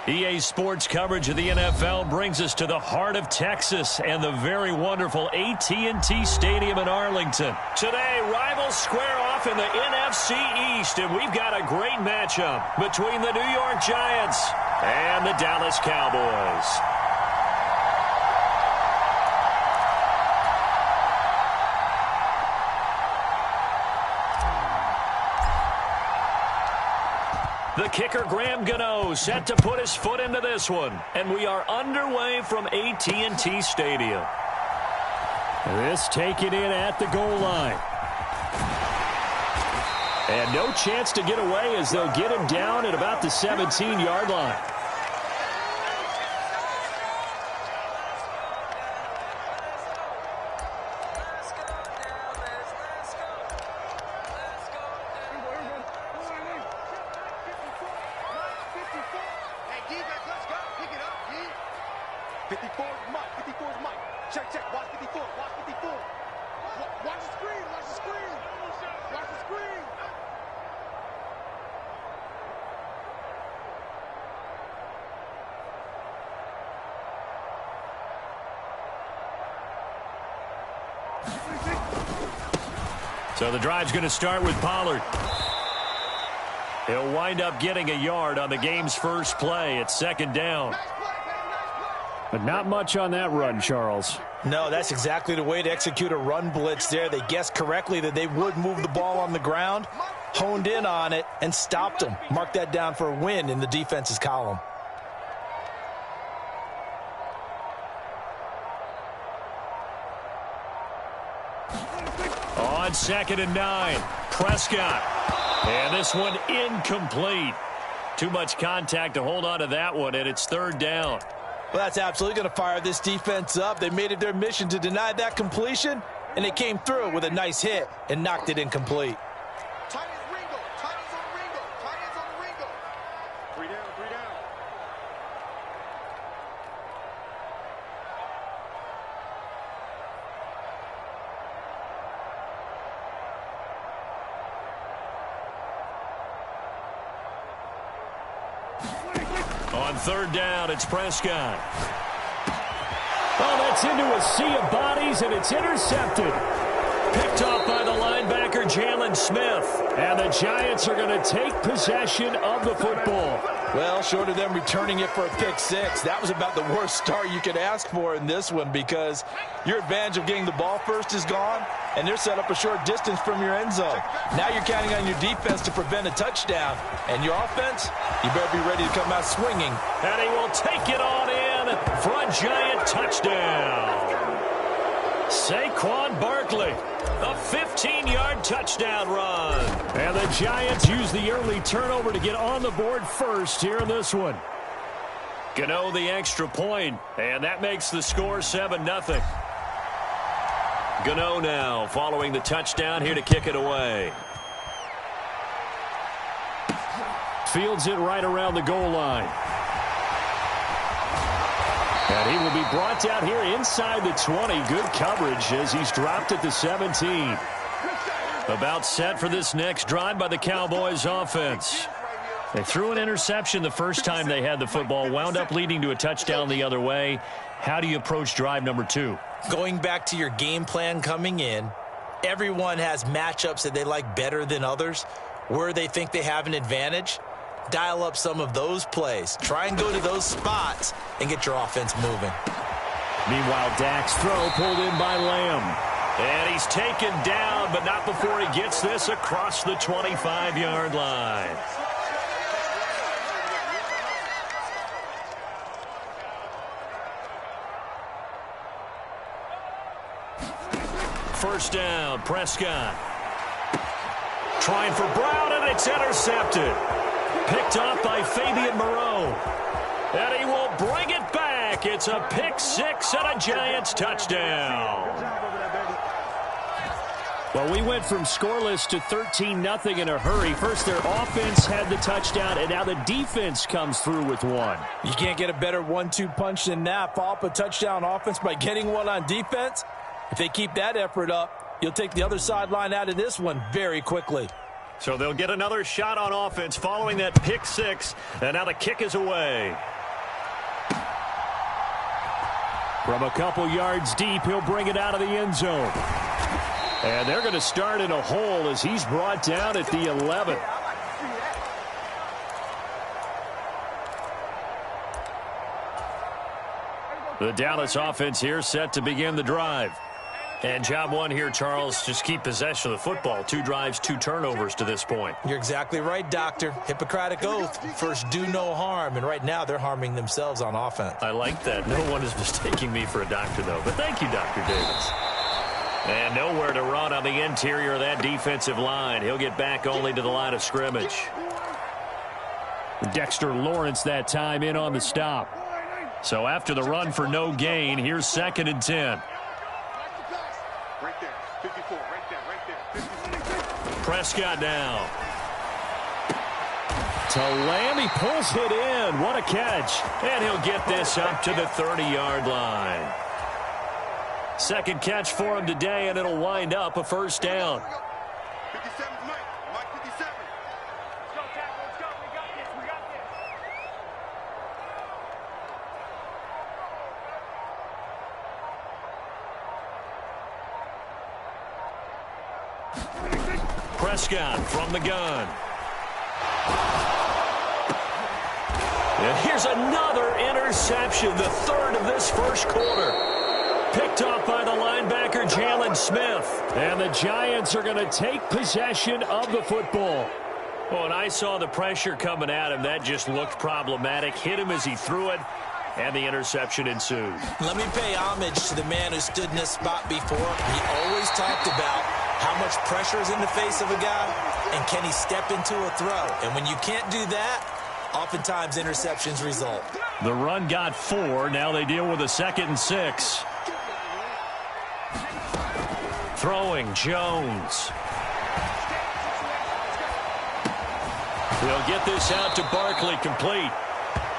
EA Sports coverage of the NFL brings us to the heart of Texas and the very wonderful AT&T Stadium in Arlington. Today, rivals square off in the NFC East, and we've got a great matchup between the New York Giants and the Dallas Cowboys. The kicker, Graham Gano, set to put his foot into this one. And we are underway from AT&T Stadium. This taken in at the goal line. And no chance to get away as they'll get him down at about the 17-yard line. So the drive's going to start with Pollard. He'll wind up getting a yard on the game's first play at second down. But not much on that run, Charles. No, that's exactly the way to execute a run blitz there. They guessed correctly that they would move the ball on the ground, honed in on it, and stopped them. Mark that down for a win in the defense's column. On 2nd and 9, Prescott. And this one incomplete. Too much contact to hold on to that one, and it's third down. Well, that's absolutely going to fire this defense up. They made it their mission to deny that completion, and they came through with a nice hit and knocked it incomplete. On third down, it's Prescott. Oh, that's into a sea of bodies, and it's intercepted. Picked off by the linebacker, Jalen Smith. And the Giants are going to take possession of the football. Well, short of them returning it for a pick six, that was about the worst start you could ask for in this one because your advantage of getting the ball first is gone, and they're set up a short distance from your end zone. Now you're counting on your defense to prevent a touchdown. And your offense, you better be ready to come out swinging. And he will take it on in for a Giant touchdown. Saquon Barkley, a 15-yard touchdown run. And the Giants use the early turnover to get on the board first here in this one. Gano the extra point, and that makes the score 7-0. Gano now following the touchdown here to kick it away. Fields it right around the goal line. And he will be brought down here inside the 20. Good coverage as he's dropped at the 17. About set for this next drive by the Cowboys offense. They threw an interception the first time they had the football, wound up leading to a touchdown the other way. How do you approach drive number 2? Going back to your game plan coming in, everyone has matchups that they like better than others, where they think they have an advantage. Dial up some of those plays. Try and go to those spots and get your offense moving. Meanwhile, Dak's throw pulled in by Lamb. And he's taken down, but not before he gets this across the 25-yard line. First down, Prescott. Trying for Brown, and it's intercepted. Picked off by Fabian Moreau. And he will bring it back. It's a pick six and a Giants touchdown. Well, we went from scoreless to 13-0 in a hurry. First, their offense had the touchdown, and now the defense comes through with one. You can't get a better 1-2 punch than that. Follow up a touchdown offense by getting one on defense. If they keep that effort up, you'll take the other sideline out of this one very quickly. So they'll get another shot on offense following that pick six. And now the kick is away. From a couple yards deep, he'll bring it out of the end zone. And they're going to start in a hole as he's brought down at the 11. The Dallas offense here set to begin the drive. And job one here, Charles, just keep possession of the football. 2 drives, 2 turnovers to this point. You're exactly right, Doctor. Hippocratic oath. First, do no harm. And right now, they're harming themselves on offense. I like that. No one is mistaking me for a doctor, though. But thank you, Dr. Davis. And nowhere to run on the interior of that defensive line. He'll get back only to the line of scrimmage. Dexter Lawrence that time in on the stop. So after the run for no gain, here's 2nd and 10. Right there, 54, right there, 54. Prescott now. To Lamb, he pulls it in. What a catch. And he'll get this up to the 30-yard line. Second catch for him today, and it'll wind up a first down. 57, Mike 57. Let's go, tackle, let's go. We got this, we got this. Prescott from the gun. And here's another interception, the 3rd of this first quarter. Picked off by the linebacker, Jalen Smith. And the Giants are going to take possession of the football. Well, and I saw the pressure coming at him. That just looked problematic. Hit him as he threw it, and the interception ensued. Let me pay homage to the man who stood in this spot before. He always talked about how much pressure is in the face of a guy, and can he step into a throw. And when you can't do that, oftentimes interceptions result. The run got 4. Now they deal with a 2nd and 6. Throwing, Jones. He'll get this out to Barkley, complete.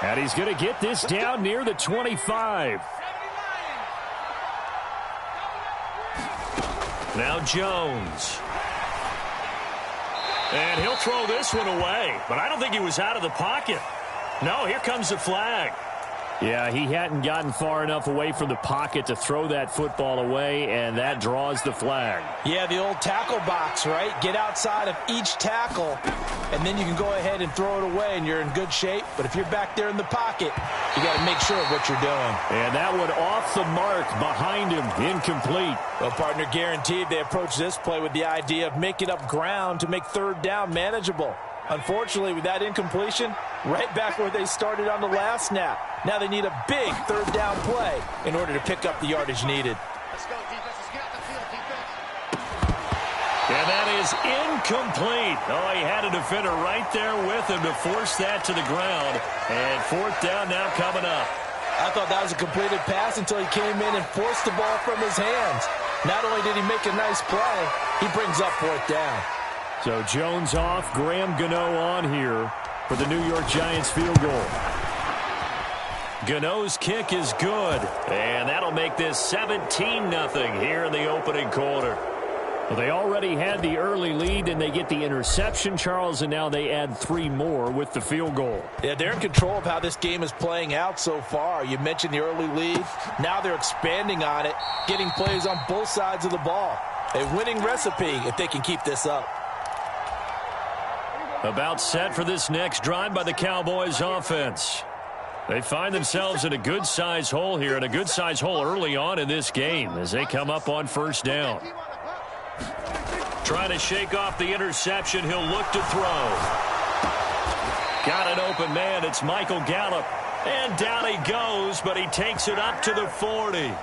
And he's going to get this down near the 25. Now Jones. And he'll throw this one away. But I don't think he was out of the pocket. No, here comes the flag. Yeah, he hadn't gotten far enough away from the pocket to throw that football away, and that draws the flag. Yeah, the old tackle box, right? Get outside of each tackle, and then you can go ahead and throw it away, and you're in good shape. But if you're back there in the pocket, you got to make sure of what you're doing. And that one off the mark behind him, incomplete. Well, partner, guaranteed they approach this play with the idea of making up ground to make 3rd down manageable. Unfortunately, with that incompletion, right back where they started on the last snap. Now they need a big 3rd down play in order to pick up the yardage needed. Let's go, defense. Let's get out the field, defense. And that is incomplete. Oh, he had a defender right there with him to force that to the ground. And 4th down now coming up. I thought that was a completed pass until he came in and forced the ball from his hands. Not only did he make a nice play, he brings up 4th down. So Jones off, Graham Gano on here for the New York Giants field goal. Gano's kick is good, and that'll make this 17-0 here in the opening quarter. Well, they already had the early lead, and they get the interception, Charles, and now they add 3 more with the field goal. Yeah, they're in control of how this game is playing out so far. You mentioned the early lead. Now they're expanding on it, getting plays on both sides of the ball. A winning recipe if they can keep this up. About set for this next drive by the Cowboys offense. They find themselves in a good-sized hole here, and a good-sized hole early on in this game as they come up on 1st down. Trying to shake off the interception. He'll look to throw. Got an open man. It's Michael Gallup. And down he goes, but he takes it up to the 40.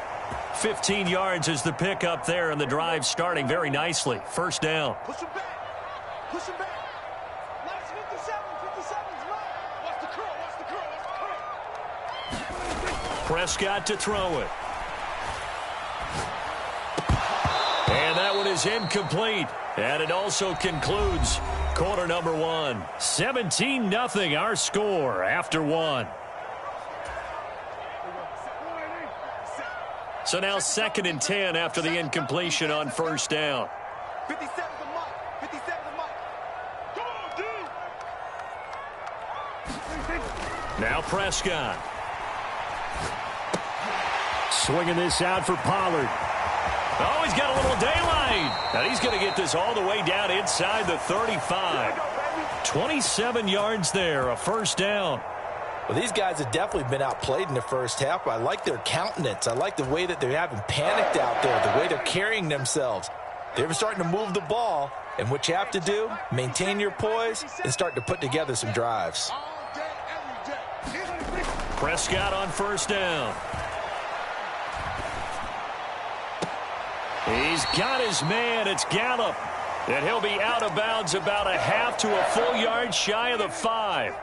15 yards is the pickup there, and the drive starting very nicely. 1st down. Push him back. Push him back. Nice 57. 57's right. Watch the curl. Watch the curl. Watch the curl. Prescott to throw it. And that one is incomplete. And it also concludes quarter number 1. 17-0 our score after 1. So now 2nd and 10 after the incompletion on 1st down. 57 to Mike. 57 to Mike. Now Prescott. Swinging this out for Pollard. Oh, he's got a little daylight. Now he's going to get this all the way down inside the 35. 27 yards there, a first down. Well, these guys have definitely been outplayed in the first half. I like their countenance. I like the way that they're having panicked out there, the way they're carrying themselves. They're starting to move the ball, and what you have to do, maintain your poise and start to put together some drives. Prescott on first down. He's got his man. It's Gallup. And he'll be out of bounds about a half to a full yard shy of the 5.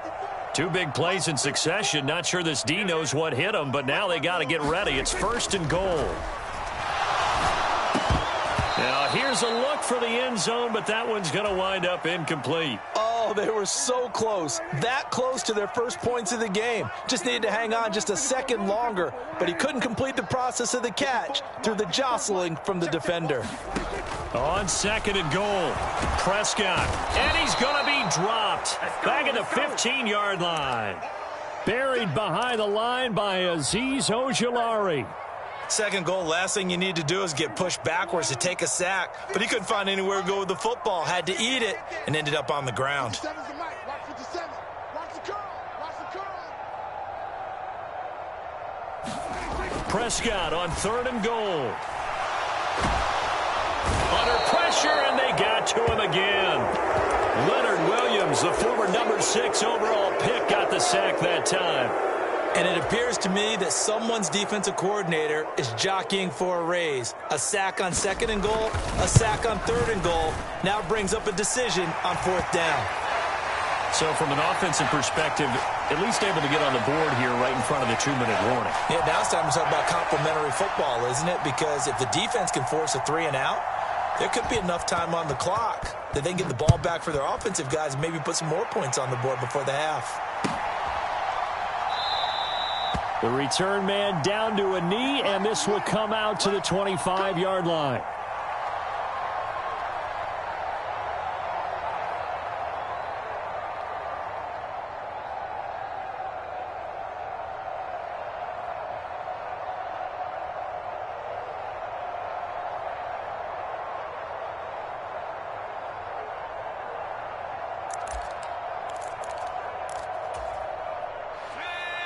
Two big plays in succession. Not sure this D knows what hit him, but now they got to get ready. It's first and goal. Now here's a look for the end zone, but that one's going to wind up incomplete. Oh, they were so close. That close to their first points of the game. Just needed to hang on just a second longer, but he couldn't complete the process of the catch through the jostling from the defender. On second and goal, Prescott, and he's going to be dropped back at the 15-yard line. Buried behind the line by Azeez Ojulari. Second goal, last thing you need to do is get pushed backwards to take a sack, but he couldn't find anywhere to go with the football, had to eat it, and ended up on the ground. Prescott on third and goal. Under pressure, and they got to him again. Leonard Williams, the former number 6 overall pick, got the sack that time. And it appears to me that someone's defensive coordinator is jockeying for a raise. A sack on second and goal, a sack on third and goal, now brings up a decision on fourth down. So from an offensive perspective, at least able to get on the board here right in front of the 2-minute warning. Yeah, now it's time to talk about complementary football, isn't it? Because if the defense can force a 3 and out, there could be enough time on the clock that they can get the ball back for their offensive guys and maybe put some more points on the board before the half. The return man down to a knee, and this will come out to the 25-yard line.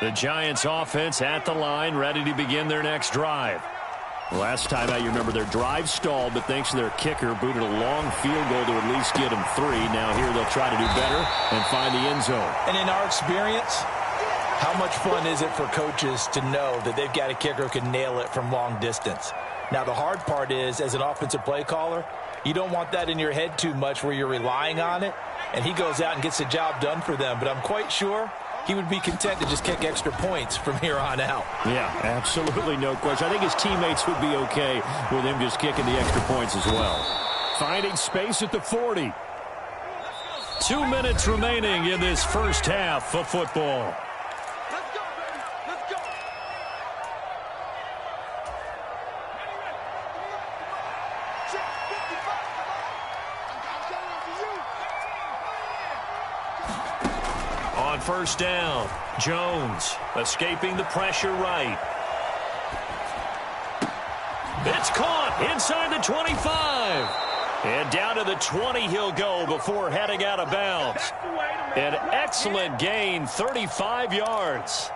The Giants offense at the line, ready to begin their next drive. Last time out, you remember their drive stalled, but thanks to their kicker, booted a long field goal to at least get them 3. Now here they'll try to do better and find the end zone. And in our experience, how much fun is it for coaches to know that they've got a kicker who can nail it from long distance? Now the hard part is, as an offensive play caller, you don't want that in your head too much where you're relying on it, and he goes out and gets the job done for them. But I'm quite sure he would be content to just kick extra points from here on out. Yeah, absolutely no question. I think his teammates would be okay with him just kicking the extra points as well. Finding space at the 40. 2 minutes remaining in this first half of football. Let's go, baby. Let's go. Check 55. I'm telling it to you. On first down, Jones escaping the pressure right. It's caught inside the 25. And down to the 20 he'll go before heading out of bounds. An excellent gain, 35 yards.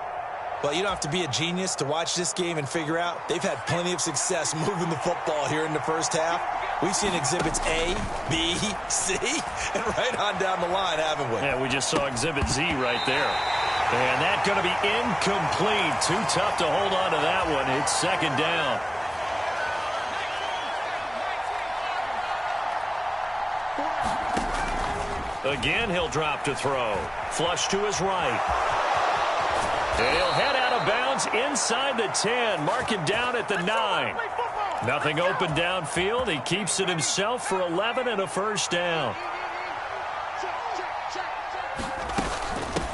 Well, you don't have to be a genius to watch this game and figure out they've had plenty of success moving the football here in the first half. We've seen exhibits A, B, C, and right on down the line, haven't we? Yeah, we just saw exhibit Z right there. And that's going to be incomplete. Too tough to hold on to that one. It's second down. Again, he'll drop to throw. Flush to his right. And he'll head out of bounds inside the 10. Mark him down at the 9. Nothing open downfield. He keeps it himself for 11 and a first down.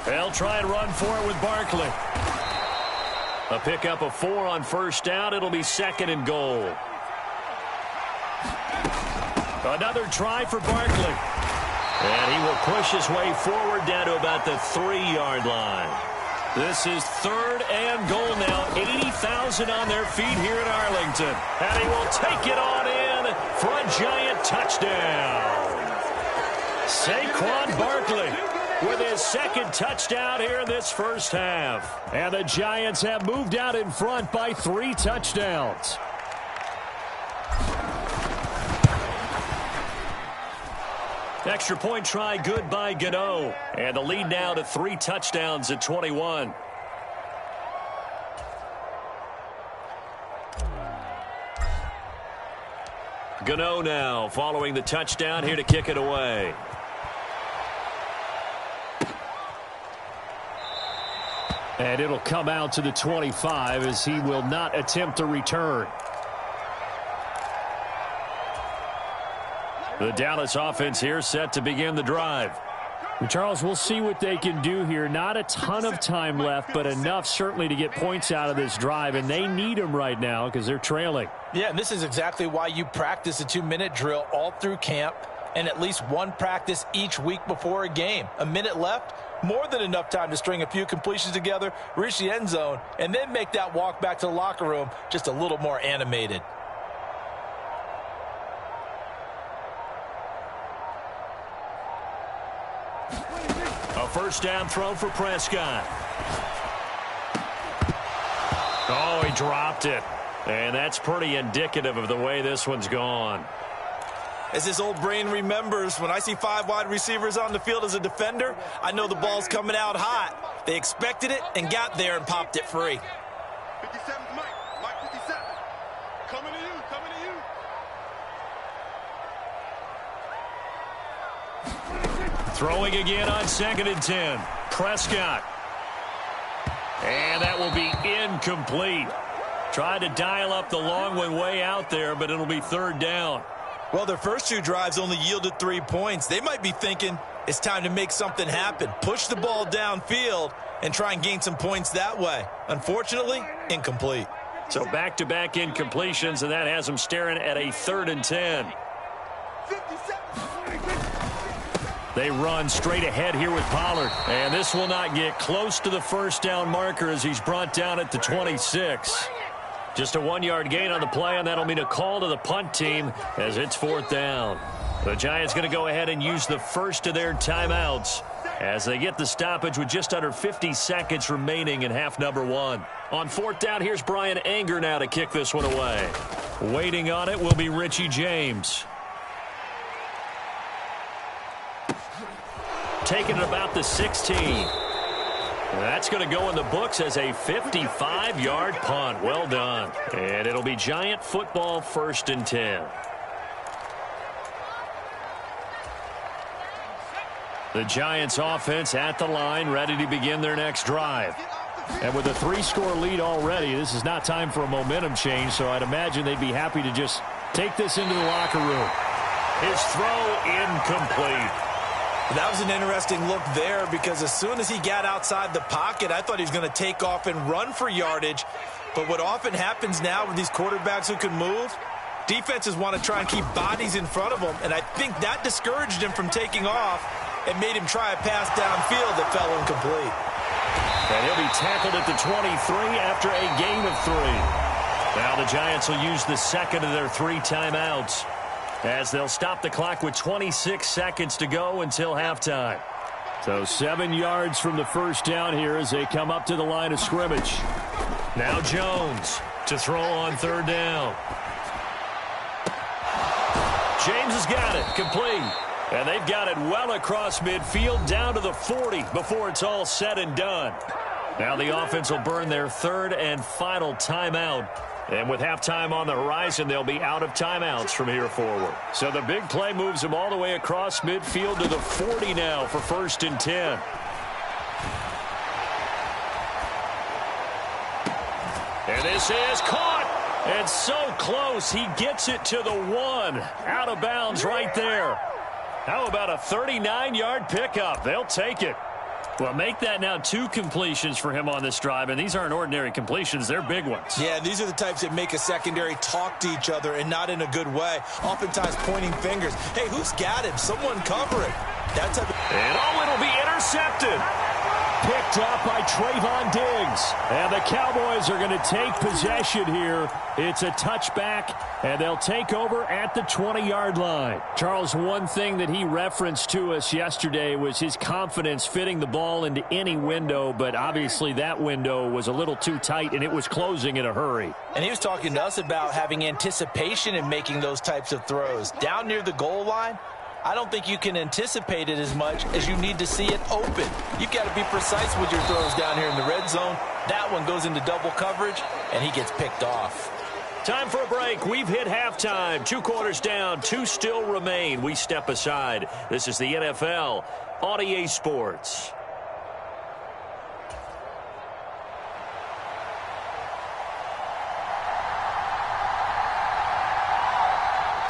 They'll try and run for it with Barkley. A pickup of 4 on first down. It'll be second and goal. Another try for Barkley. And he will push his way forward down to about the 3-yard line. This is 3rd and goal now. 80,000 on their feet here in Arlington. And he will take it on in for a Giant touchdown. Saquon Barkley with his 2nd touchdown here in this first half. And the Giants have moved out in front by 3 touchdowns. Extra point try good by Gano. And the lead now to 3 touchdowns at 21. Gano now following the touchdown here to kick it away. And it'll come out to the 25 as he will not attempt a return. The Dallas offense here set to begin the drive. Charles, we'll see what they can do here. Not a ton of time left, but enough certainly to get points out of this drive, and they need them right now because they're trailing. Yeah, and this is exactly why you practice a 2-minute drill all through camp and at least one practice each week before a game. A minute left, more than enough time to string a few completions together, reach the end zone, and then make that walk back to the locker room just a little more animated. A first down throw for Prescott. Oh, he dropped it. And that's pretty indicative of the way this one's gone. As this old brain remembers, when I see 5 wide receivers on the field as a defender, I know the ball's coming out hot. They expected it and got there and popped it free. 57, Mike 57. Coming to you, coming to you. Throwing again on 2nd and 10. Prescott. And that will be incomplete. Tried to dial up the long one way out there, but it'll be 3rd down. Well, their first 2 drives only yielded 3 points. They might be thinking it's time to make something happen. Push the ball downfield and try and gain some points that way. Unfortunately, incomplete. So back-to-back incompletions, and that has them staring at a 3rd and 10. 57. They run straight ahead here with Pollard. And this will not get close to the first down marker as he's brought down at the 26. Just a 1-yard gain on the play, and that'll mean a call to the punt team as it's 4th down. The Giants going to go ahead and use the first of their timeouts as they get the stoppage with just under 50 seconds remaining in half number 1. On 4th down, here's Brian Anger now to kick this one away. Waiting on it will be Richie James. Taking it about the 16. That's going to go in the books as a 55-yard punt. Well done. And it'll be Giant football 1st and 10. The Giants offense at the line, ready to begin their next drive. And with a 3-score lead already, this is not time for a momentum change, so I'd imagine they'd be happy to just take this into the locker room. His throw incomplete. That was an interesting look there because as soon as he got outside the pocket, I thought he was going to take off and run for yardage. But what often happens now with these quarterbacks who can move, defenses want to try and keep bodies in front of them. And I think that discouraged him from taking off and made him try a pass downfield that fell incomplete. And he'll be tackled at the 23 after a gain of 3. Now the Giants will use the 2nd of their 3 timeouts, as they'll stop the clock with 26 seconds to go until halftime. So 7 yards from the first down here as they come up to the line of scrimmage. Now Jones to throw on 3rd down. James has got it, complete. And they've got it well across midfield down to the 40 before it's all said and done. Now the offense will burn their 3rd and final timeout. And with halftime on the horizon, they'll be out of timeouts from here forward. So the big play moves them all the way across midfield to the 40 now for 1st and 10. And this is caught. And so close, he gets it to the 1. Out of bounds right there. How about a 39-yard pickup? They'll take it. Well, make that now 2 completions for him on this drive, and these aren't ordinary completions. They're big ones. Yeah, these are the types that make a secondary talk to each other and not in a good way, oftentimes pointing fingers. Hey, who's got him? Someone cover it. That type of... And it'll be intercepted. Picked up by Trayvon Diggs. And the Cowboys are going to take possession here. It's a touchback, and they'll take over at the 20-yard line. Charles, one thing that he referenced to us yesterday was his confidence fitting the ball into any window, but obviously that window was a little too tight, and it was closing in a hurry. And he was talking to us about having anticipation in making those types of throws. Down near the goal line, I don't think you can anticipate it as much as you need to see it open. You've got to be precise with your throws down here in the red zone. That one goes into double coverage, and he gets picked off. Time for a break. We've hit halftime. 2 quarters down, 2 still remain. We step aside. This is the NFL on EA Sports.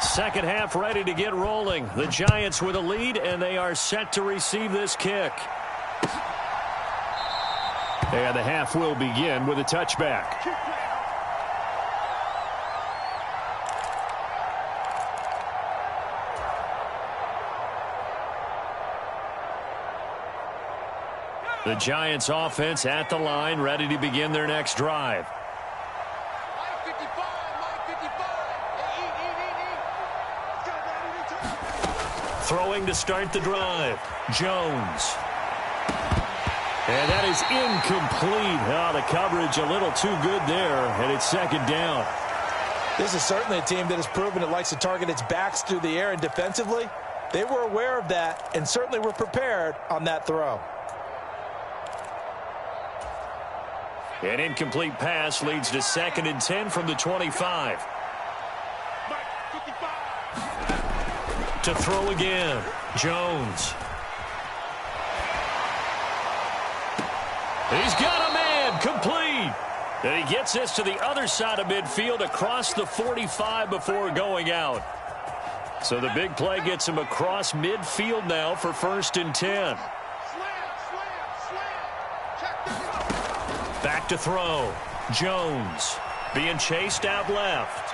Second half ready to get rolling. The Giants with a lead, and they are set to receive this kick. And the half will begin with a touchback. The Giants offense at the line, ready to begin their next drive. Throwing to start the drive. Jones. And that is incomplete. Oh, the coverage a little too good there, and it's second down. This is certainly a team that has proven it likes to target its backs through the air, and defensively, they were aware of that and certainly were prepared on that throw. An incomplete pass leads to 2nd and 10 from the 25. To throw again. Jones. He's got a man. Complete. And he gets this to the other side of midfield across the 45 before going out. So the big play gets him across midfield now for 1st and 10. Back to throw. Jones being chased out left.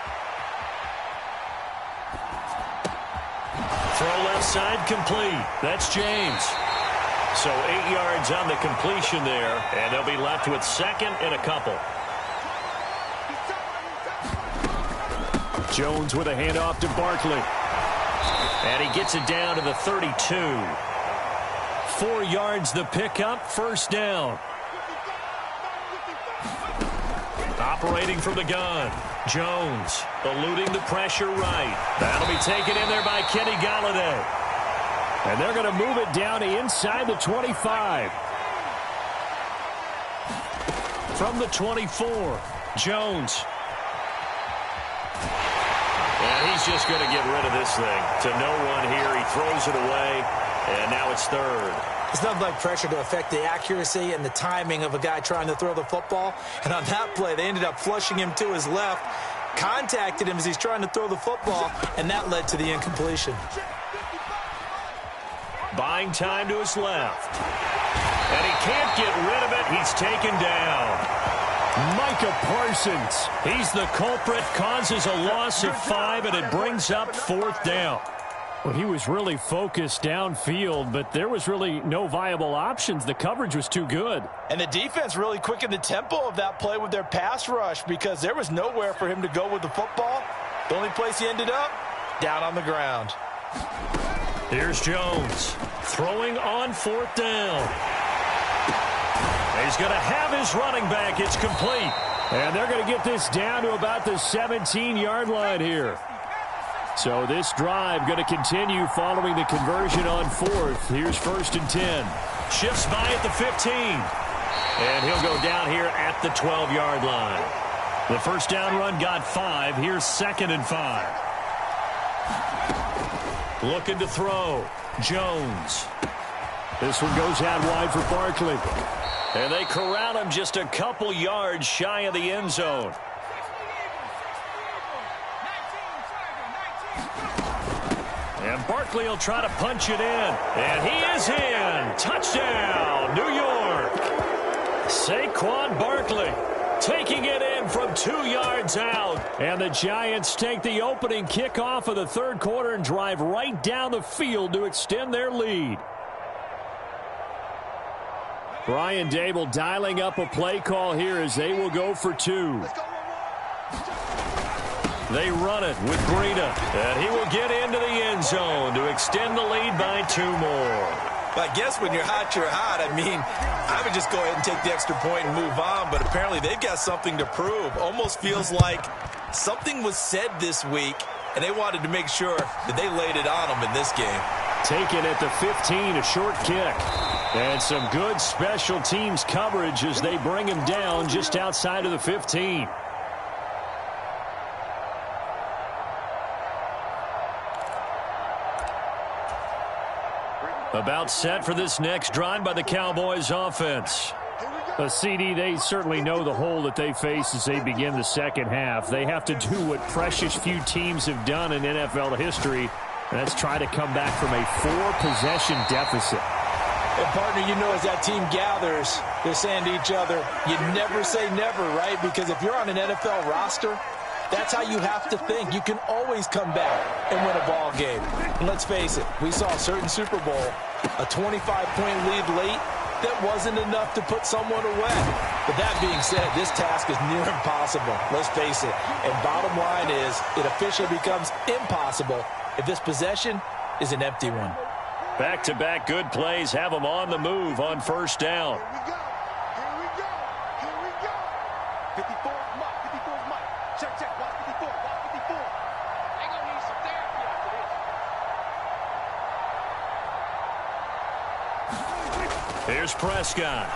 Throw left side complete. That's James. So 8 yards on the completion there, and they'll be left with 2nd and a couple. Jones with a handoff to Barkley. And he gets it down to the 32. 4 yards the pickup, 1st down. Operating from the gun. Jones eluding the pressure right. That'll be taken in there by Kenny Golladay. And they're going to move it down to inside the 25. From the 24, Jones. And he's just going to get rid of this thing to no one here. He throws it away, and now it's 3rd. It's nothing like pressure to affect the accuracy and the timing of a guy trying to throw the football. And on that play, they ended up flushing him to his left, contacted him as he's trying to throw the football, and that led to the incompletion. Buying time to his left. And he can't get rid of it. He's taken down. Micah Parsons. He's the culprit, causes a loss of 5, and it brings up 4th down. Well, he was really focused downfield, but there was really no viable options. The coverage was too good. And the defense really quickened the tempo of that play with their pass rush because there was nowhere for him to go with the football. The only place he ended up, down on the ground. Here's Jones throwing on 4th down. He's going to have his running back. It's complete. And they're going to get this down to about the 17-yard line here. So this drive going to continue following the conversion on 4th. Here's 1st and 10. Shifts by at the 15. And he'll go down here at the 12-yard line. The 1st down run got 5. Here's 2nd and 5. Looking to throw. Jones. This one goes out wide for Barkley. And they corral him just a couple yards shy of the end zone. And Barkley will try to punch it in. And he is in. Touchdown, New York. Saquon Barkley taking it in from 2 yards out. And the Giants take the opening kickoff of the 3rd quarter and drive right down the field to extend their lead. Brian Dable dialing up a play call here as they will go for 2. They run it with Breida, and he will get into the end zone to extend the lead by 2 more. But I guess when you're hot, you're hot. I mean, I would just go ahead and take the extra point and move on, but apparently they've got something to prove. Almost feels like something was said this week, and they wanted to make sure that they laid it on them in this game. Taken at the 15, a short kick. And some good special teams coverage as they bring him down just outside of the 15. About set for this next drive by the Cowboys offense. A CD, they certainly know the hole that they face as they begin the second half. They have to do what precious few teams have done in NFL history. And that's try to come back from a 4-possession deficit. And, partner, you know, as that team gathers, they're saying to each other, you never say never, right? Because if you're on an NFL roster, that's how you have to think. You can always come back and win a ball game. And let's face it, we saw a certain Super Bowl, a 25-point lead late, that wasn't enough to put someone away. But that being said, this task is near impossible. Let's face it. And bottom line is, it officially becomes impossible if this possession is an empty one. Back-to-back good plays have them on the move on first down. Here we go. 54 is Mike. 54 is Mike. Check. Watch 54. Watch 54. They gonna need some therapy after this. Here's Prescott.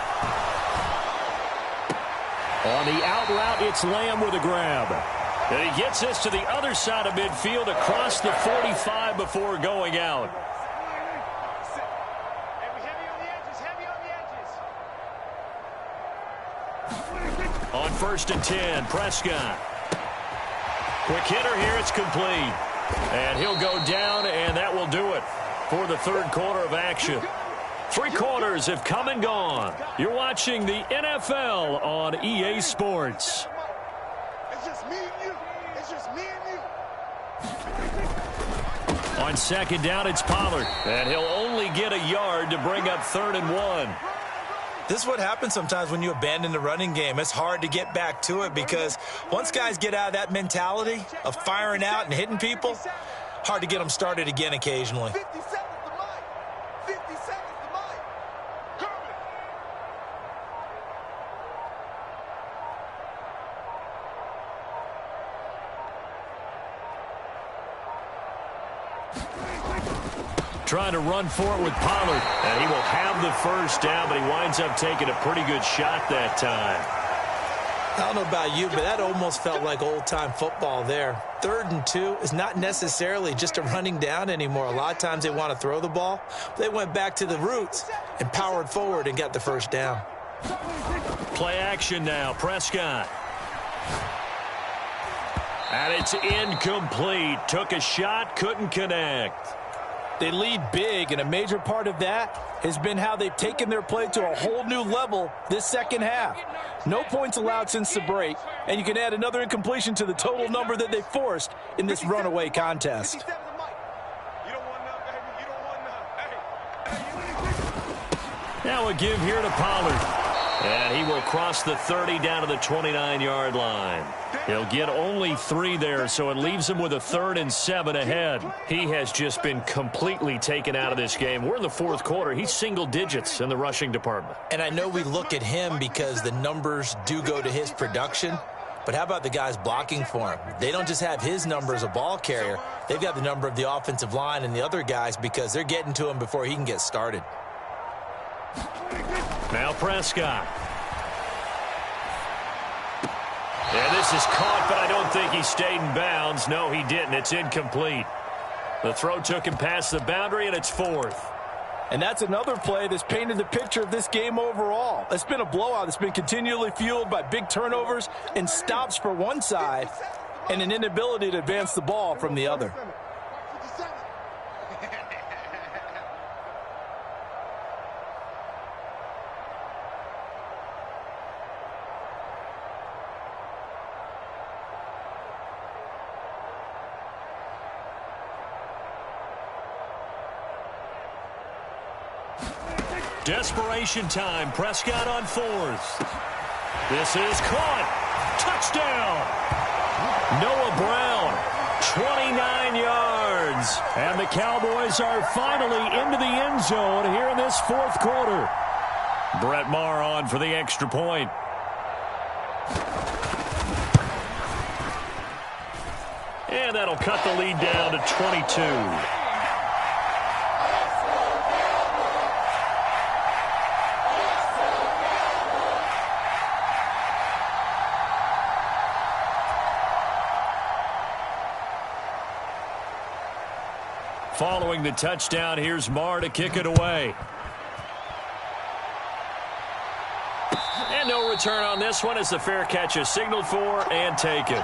On the out route, it's Lamb with a grab. And he gets this to the other side of midfield across the 45 before going out. On 1st and 10, Prescott. Quick hitter here, it's complete. And he'll go down, and that will do it for the third quarter of action. 3 quarters have come and gone. You're watching the NFL on EA Sports. It's just me and you. It's just me and you. On 2nd down, it's Pollard. And he'll only get a yard to bring up 3rd and 1. This is what happens sometimes when you abandon the running game. It's hard to get back to it because once guys get out of that mentality of firing out and hitting people, hard to get them started again occasionally. 50 seconds to Mike. 50 seconds to Mike. Kermit. Trying to run for it with Pollard. And he will have the first down, but he winds up taking a pretty good shot that time. I don't know about you, but that almost felt like old-time football there. 3rd and 2 is not necessarily just a running down anymore. A lot of times they want to throw the ball. They went back to the roots and powered forward and got the first down. Play action now, Prescott. And it's incomplete. Took a shot, couldn't connect. They lead big, and a major part of that has been how they've taken their play to a whole new level this second half. No points allowed since the break, and you can add another incompletion to the total number that they forced in this runaway contest. 57 to Mike. You don't want none, baby. You don't want none. Hey. Now a give here to Pollard. And he will cross the 30 down to the 29-yard line. He'll get only 3 there, so it leaves him with a 3rd and 7 ahead. He has just been completely taken out of this game. We're in the 4th quarter. He's single digits in the rushing department. And I know we look at him because the numbers do go to his production, but how about the guys blocking for him? They don't just have his number as a ball carrier. They've got the number of the offensive line and the other guys because they're getting to him before he can get started. Now Prescott. And this is caught, but I don't think he stayed in bounds. No, he didn't. It's incomplete. The throw took him past the boundary, and it's 4th. And that's another play that's painted the picture of this game overall. It's been a blowout. It's been continually fueled by big turnovers and stops for one side and an inability to advance the ball from the other. Desperation time. Prescott on fourth. This is caught. Touchdown. Noah Brown, 29 yards. And the Cowboys are finally into the end zone here in this fourth quarter. Brett Maher on for the extra point. And that'll cut the lead down to 22. Following the touchdown, here's Maher to kick it away. And no return on this one as the fair catch is signaled for and taken.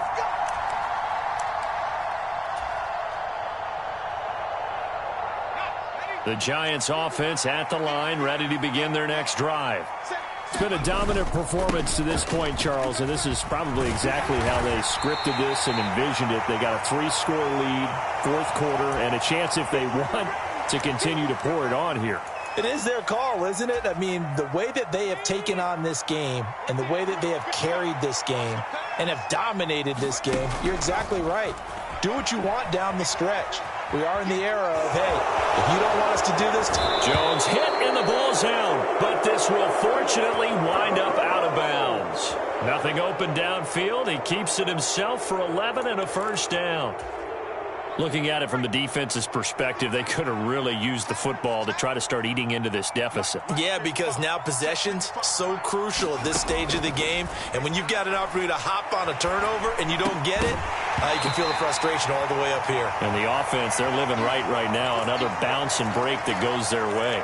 The Giants offense at the line, ready to begin their next drive. It's been a dominant performance to this point, Charles, and this is probably exactly how they scripted this and envisioned it. They got a 3-score lead, fourth quarter, and a chance if they want to continue to pour it on here. It is their call, isn't it? I mean, the way that they have taken on this game and the way that they have carried this game and have dominated this game, you're exactly right. Do what you want down the stretch. We are in the era of, hey, if you don't want us to do this. Jones hit and the ball's out, but this will fortunately wind up out of bounds. Nothing open downfield. He keeps it himself for 11 and a first down. Looking at it from the defense's perspective, they could have really used the football to try to start eating into this deficit. Yeah, because now possession's so crucial at this stage of the game. And when you've got an opportunity to hop on a turnover and you don't get it, you can feel the frustration all the way up here. And the offense, they're living right now. Another bounce and break that goes their way.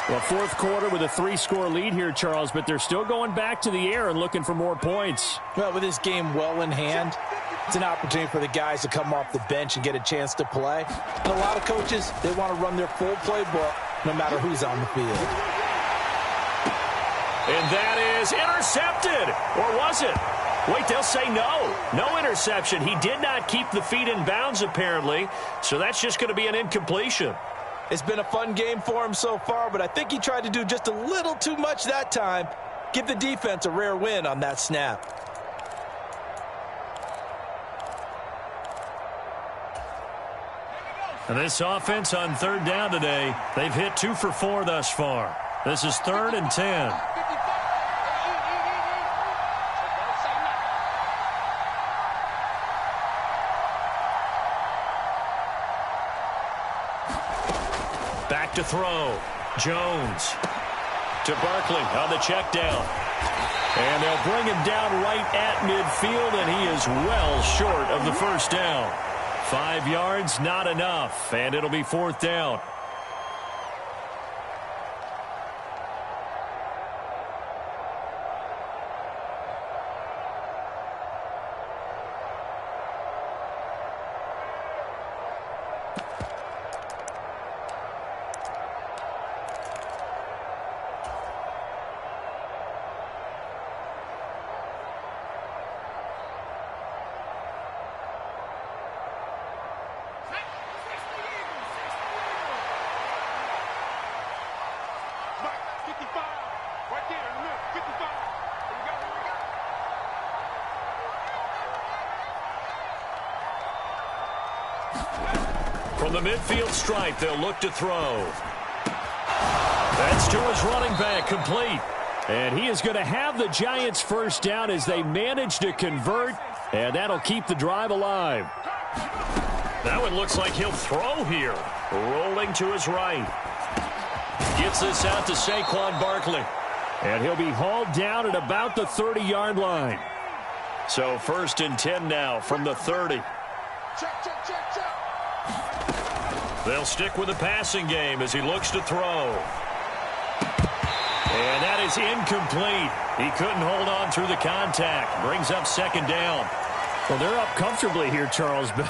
Well, fourth quarter with a 3-score lead here, Charles, but they're still going back to the air and looking for more points. Well, with this game well in hand, it's an opportunity for the guys to come off the bench and get a chance to play. And a lot of coaches, they want to run their full playbook no matter who's on the field. And that is intercepted. Or was it? Wait, they'll say no. No interception. He did not keep the feet in bounds, apparently. So that's just going to be an incompletion. It's been a fun game for him so far, but I think he tried to do just a little too much that time. Give the defense a rare win on that snap. And this offense on third down today, they've hit 2 for 4 thus far. This is 3rd and 10. Back to throw. Jones to Barkley on the check down. And they'll bring him down right at midfield, and he is well short of the first down. 5 yards, not enough, and it'll be 4th down. From the midfield stripe, they'll look to throw. That's to his running back, complete. And he is going to have the Giants first down as they manage to convert, and that'll keep the drive alive. That one looks like he'll throw here. Rolling to his right. Gets this out to Saquon Barkley. And he'll be hauled down at about the 30-yard line. So 1st and 10 now from the 30. Check. They'll stick with the passing game as he looks to throw. And that is incomplete. He couldn't hold on through the contact. Brings up 2nd down. Well, they're up comfortably here, Charles, but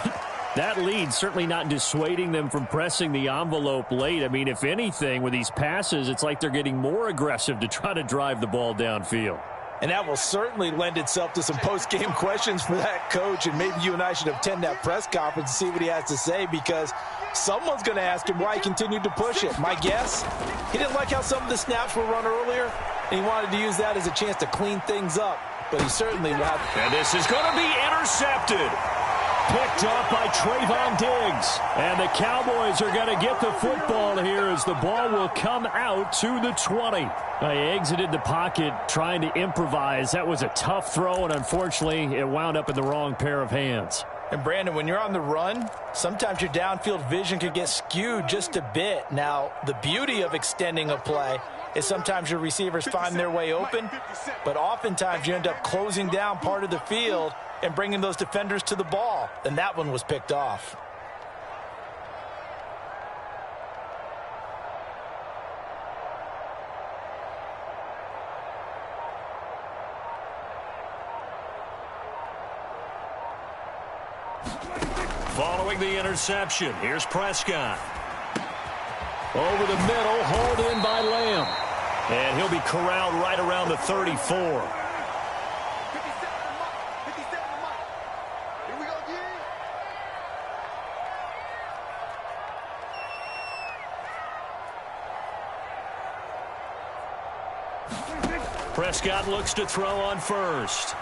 that lead certainly not dissuading them from pressing the envelope late. I mean, if anything, with these passes, it's like they're getting more aggressive to try to drive the ball downfield. And that will certainly lend itself to some post-game questions for that coach, and maybe you and I should attend that press conference and see what he has to say, because someone's going to ask him why he continued to push it. My guess, he didn't like how some of the snaps were run earlier, and he wanted to use that as a chance to clean things up, but he certainly will have. And this is going to be intercepted. Picked up by Trayvon Diggs. And the Cowboys are going to get the football here as the ball will come out to the 20. They exited the pocket trying to improvise. That was a tough throw, and unfortunately, it wound up in the wrong pair of hands. And Brandon, when you're on the run, sometimes your downfield vision can get skewed just a bit. Now, the beauty of extending a play is sometimes your receivers find their way open, but oftentimes you end up closing down part of the field and bringing those defenders to the ball. And that one was picked off. Following the interception, here's Prescott. Over the middle, hauled in by Lamb. And he'll be corralled right around the 34. Prescott looks to throw on first.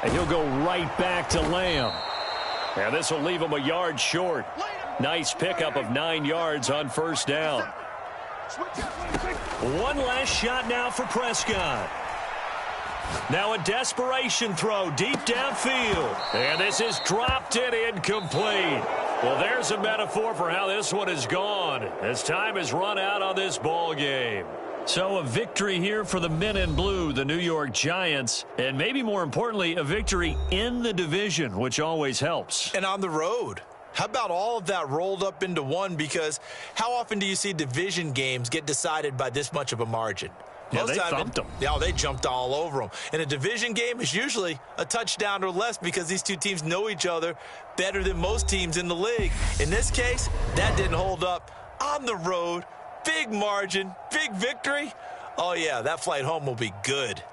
And he'll go right back to Lamb. And this will leave him a yard short. Nice pickup of 9 yards on first down. One last shot now for Prescott. Now a desperation throw deep downfield. And this is dropped and incomplete. Well, there's a metaphor for how this one is gone as time has run out on this ball game. So a victory here for the men in blue, the New York Giants, and maybe more importantly, a victory in the division, which always helps. And on the road. How about all of that rolled up into one? Because how often do you see division games get decided by this much of a margin? Yeah, they thumped them. Yeah, they jumped all over them. And a division game is usually a touchdown or less because these two teams know each other better than most teams in the league. In this case, that didn't hold up. On the road, big margin, big victory. Oh, yeah, that flight home will be good.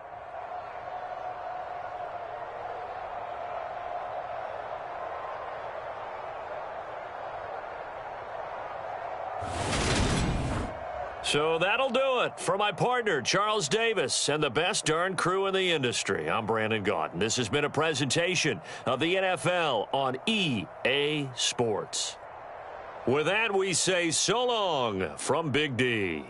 So that'll do it for my partner, Charles Davis, and the best darn crew in the industry. I'm Brandon Gaudin. This has been a presentation of the NFL on EA Sports. With that, we say so long from Big D.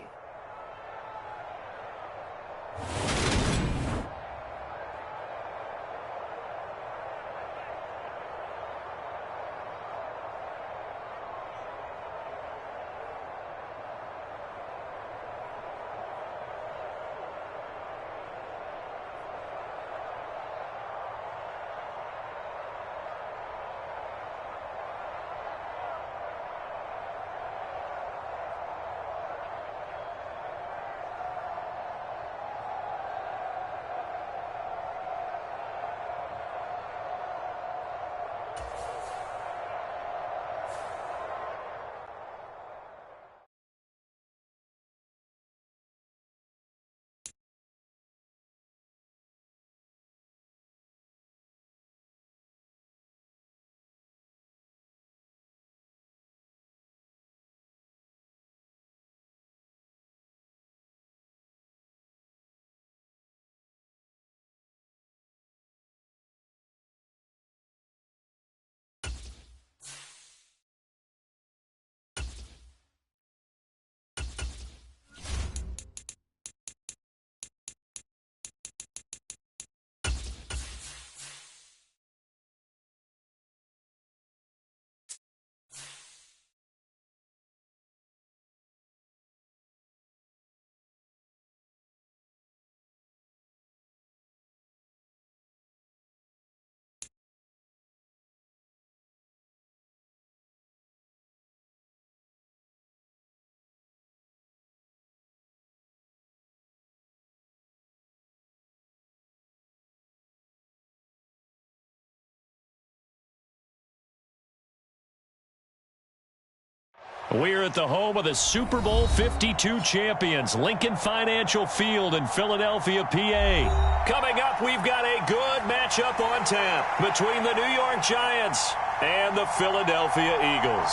We're at the home of the Super Bowl 52 champions, Lincoln Financial Field in Philadelphia, PA. Coming up, we've got a good matchup on tap between the New York Giants and the Philadelphia Eagles.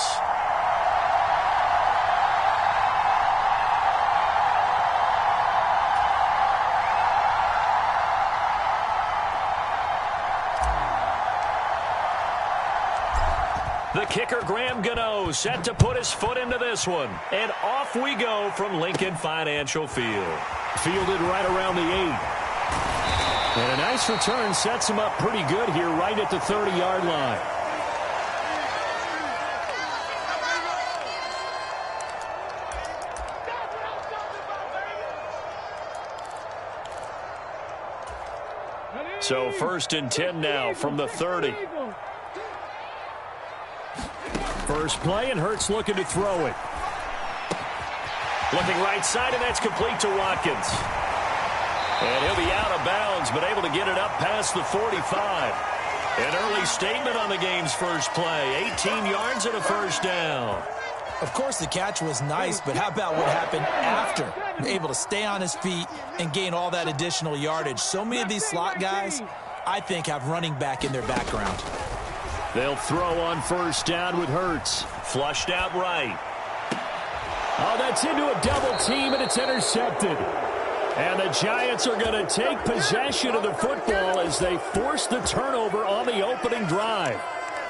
The kicker, Graham Gano, set to put his foot into this one. And off we go from Lincoln Financial Field. Fielded right around the 8. And a nice return sets him up pretty good here right at the 30-yard line. So 1st and 10 now from the 30. First play, and Hurts looking to throw it. Looking right side, and that's complete to Watkins. And he'll be out of bounds, but able to get it up past the 45. An early statement on the game's first play. 18 yards and a first down. Of course, the catch was nice, but how about what happened after? Able to stay on his feet and gain all that additional yardage. So many of these slot guys, I think, have running back in their background. They'll throw on 1st down with Hurts. Flushed out right. Oh, that's into a double team, and it's intercepted. And the Giants are going to take possession of the football as they force the turnover on the opening drive.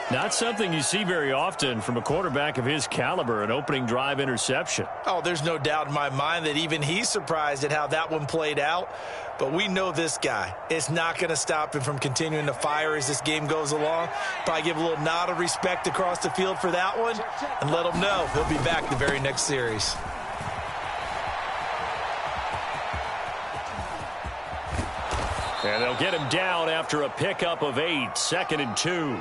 Not something you see very often from a quarterback of his caliber, an opening drive interception. Oh, there's no doubt in my mind that even he's surprised at how that one played out. But we know this guy. It's not going to stop him from continuing to fire as this game goes along. Probably give a little nod of respect across the field for that one and let him know he'll be back the very next series. And they'll get him down after a pickup of 8, 2nd and 2.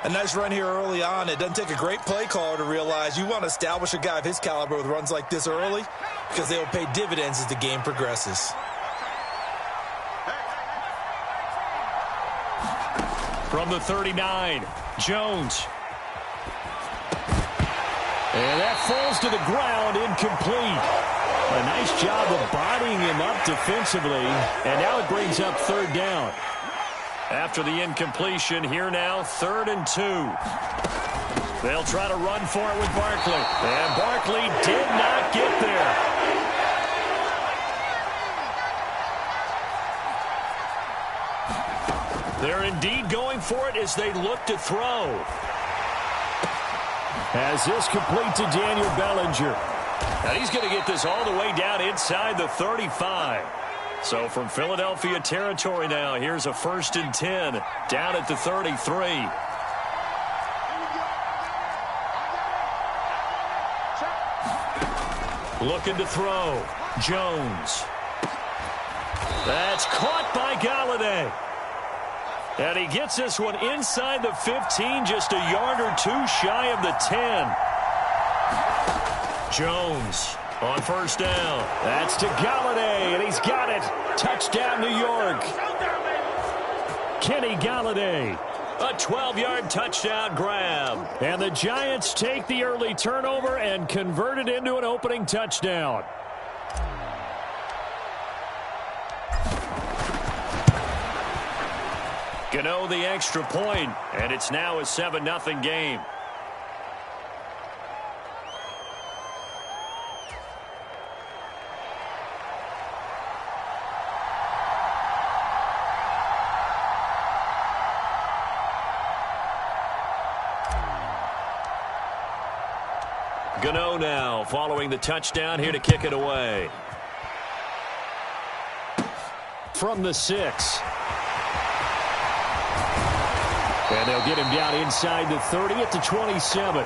A nice run here early on. It doesn't take a great play caller to realize you want to establish a guy of his caliber with runs like this early because they will pay dividends as the game progresses. From the 39, Jones. And that falls to the ground, incomplete. A nice job of bodying him up defensively, and now it brings up 3rd down. After the incompletion, here now, 3rd and 2. They'll try to run for it with Barkley. And Barkley did not get there. They're indeed going for it as they look to throw. As this complete to Daniel Bellinger. Now he's going to get this all the way down inside the 35. So from Philadelphia territory now, here's a 1st and 10 down at the 33. Looking to throw. Jones. That's caught by Galladay. And he gets this one inside the 15, just a yard or two shy of the 10. Jones on 1st down. That's to Galladay, and he's got it. Touchdown, New York. Kenny Galladay. A 12-yard touchdown grab. And the Giants take the early turnover and convert it into an opening touchdown. Gano the extra point, and it's now a 7-0 game. Gano now following the touchdown here to kick it away. From the 6. And they'll get him down inside the 30 at the 27.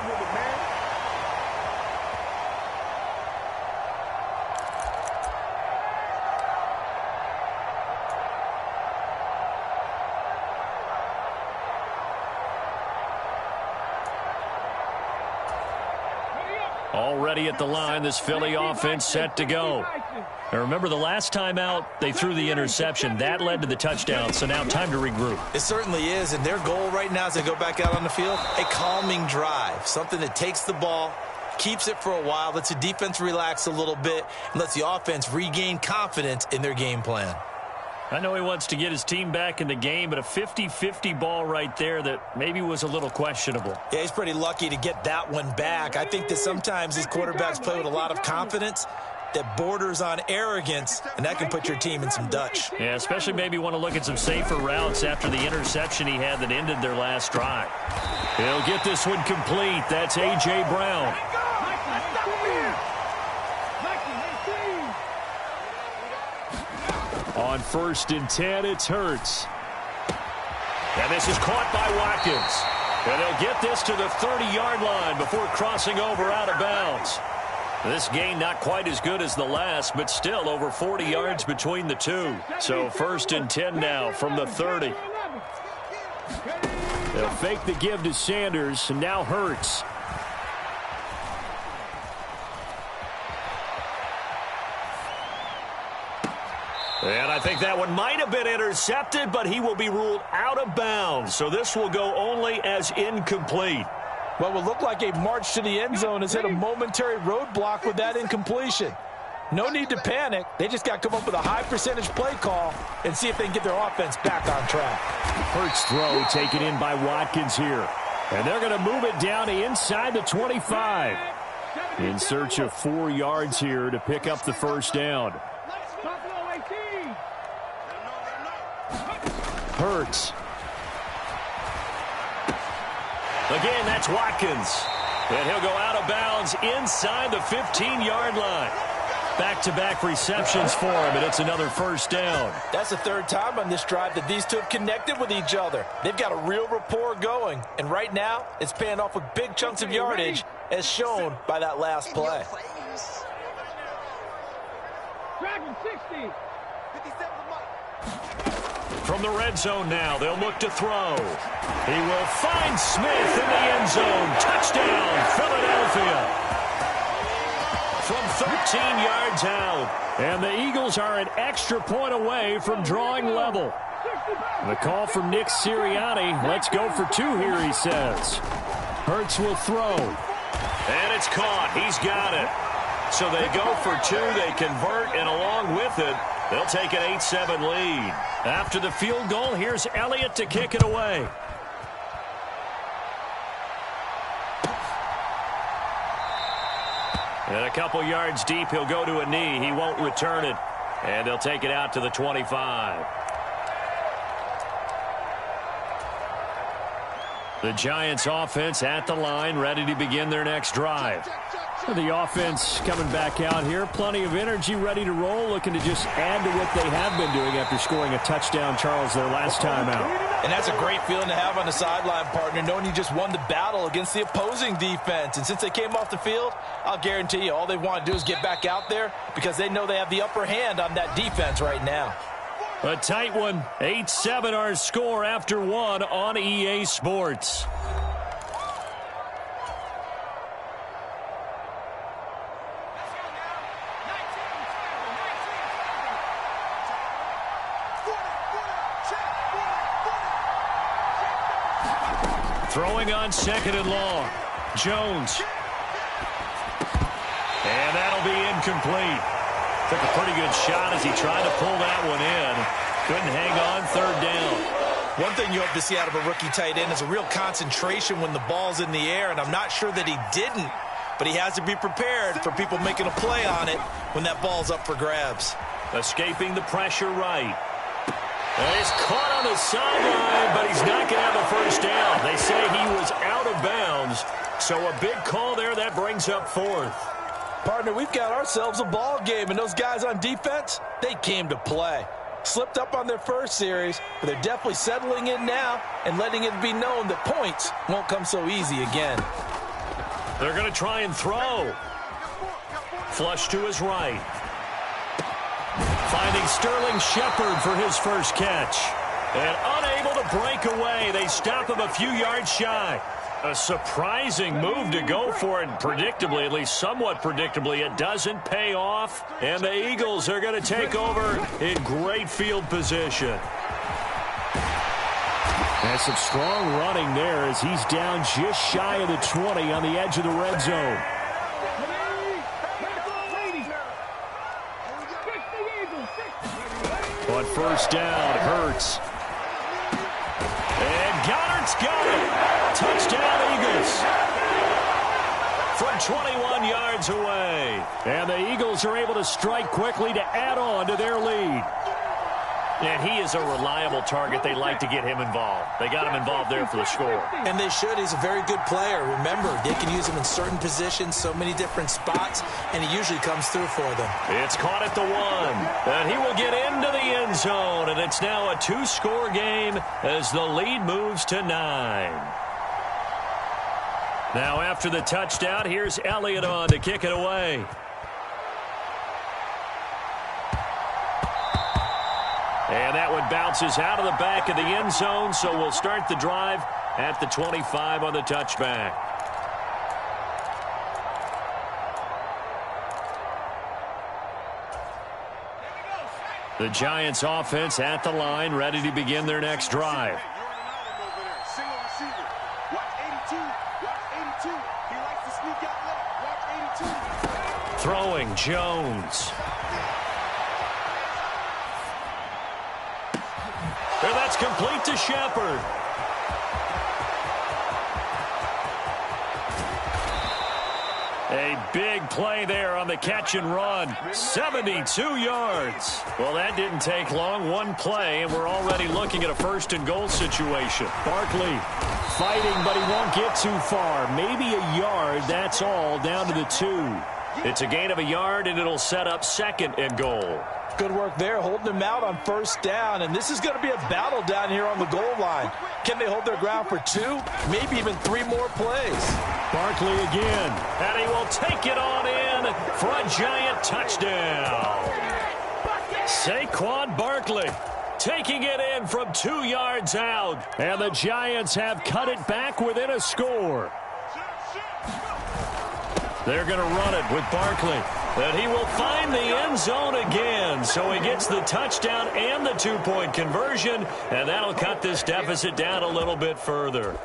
Already at the line, this Philly offense set to go. Now remember, the last time out, they threw the interception. That led to the touchdown, so now time to regroup. It certainly is, and their goal right now is to go back out on the field, a calming drive, something that takes the ball, keeps it for a while, lets the defense relax a little bit, and lets the offense regain confidence in their game plan. I know he wants to get his team back in the game, but a 50-50 ball right there that maybe was a little questionable. Yeah, he's pretty lucky to get that one back. I think that sometimes these quarterbacks play with a lot of confidence that borders on arrogance, and that can put your team in some Dutch. Yeah, especially maybe want to look at some safer routes after the interception he had that ended their last drive. He'll get this one complete. That's A.J. Brown. On 1st and 10, it's Hurts. And this is caught by Watkins. And he'll get this to the 30-yard line before crossing over out of bounds. This gain not quite as good as the last, but still over 40 yards between the two. So 1st and 10 now from the 30. They'll fake the give to Sanders, and now Hurts. And I think that one might have been intercepted, but he will be ruled out of bounds. So this will go only as incomplete. What would look like a march to the end zone has hit a momentary roadblock with that incompletion. No need to panic. They just got to come up with a high percentage play call and see if they can get their offense back on track. Hurts throw taken in by Watkins here. And they're going to move it down to inside the 25. In search of 4 yards here to pick up the first down. Hurts. Again, that's Watkins. And he'll go out of bounds inside the 15-yard line. Back-to-back receptions for him, and it's another first down. That's the 3rd time on this drive that these two have connected with each other. They've got a real rapport going, and right now it's paying off with big chunks of yardage, as shown by that last play. Dragon 60. 57 From the red zone now, they'll look to throw. He will find Smith in the end zone. Touchdown, Philadelphia. From 13 yards out. And the Eagles are an extra point away from drawing level. The call from Nick Sirianni. Let's go for 2 here, he says. Hurts will throw. And it's caught. He's got it. So they go for 2. They convert, and along with it, they'll take an 8-7 lead. After the field goal, here's Elliott to kick it away. And a couple yards deep, he'll go to a knee. He won't return it. And they'll take it out to the 25. The Giants offense at the line, ready to begin their next drive. The offense coming back out here. Plenty of energy, ready to roll, looking to just add to what they have been doing after scoring a touchdown, Charles, their last time out. And that's a great feeling to have on the sideline, partner, knowing you just won the battle against the opposing defense. And since they came off the field, I'll guarantee you all they want to do is get back out there because they know they have the upper hand on that defense right now. A tight one. 8-7 our score after 1 on EA Sports. Throwing on 2nd and long. Jones. And that'll be incomplete. Took a pretty good shot as he tried to pull that one in. Couldn't hang on 3rd down. One thing you hope to see out of a rookie tight end is a real concentration when the ball's in the air, and I'm not sure that he didn't, but he has to be prepared for people making a play on it when that ball's up for grabs. Escaping the pressure right. And he's caught on the sideline, but he's not going to have a first down. They say he was out of bounds, so a big call there. That brings up 4th. Partner, we've got ourselves a ball game, and those guys on defense, they came to play. Slipped up on their first series, but they're definitely settling in now and letting it be known that points won't come so easy again. They're going to try and throw. Flush to his right. Finding Sterling Shepard for his first catch. And unable to break away. They stop him a few yards shy. A surprising move to go for it predictably, at least somewhat predictably. It doesn't pay off, and the Eagles are going to take over in great field position. And some strong running there as he's down just shy of the 20 on the edge of the red zone. On first down, Hurts. And Goddard's got it. Touchdown, Eagles. From 21 yards away. And the Eagles are able to strike quickly to add on to their lead. And he is a reliable target. They like to get him involved. They got him involved there for the score. And they should. He's a very good player. Remember, they can use him in certain positions, so many different spots, and he usually comes through for them. It's caught at the 1. And he will get into the end zone. And it's now a 2-score game as the lead moves to 9. Now after the touchdown, here's Elliott on to kick it away. And that one bounces out of the back of the end zone, so we'll start the drive at the 25 on the touchback. The Giants offense at the line, ready to begin their next drive. Throwing, Jones. And that's complete to Shepard. A big play there on the catch and run. 72 yards. Well, that didn't take long. One play, and we're already looking at a first-and-goal situation. Barkley fighting, but he won't get too far. Maybe a yard, that's all, down to the 2. It's a gain of a yard, and it'll set up 2nd and goal. Good work there, holding them out on first down. And this is going to be a battle down here on the goal line. Can they hold their ground for 2, maybe even 3 more plays? Barkley again. And he will take it on in for a Giant touchdown. Saquon Barkley taking it in from 2 yards out. And the Giants have cut it back within a score. They're going to run it with Barkley. And he will find the end zone again. So he gets the touchdown and the 2-point conversion. And that'll cut this deficit down a little bit further.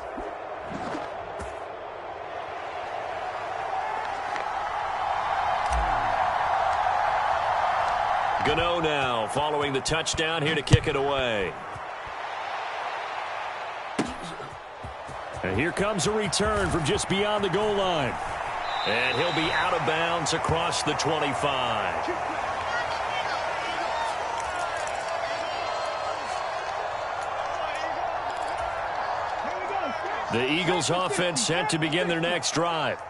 Gano now following the touchdown here to kick it away. And here comes a return from just beyond the goal line. And he'll be out of bounds across the 25. The Eagles offense set to begin their next drive.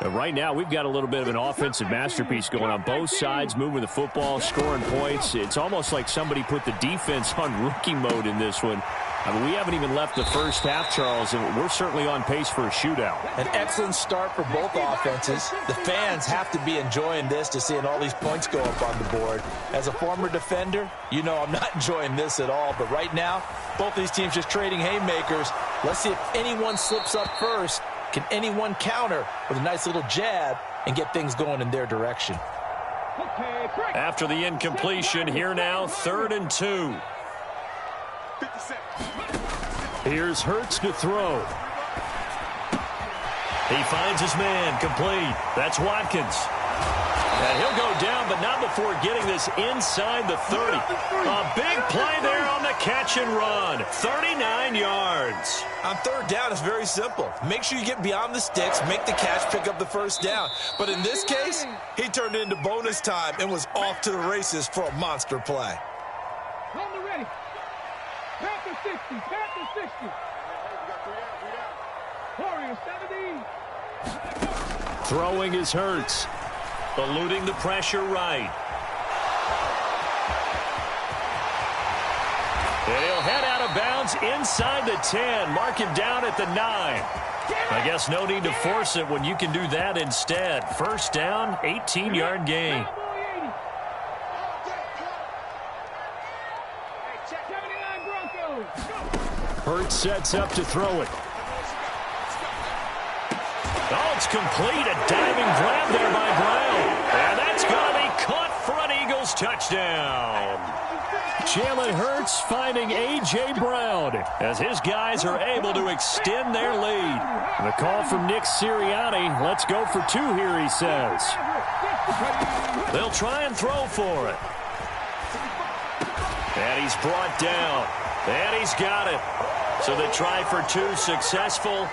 Right now, we've got a little bit of an offensive masterpiece going on. Both sides moving the football, scoring points. It's almost like somebody put the defense on rookie mode in this one. I mean, we haven't even left the first half, Charles, and we're certainly on pace for a shootout. An excellent start for both offenses. The fans have to be enjoying this, to seeing all these points go up on the board. As a former defender, you know I'm not enjoying this at all. But right now, both these teams just trading haymakers. Let's see if anyone slips up first. Can anyone counter with a nice little jab and get things going in their direction? After the incompletion, here now, 3rd and 2. Here's Hurts to throw. He finds his man, complete. That's Watkins. And he'll go down, but not before getting this inside the 30. A big play there on the catch and run. 39 yards. On 3rd down, it's very simple. Make sure you get beyond the sticks, make the catch, pick up the first down. But in this case, he turned it into bonus time and was off to the races for a monster play. Ready. Panther 60, Panther 60. Warrior 70. Throwing is Hurts. Eluding the pressure right. And he'll head out of bounds inside the 10. Mark him down at the 9. I guess no need to force it when you can do that instead. First down, 18-yard gain. Hurts sets up to throw it. Oh, it's complete. A diving grab there by Brown. And that's going to be caught for an Eagles touchdown. Jalen Hurts finding A.J. Brown as his guys are able to extend their lead. The call from Nick Sirianni. Let's go for two here, he says. They'll try and throw for it. And he's brought down. And he's got it. So they try for two, successful.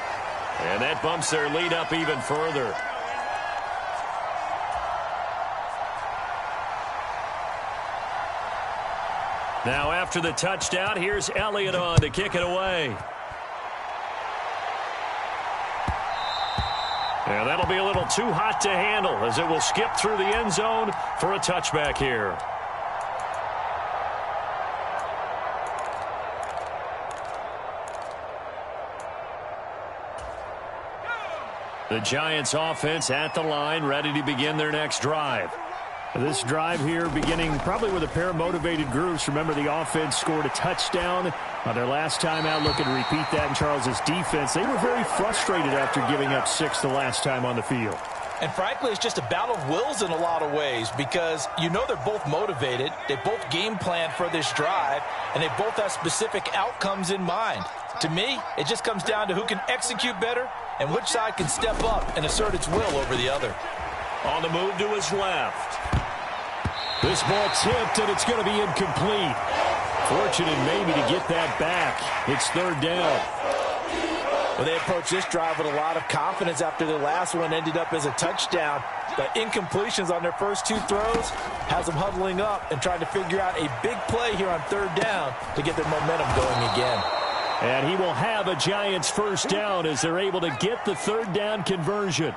And that bumps their lead up even further. Now after the touchdown, here's Elliott on to kick it away. And that'll be a little too hot to handle as it will skip through the end zone for a touchback here. The Giants offense at the line, ready to begin their next drive. This drive here beginning probably with a pair of motivated groups. Remember, the offense scored a touchdown on their last time out. Looking to repeat that in Charles's defense. They were very frustrated after giving up 6 the last time on the field. And frankly, it's just a battle of wills in a lot of ways because you know they're both motivated. They both game plan for this drive, and they both have specific outcomes in mind. To me, it just comes down to who can execute better and which side can step up and assert its will over the other. On the move to his left. This ball tipped, and it's going to be incomplete. Fortunate maybe to get that back. It's third down. Well, they approached this drive with a lot of confidence after their last one ended up as a touchdown. But incompletions on their first two throws has them huddling up and trying to figure out a big play here on third down to get their momentum going again. And he will have a Giants first down as they're able to get the third down conversion.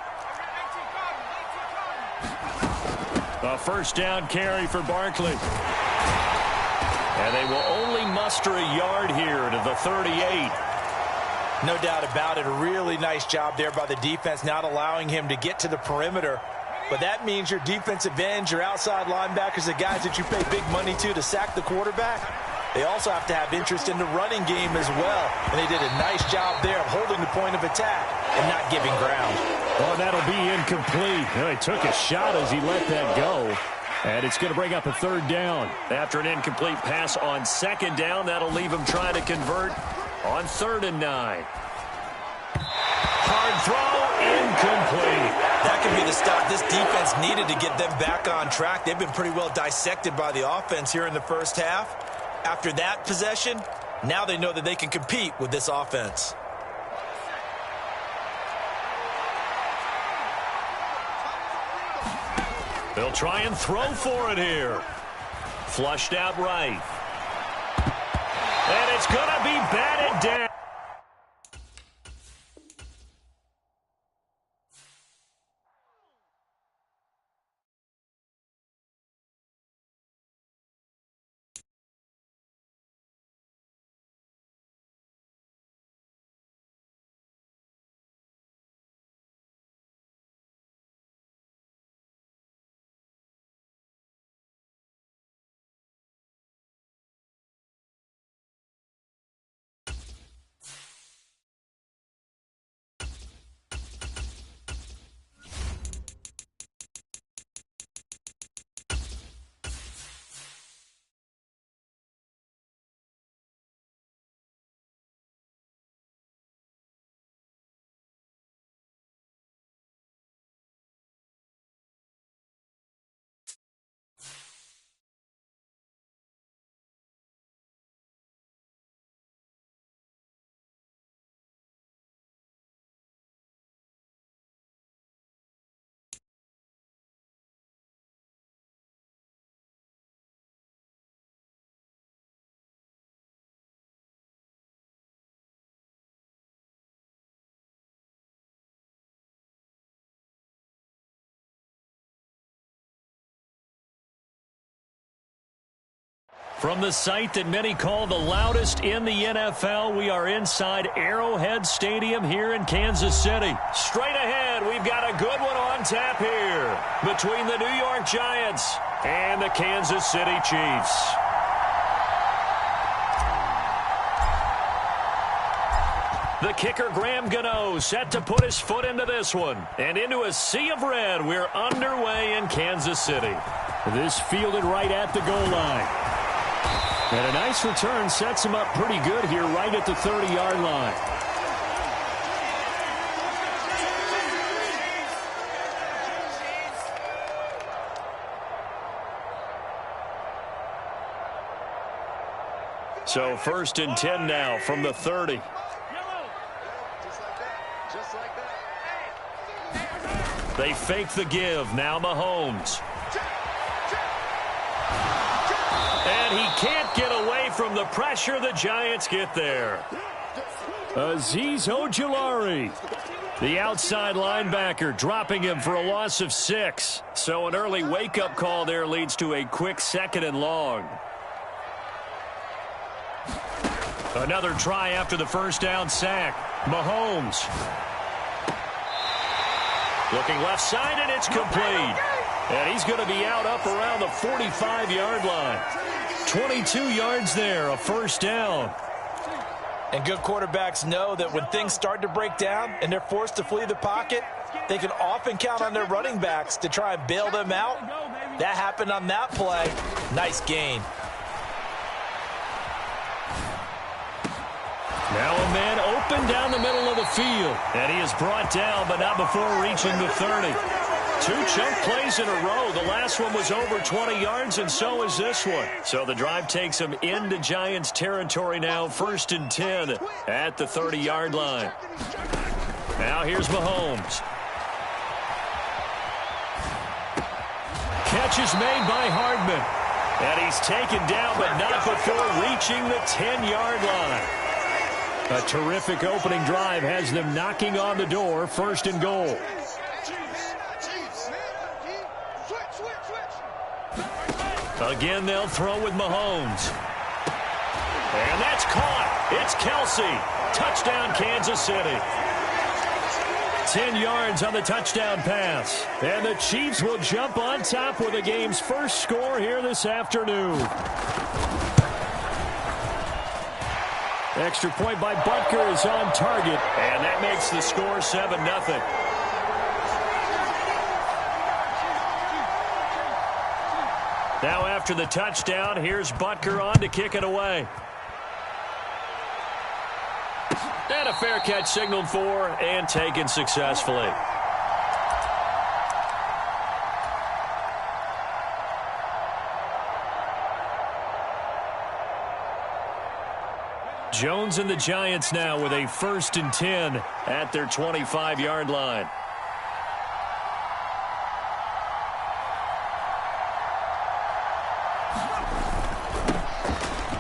A first down carry for Barkley. And they will only muster a yard here to the 38. No doubt about it. A really nice job there by the defense, not allowing him to get to the perimeter. But that means your defensive ends, your outside linebackers, the guys that you pay big money to sack the quarterback, they also have to have interest in the running game as well. And they did a nice job there of holding the point of attack and not giving ground. Oh, that'll be incomplete. He took a shot as he let that go. And it's going to bring up a third down. After an incomplete pass on second down, that'll leave him trying to convert on 3rd and 9. Hard throw, incomplete. That could be the stop this defense needed to get them back on track. They've been pretty well dissected by the offense here in the first half. After that possession, now they know that they can compete with this offense. They'll try and throw for it here. Flushed out right. And it's going to be batted down. From the site that many call the loudest in the NFL, we are inside Arrowhead Stadium here in Kansas City. Straight ahead, we've got a good one on tap here between the New York Giants and the Kansas City Chiefs. The kicker, Graham Gano, set to put his foot into this one. And into a sea of red, we're underway in Kansas City. This fielded right at the goal line. And a nice return sets him up pretty good here right at the 30-yard line. So 1st and 10 now from the 30. They fake the give. Now Mahomes. And he can't get away from the pressure. The Giants get there. Azeez Ojulari, the outside linebacker, dropping him for a loss of 6. So an early wake-up call there leads to a quick 2nd and long. Another try after the first down sack. Mahomes. Looking left side, and it's complete. And he's going to be out up around the 45-yard line. 22 yards there, a first down. And good quarterbacks know that when things start to break down and they're forced to flee the pocket, they can often count on their running backs to try and bail them out. That happened on that play. Nice gain. Now a man open down the middle of the field. And he is brought down, but not before reaching the 30. 2 chunk plays in a row. The last one was over 20 yards, and so is this one. So the drive takes him into Giants territory now. 1st and 10 at the 30-yard line. Now here's Mahomes. Catch is made by Hardman. And he's taken down, but not before reaching the 10-yard line. A terrific opening drive has them knocking on the door. 1st and goal. Again, they'll throw with Mahomes. And that's caught. It's Kelsey. Touchdown, Kansas City. 10 yards on the touchdown pass. And the Chiefs will jump on top with the game's first score here this afternoon. Extra point by Butker is on target. And that makes the score 7-0. Now after the touchdown, here's Butker on to kick it away. And a fair catch signaled for and taken successfully. Jones and the Giants now with a 1st and 10 at their 25-yard line.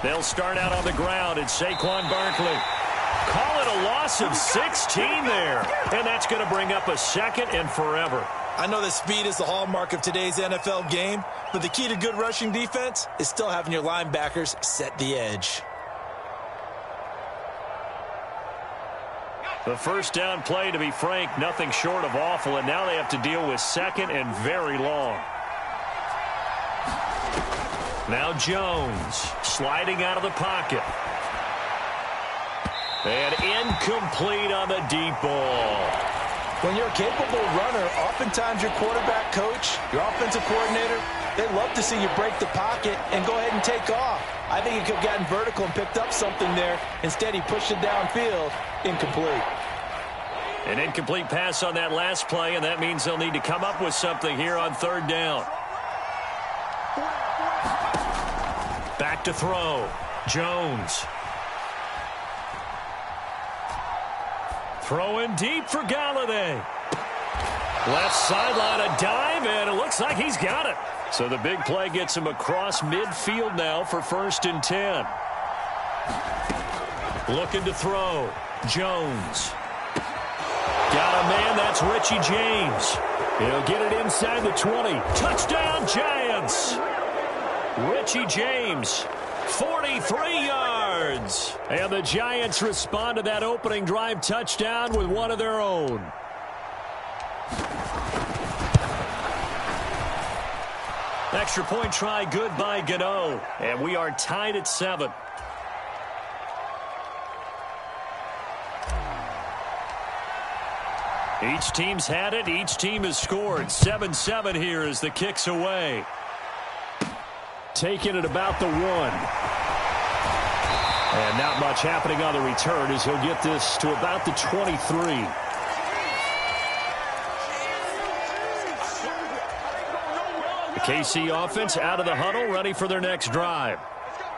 They'll start out on the ground. It's Saquon Barkley. Call it a loss of 16 there. And that's going to bring up a 2nd and forever. I know that speed is the hallmark of today's NFL game, but the key to good rushing defense is still having your linebackers set the edge. The first down play, to be frank, nothing short of awful, and now they have to deal with 2nd and very long. Now Jones sliding out of the pocket. And incomplete on the deep ball. When you're a capable runner, oftentimes your quarterback coach, your offensive coordinator, they love to see you break the pocket and go ahead and take off. I think he could have gotten vertical and picked up something there. Instead, he pushed it downfield. Incomplete. An incomplete pass on that last play, and that means they'll need to come up with something here on 3rd down. Back to throw. Jones. Throwing deep for Galladay. Left sideline, a dive, and it looks like he's got it. So the big play gets him across midfield now for 1st and 10. Looking to throw. Jones. Got a man, that's Richie James. He'll get it inside the 20. Touchdown, Giants! Richie James, 43 yards. And the Giants respond to that opening drive touchdown with one of their own. Extra point try good by Gano. And we are tied at 7. Each team's had it. Each team has scored. 7-7 here as the kick's away. Taking it about the 1. And not much happening on the return as he'll get this to about the 23. The KC offense out of the huddle, ready for their next drive.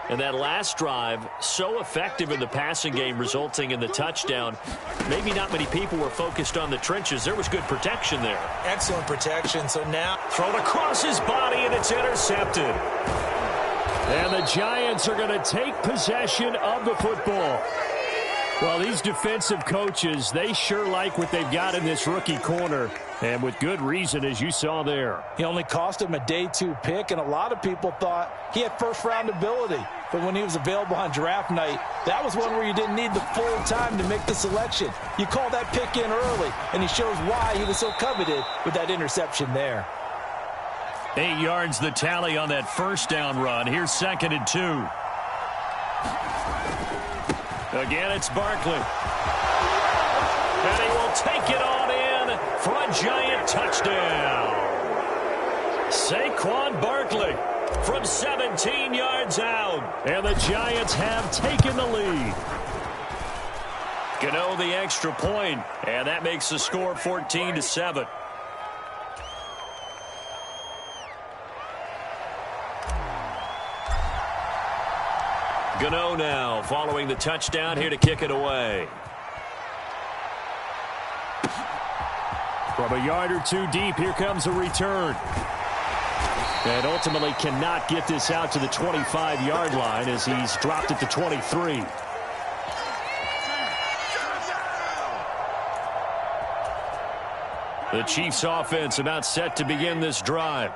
And that last drive, so effective in the passing game, resulting in the touchdown. Maybe not many people were focused on the trenches. There was good protection there. Excellent protection. So now thrown across his body, and it's intercepted. And the Giants are going to take possession of the football. Well, these defensive coaches, they sure like what they've got in this rookie corner. And with good reason, as you saw there. He only cost him a day 2 pick, and a lot of people thought he had first-round ability. But when he was available on draft night, that was one where you didn't need the full time to make the selection. You call that pick in early, and he shows why he was so coveted with that interception there. 8 yards the tally on that first down run. Here's 2nd and 2. Again, it's Barkley. And he will take it on in for a Giant touchdown. Saquon Barkley from 17 yards out. And the Giants have taken the lead. Gano the extra point, and that makes the score 14-7. Gano now following the touchdown here to kick it away. From a yard or 2 deep, here comes a return. And ultimately cannot get this out to the 25-yard line as he's dropped at the 23. The Chiefs offense about set to begin this drive.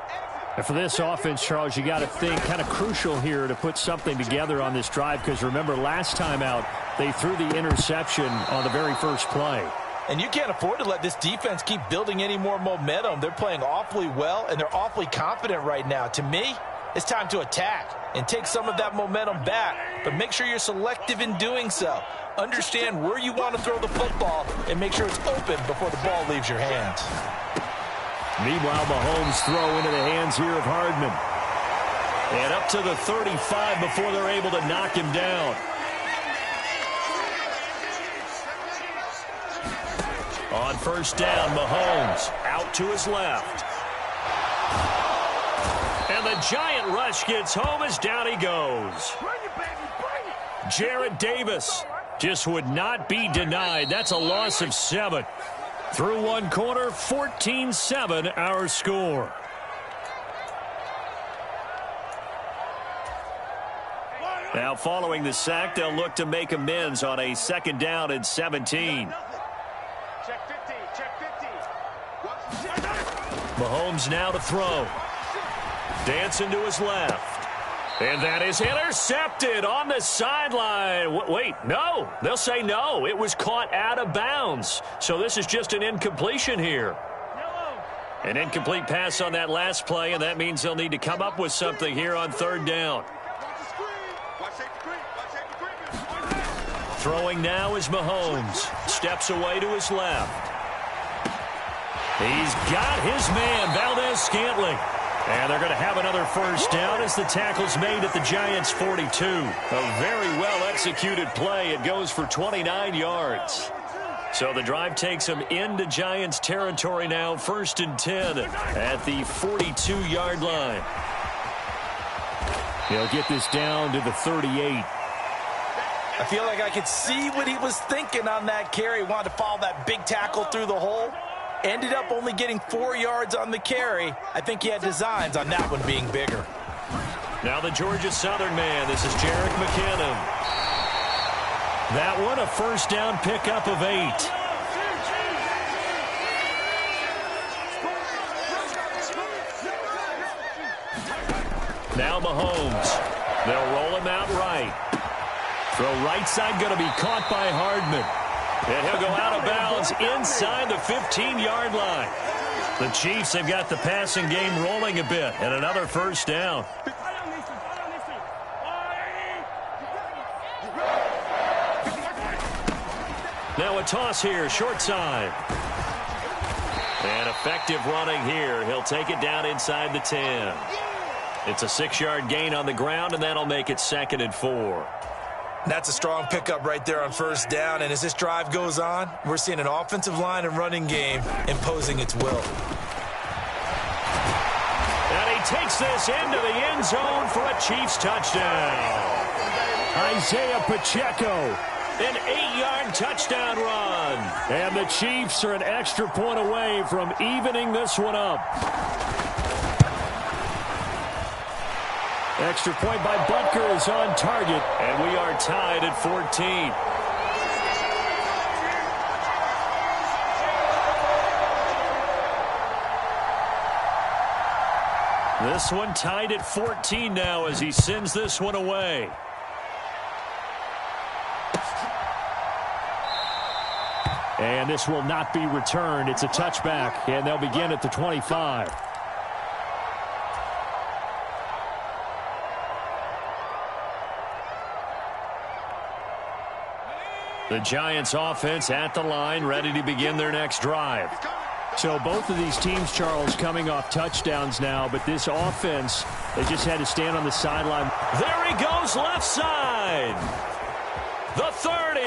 And for this offense, Charles, you got to think kind of crucial here to put something together on this drive, because remember last time out they threw the interception on the very first play. And you can't afford to let this defense keep building any more momentum. They're playing awfully well, and they're awfully confident right now. To me, it's time to attack and take some of that momentum back, but make sure you're selective in doing so. Understand where you want to throw the football and make sure it's open before the ball leaves your hands. Meanwhile, Mahomes throw into the hands here of Hardman. And up to the 35 before they're able to knock him down. On first down, Mahomes out to his left. And the Giant rush gets home as down he goes. Jared Davis just would not be denied. That's a loss of 7. Through one quarter, 14-7 our score. Now following the sack, they'll look to make amends on a 2nd down and 17. Mahomes now to throw. Dancing to his left. And that is intercepted on the sideline. Wait, no. They'll say no. It was caught out of bounds. So this is just an incompletion here. An incomplete pass on that last play, and that means they'll need to come up with something here on 3rd down. Throwing now is Mahomes. Steps away to his left. He's got his man, Valdez-Scantling. And they're going to have another first down as the tackle's made at the Giants' 42. A very well-executed play. It goes for 29 yards. So the drive takes them into Giants territory now, 1st and 10 at the 42-yard line. He'll get this down to the 38. I feel like I could see what he was thinking on that carry. Wanted to follow that big tackle through the hole. Ended up only getting 4 yards on the carry. I think he had designs on that one being bigger. Now the Georgia Southern man. This is Jerick McKinnon. That one a first down pickup of 8. Now Mahomes. They'll roll him out right. Throw right side going to be caught by Hardman. And he'll go out of bounds inside the 15-yard line. The Chiefs have got the passing game rolling a bit, and another first down. Now a toss here, short side. And effective running here. He'll take it down inside the 10. It's a 6-yard gain on the ground, and that'll make it 2nd and 4. That's a strong pickup right there on first down. And as this drive goes on, we're seeing an offensive line and running game imposing its will. And he takes this into the end zone for a Chiefs touchdown. Isaiah Pacheco. An 8-yard touchdown run. And the Chiefs are an extra point away from evening this one up. Extra point by Butker is on target. And we are tied at 14. This one tied at 14 now as he sends this one away. And this will not be returned. It's a touchback, and they'll begin at the 25. The Giants offense at the line, ready to begin their next drive. So both of these teams, Charles, coming off touchdowns now, but this offense, they just had to stand on the sideline. There he goes, left side. The 30.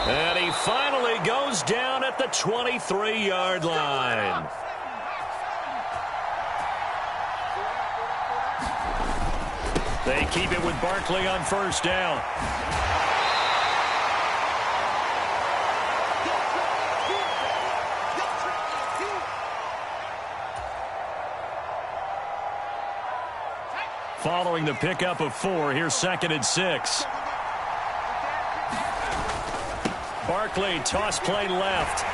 And he finally goes down at the 23-yard line. They keep it with Barkley on first down. Following the pickup of 4, here's 2nd and 6. Barkley, toss play left.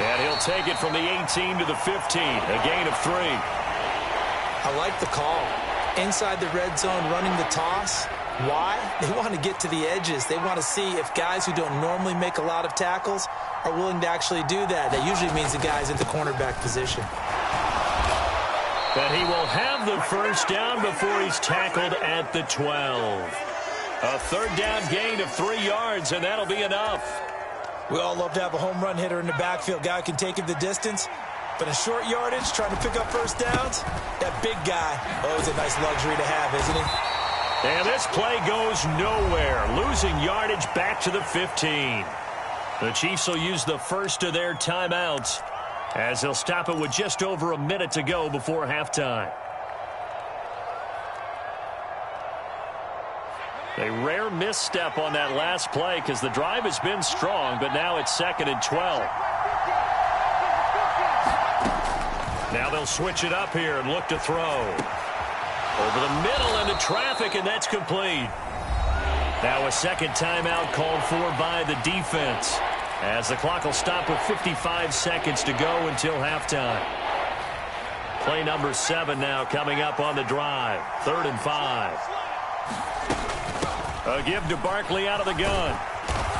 And he'll take it from the 18 to the 15. A gain of 3. I like the call. Inside the red zone, running the toss. Why? They want to get to the edges. They want to see if guys who don't normally make a lot of tackles are willing to actually do that. That usually means the guy's in the cornerback position. But he will have the first down before he's tackled at the 12. A 3rd down gain of 3 yards, and that'll be enough. We all love to have a home run hitter in the backfield. Guy can take it the distance. But in short yardage, trying to pick up first downs, that big guy, always a nice luxury to have, isn't he? And this play goes nowhere. Losing yardage back to the 15. The Chiefs will use the first of their timeouts as they'll stop it with just over a minute to go before halftime. A rare misstep on that last play because the drive has been strong, but now it's 2nd and 12. Now they'll switch it up here and look to throw. Over the middle into traffic, and that's complete. Now a second timeout called for by the defense, as the clock will stop with 55 seconds to go until halftime. Play number 7 now coming up on the drive. 3rd and 5. A give to Barkley out of the gun.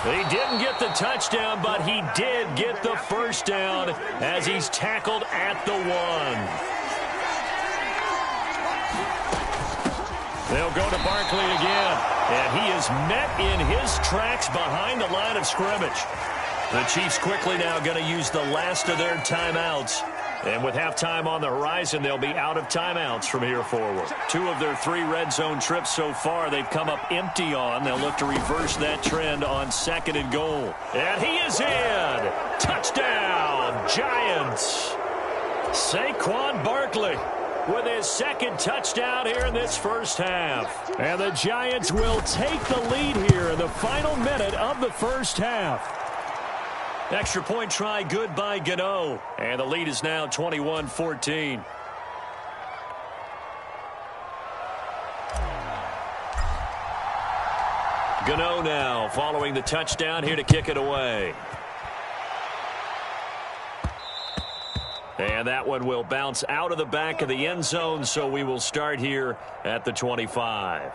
He didn't get the touchdown, but he did get the first down as he's tackled at the 1. They'll go to Barkley again, and he is met in his tracks behind the line of scrimmage. The Chiefs quickly now going to use the last of their timeouts. And with halftime on the horizon, they'll be out of timeouts from here forward. 2 of their 3 red zone trips so far, they've come up empty on. They'll look to reverse that trend on 2nd and goal. And he is in. Touchdown, Giants. Saquon Barkley with his 2nd touchdown here in this first half. And the Giants will take the lead here in the final minute of the first half. Extra point try good by Gano. And the lead is now 21-14. Gano now following the touchdown here to kick it away. And that one will bounce out of the back of the end zone, so we will start here at the 25.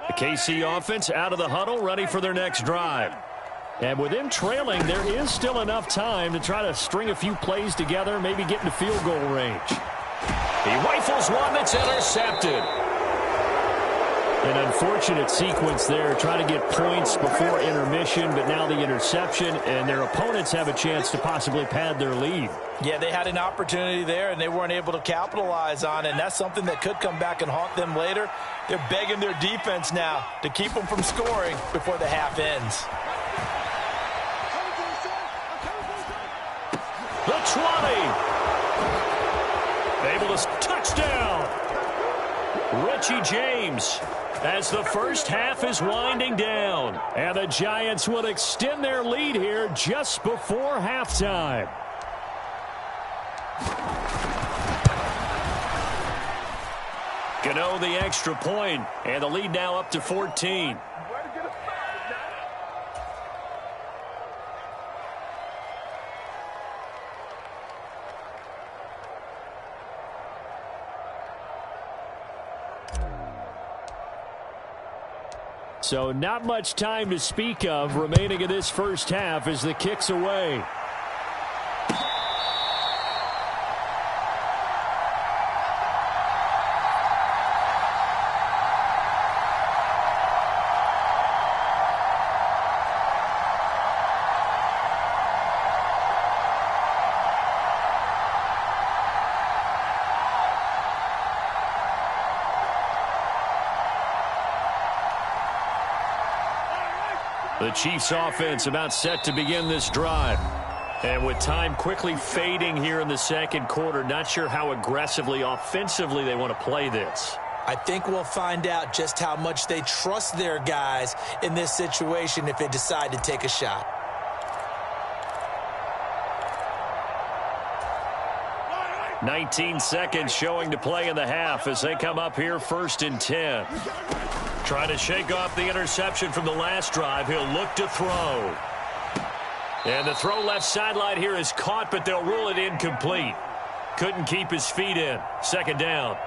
The KC offense out of the huddle, ready for their next drive. And with them trailing, there is still enough time to try to string a few plays together, maybe get into field goal range. He rifles one that's intercepted. An unfortunate sequence there, trying to get points before intermission, but now the interception, and their opponents have a chance to possibly pad their lead. Yeah, they had an opportunity there, and they weren't able to capitalize on it, and that's something that could come back and haunt them later. They're begging their defense now to keep them from scoring before the half ends. The 20. Able to touchdown. Richie James, as the first half is winding down. And the Giants will extend their lead here just before halftime. Gano the extra point, and the lead now up to 14. So not much time to speak of remaining in this first half as the kick's away. The Chiefs offense about set to begin this drive. And with time quickly fading here in the second quarter, not sure how aggressively, offensively they want to play this. I think we'll find out just how much they trust their guys in this situation if they decide to take a shot. "19 seconds showing to play in the half as they come up here 1st and 10. Trying to shake off the interception from the last drive. He'll look to throw. And the throw left sideline here is caught, but they'll rule it incomplete. Couldn't keep his feet in. 2nd down.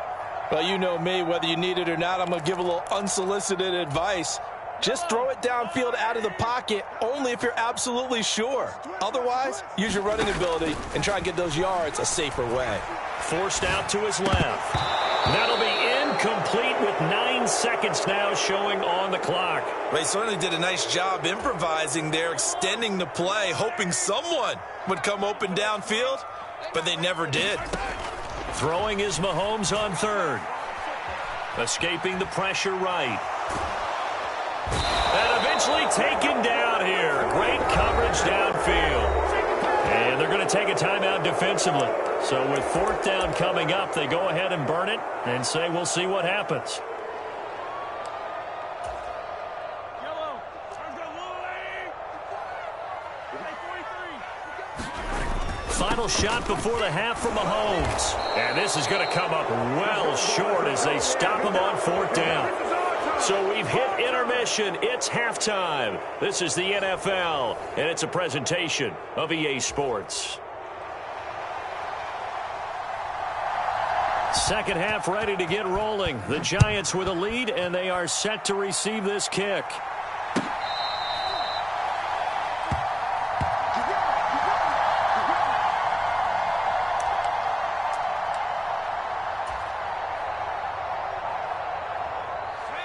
Well, you know me, whether you need it or not, I'm going to give a little unsolicited advice. Just throw it downfield out of the pocket only if you're absolutely sure. Otherwise, use your running ability and try and get those yards a safer way. Forced out to his left. That'll be incomplete with 9 seconds now showing on the clock. They certainly did a nice job improvising there, extending the play, hoping someone would come open downfield, but they never did. Throwing is Mahomes on 3rd. Escaping the pressure right. And eventually taken down here. Great coverage downfield. And they're going to take a timeout defensively. So with 4th down coming up, they go ahead and burn it and say we'll see what happens. Final shot before the half from Mahomes. And this is going to come up well short as they stop him on 4th down. So we've hit intermission. It's halftime. This is the NFL, and it's a presentation of EA Sports. Second half ready to get rolling. The Giants with a lead, and they are set to receive this kick.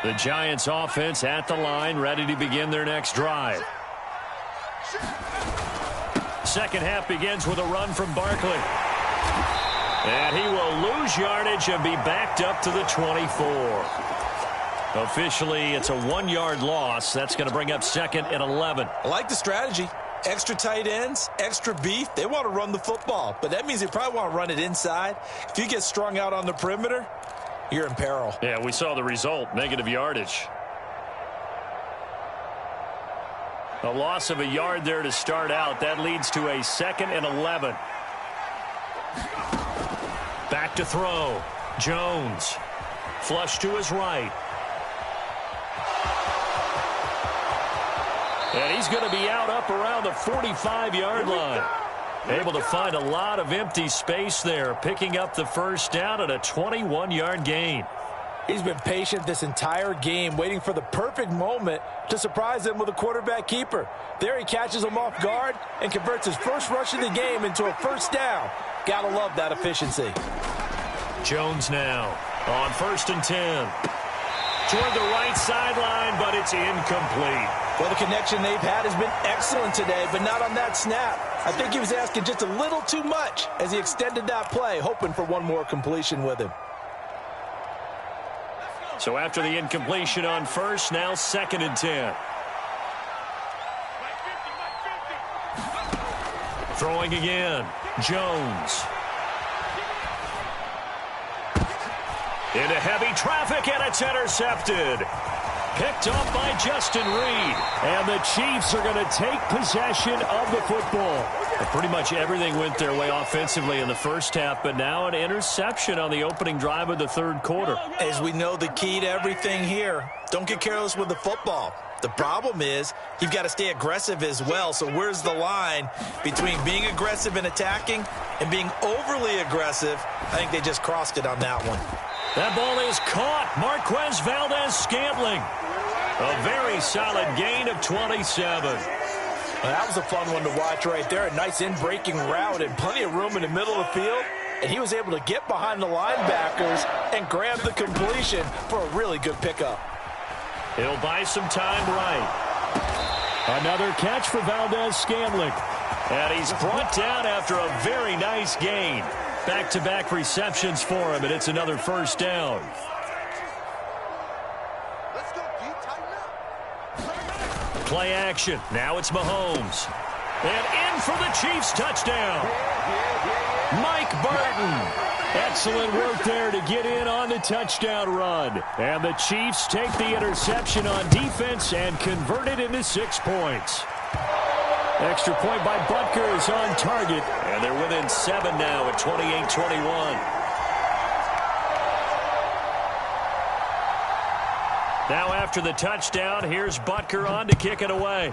The Giants offense at the line, ready to begin their next drive. Second half begins with a run from Barkley. And he will lose yardage and be backed up to the 24. Officially, it's a 1-yard loss. That's going to bring up 2nd and 11. I like the strategy. Extra tight ends, extra beef. They want to run the football, but that means they probably want to run it inside. If you get strung out on the perimeter, you're in peril. Yeah, we saw the result, negative yardage. A loss of a yard there to start out. That leads to a 2nd and 11. Back to throw. Jones. Flush to his right. And he's going to be out up around the 45-yard line. Able to find a lot of empty space there, picking up the first down at a 21-yard gain. He's been patient this entire game, waiting for the perfect moment to surprise them with a quarterback keeper. There he catches him off guard and converts his first rush of the game into a first down. Gotta love that efficiency. Jones now on 1st and 10. toward the right sideline, but it's incomplete. Well, the connection they've had has been excellent today, but not on that snap. I think he was asking just a little too much as he extended that play, hoping for one more completion with him. So after the incompletion on first, now 2nd and 10. Throwing again, Jones. Into heavy traffic, and it's intercepted. Picked off by Justin Reed. And the Chiefs are going to take possession of the football. And pretty much everything went their way offensively in the first half, but now an interception on the opening drive of the third quarter. As we know, the key to everything here, don't get careless with the football. The problem is you've got to stay aggressive as well. So where's the line between being aggressive and attacking and being overly aggressive? I think they just crossed it on that one. That ball is caught. Marquez Valdez-Scantling. A very solid gain of 27. Well, that was a fun one to watch right there. A nice in-breaking route and plenty of room in the middle of the field. And he was able to get behind the linebackers and grab the completion for a really good pickup. He'll buy some time right. Another catch for Valdez-Scantling. And he's brought down after a very nice gain. Back-to-back receptions for him, and it's another first down. Let's go, D. Tighten up. Play action. Now it's Mahomes. And in for the Chiefs touchdown. Mike Burton. Excellent work there to get in on the touchdown run. And the Chiefs take the interception on defense and convert it into 6 points. Extra point by Butker is on target. And they're within 7 now at 28-21. Now after the touchdown, here's Butker on to kick it away.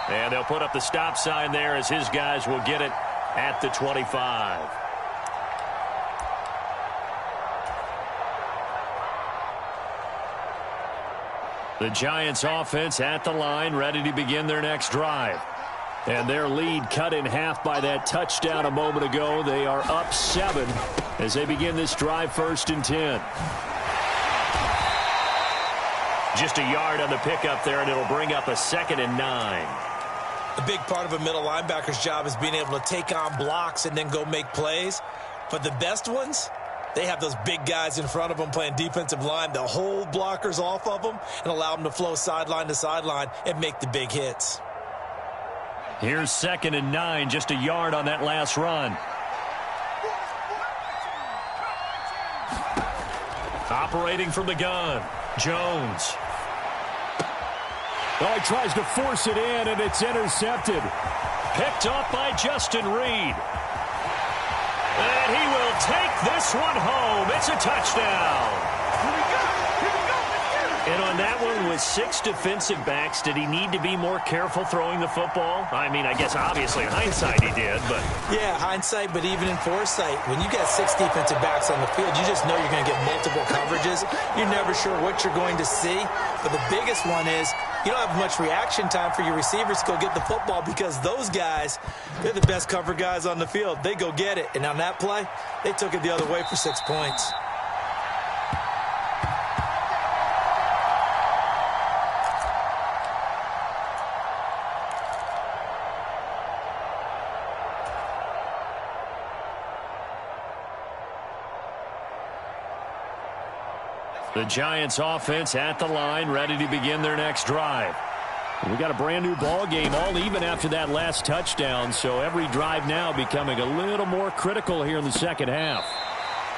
And they'll put up the stop sign there as his guys will get it at the 25. The Giants offense at the line, ready to begin their next drive. And their lead cut in half by that touchdown a moment ago. They are up 7 as they begin this drive, 1st and 10. Just a yard on the pickup there, and it'll bring up a 2nd and 9. A big part of a middle linebacker's job is being able to take on blocks and then go make plays. But the best ones, they have those big guys in front of them playing defensive line that hold blockers off of them and allow them to flow sideline to sideline and make the big hits. Here's 2nd and 9, just a yard on that last run. Operating from the gun, Jones. Oh, he tries to force it in, and it's intercepted. Picked off by Justin Reed. And he will take this one home. It's a touchdown. And on that one, with 6 defensive backs, did he need to be more careful throwing the football? I mean, I guess obviously in hindsight he did, but... Yeah, hindsight, but even in foresight, when you got 6 defensive backs on the field, you just know you're going to get multiple coverages. You're never sure what you're going to see. But the biggest one is you don't have much reaction time for your receivers to go get the football because those guys, they're the best cover guys on the field. They go get it. And on that play, they took it the other way for 6 points. The Giants offense at the line, ready to begin their next drive. We got a brand new ball game, all even after that last touchdown, so every drive now becoming a little more critical here in the second half.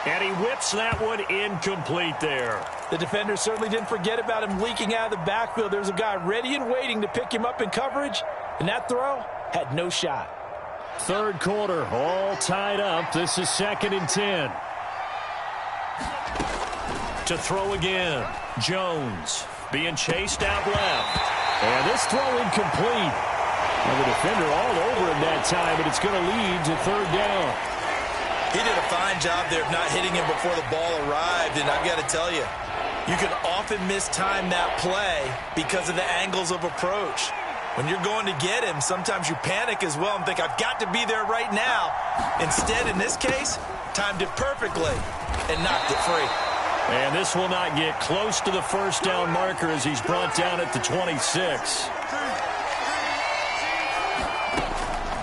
And he whips that one incomplete there. The defender certainly didn't forget about him leaking out of the backfield. There's a guy ready and waiting to pick him up in coverage, and that throw had no shot. Third quarter, all tied up. This is 2nd and 10. To throw again, Jones being chased out left. And this throw incomplete. And the defender all over him that time, but it's going to lead to 3rd down. He did a fine job there of not hitting him before the ball arrived, and I've got to tell you, you can often mistime that play because of the angles of approach. When you're going to get him, sometimes you panic as well and think, I've got to be there right now. Instead, in this case, timed it perfectly and knocked it free. And this will not get close to the first down marker as he's brought down at the 26.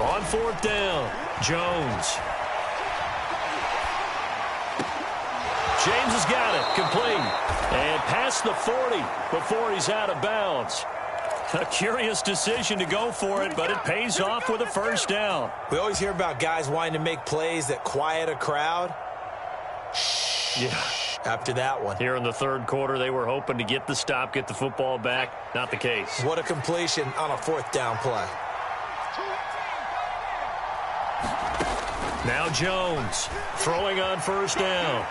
On fourth down, Jones. James has got it, complete. And past the 40 before he's out of bounds. A curious decision to go for it, but it pays off with a first down. We always hear about guys wanting to make plays that quiet a crowd. Yeah. After that one. Here in the third quarter, they were hoping to get the stop, get the football back. Not the case. What a completion on a fourth down play. Now Jones throwing on first down.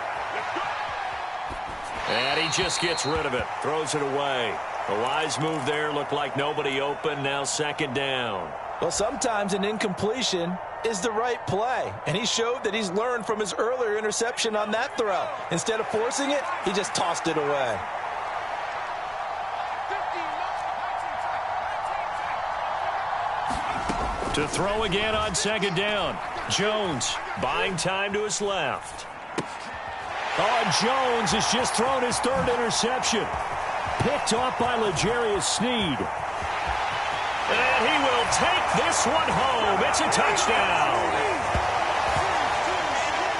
And he just gets rid of it, throws it away. A wise move there, looked like nobody open, now second down. Well, sometimes an incompletion is the right play, and he showed that he's learned from his earlier interception on that throw. Instead of forcing it, he just tossed it away. To throw again on second down. Jones buying time to his left. Oh, Jones has just thrown his third interception. Picked off by L'Jarius Sneed. And he will take this one home. It's a touchdown.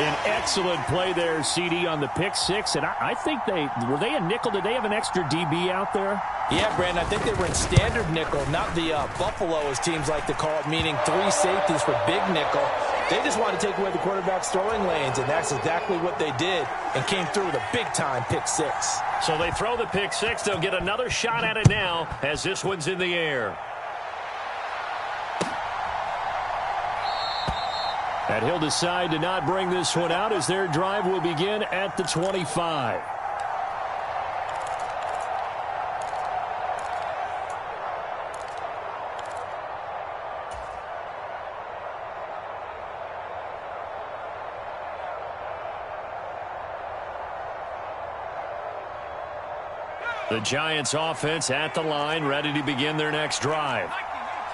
An excellent play there, CD, on the pick six. And I think were they a nickel? Did they have an extra DB out there? Yeah, Brandon, I think they were in standard nickel, not the Buffalo, as teams like to call it, meaning three safeties for big nickel. They just wanted to take away the quarterback's throwing lanes, and that's exactly what they did and came through with a big-time pick six. So they throw the pick six. They'll get another shot at it now as this one's in the air. And he'll decide to not bring this one out as their drive will begin at the 25. The Giants offense at the line, ready to begin their next drive.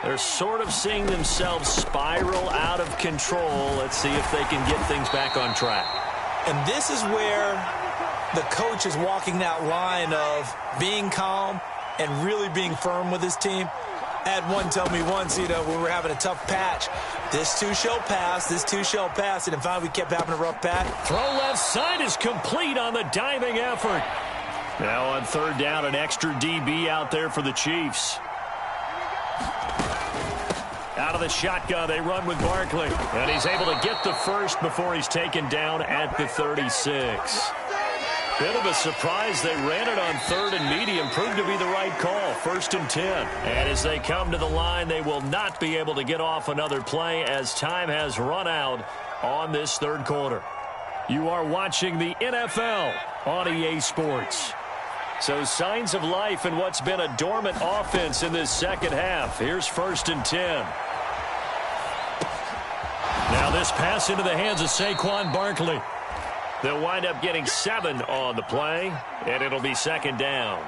They're sort of seeing themselves spiral out of control. Let's see if they can get things back on track. And this is where the coach is walking that line of being calm and really being firm with his team. I had one tell me once, when we were having a tough patch, this too shall pass, this too shall pass, and finally we kept having a rough patch. Throw left side is complete on the diving effort. Now on third down, an extra DB out there for the Chiefs. Out of the shotgun, they run with Barkley. And he's able to get the first before he's taken down at the 36. Bit of a surprise. They ran it on third and medium. Proved to be the right call. 1st and 10. And as they come to the line, they will not be able to get off another play as time has run out on this third quarter. You are watching the NFL on EA Sports. So signs of life in what's been a dormant offense in this second half. Here's 1st and 10. Now this pass into the hands of Saquon Barkley. They'll wind up getting 7 on the play, and it'll be second down.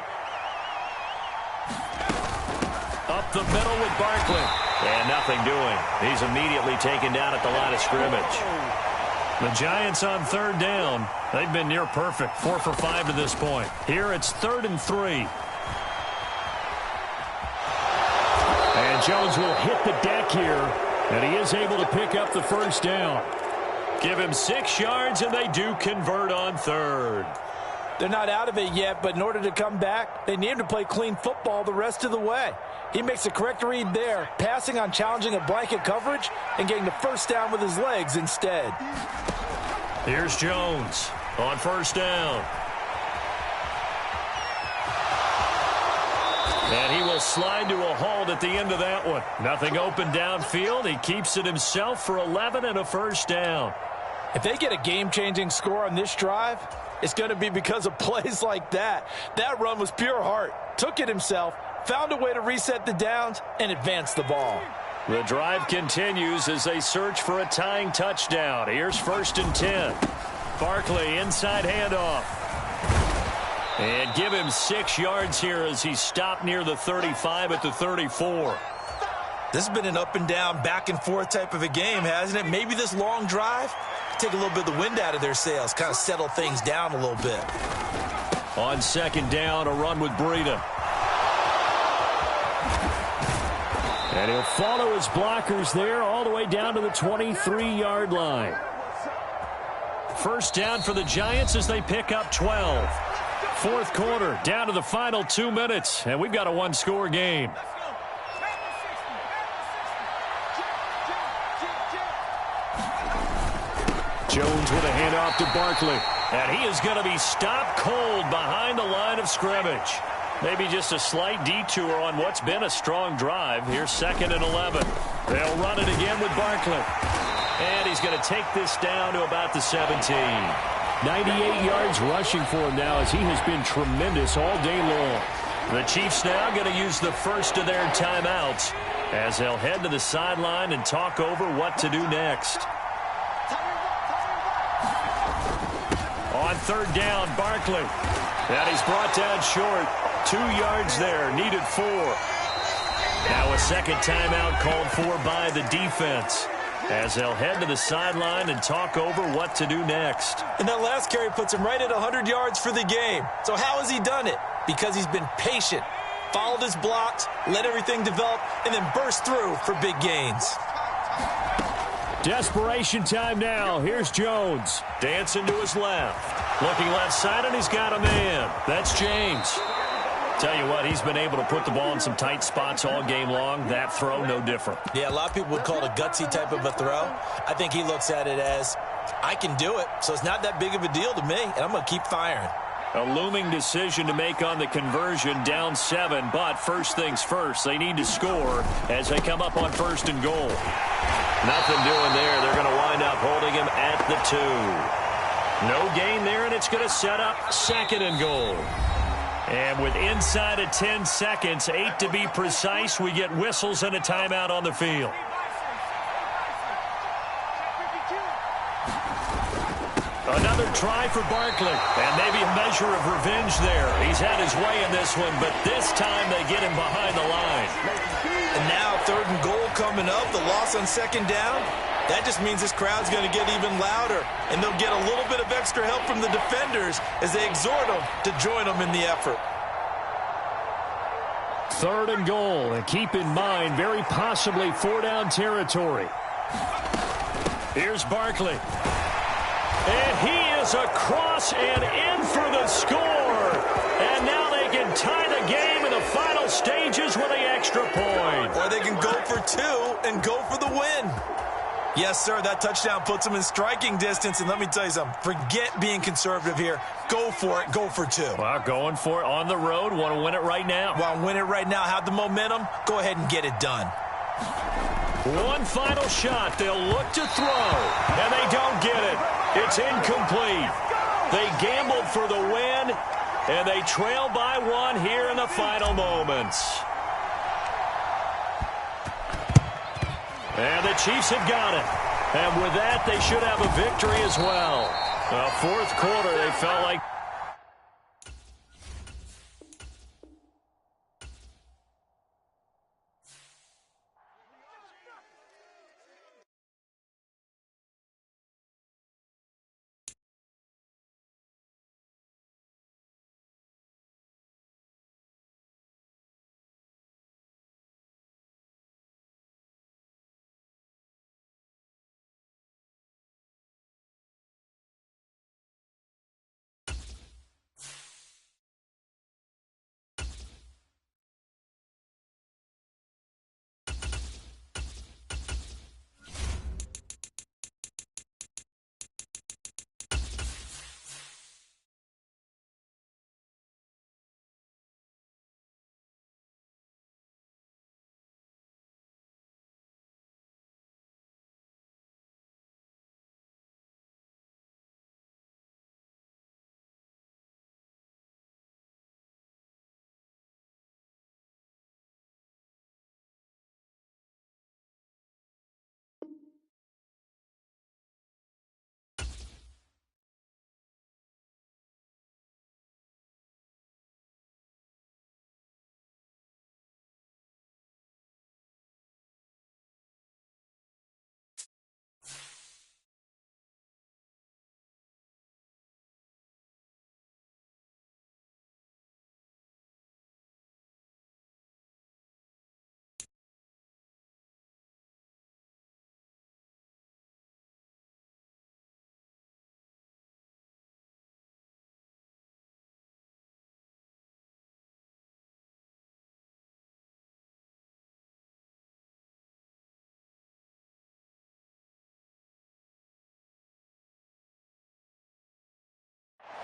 Up the middle with Barkley. And nothing doing. He's immediately taken down at the line of scrimmage. The Giants on third down. They've been near perfect. 4 for 5 to this point. Here it's 3rd and 3. And Jones will hit the deck here. And he is able to pick up the first down. Give him 6 yards, and they do convert on third. They're not out of it yet, but in order to come back, they need him to play clean football the rest of the way. He makes a correct read there, passing on challenging a blanket coverage and getting the first down with his legs instead. Here's Jones on first down. And he will slide to a halt at the end of that one. Nothing open downfield. He keeps it himself for 11 and a first down. If they get a game-changing score on this drive, it's going to be because of plays like that. That run was pure heart. Took it himself, found a way to reset the downs, and advance the ball. The drive continues as they search for a tying touchdown. Here's 1st and 10. Barkley inside handoff. And give him 6 yards here as he stopped near the 35 at the 34. This has been an up and down, back and forth type of a game, hasn't it? Maybe this long drive take a little bit of the wind out of their sails, kind of settle things down a little bit. On second down, a run with Breida. And he'll follow his blockers there all the way down to the 23-yard line. First down for the Giants as they pick up 12. Fourth quarter, down to the final 2 minutes, and we've got a one-score game. Jones with a handoff to Barkley. And he is going to be stopped cold behind the line of scrimmage. Maybe just a slight detour on what's been a strong drive. Here's 2nd and 11. They'll run it again with Barkley. And he's going to take this down to about the 17. 98 yards rushing for him now as he has been tremendous all day long. The Chiefs now going to use the first of their timeouts as they'll head to the sideline and talk over what to do next. On third down, Barkley. And he's brought down short. 2 yards there, needed 4. Now a second timeout called for by the defense as they'll head to the sideline and talk over what to do next. And that last carry puts him right at 100 yards for the game. So how has he done it? Because he's been patient, followed his blocks, let everything develop, and then burst through for big gains. Desperation time now. Here's Jones. Dancing to his left. Looking left side, and he's got a man. That's James. Tell you what, he's been able to put the ball in some tight spots all game long. That throw, no different. Yeah, a lot of people would call it a gutsy type of a throw. I think he looks at it as, I can do it, so it's not that big of a deal to me, and I'm going to keep firing. A looming decision to make on the conversion, down 7, but first things first, they need to score as they come up on 1st and goal. Nothing doing there. They're going to wind up holding him at the 2. No gain there, and it's going to set up 2nd and goal. And with inside of 10 seconds, 8 to be precise, we get whistles and a timeout on the field. Another try for Barkley, and maybe a measure of revenge there. He's had his way in this one, but this time they get him behind the line. And now 3rd and goal coming up, the loss on 2nd down. That just means this crowd's going to get even louder, and they'll get a little bit of extra help from the defenders as they exhort them to join them in the effort. 3rd and goal, and keep in mind, very possibly 4-down territory. Here's Barkley. And he is across and in for the score. And now they can tie the game in the final stages with an extra point. Or they can go for 2 and go for the win. Yes, sir, that touchdown puts them in striking distance. And let me tell you something, forget being conservative here. Go for it. Go for 2. Well, going for it on the road. Want to win it right now. Want to win it right now. Have the momentum. Go ahead and get it done. One final shot. They'll look to throw. And they don't get it. It's incomplete. They gambled for the win. And they trail by 1 here in the final moments. And the Chiefs have got it. And with that, they should have a victory as well. Fourth quarter, they felt like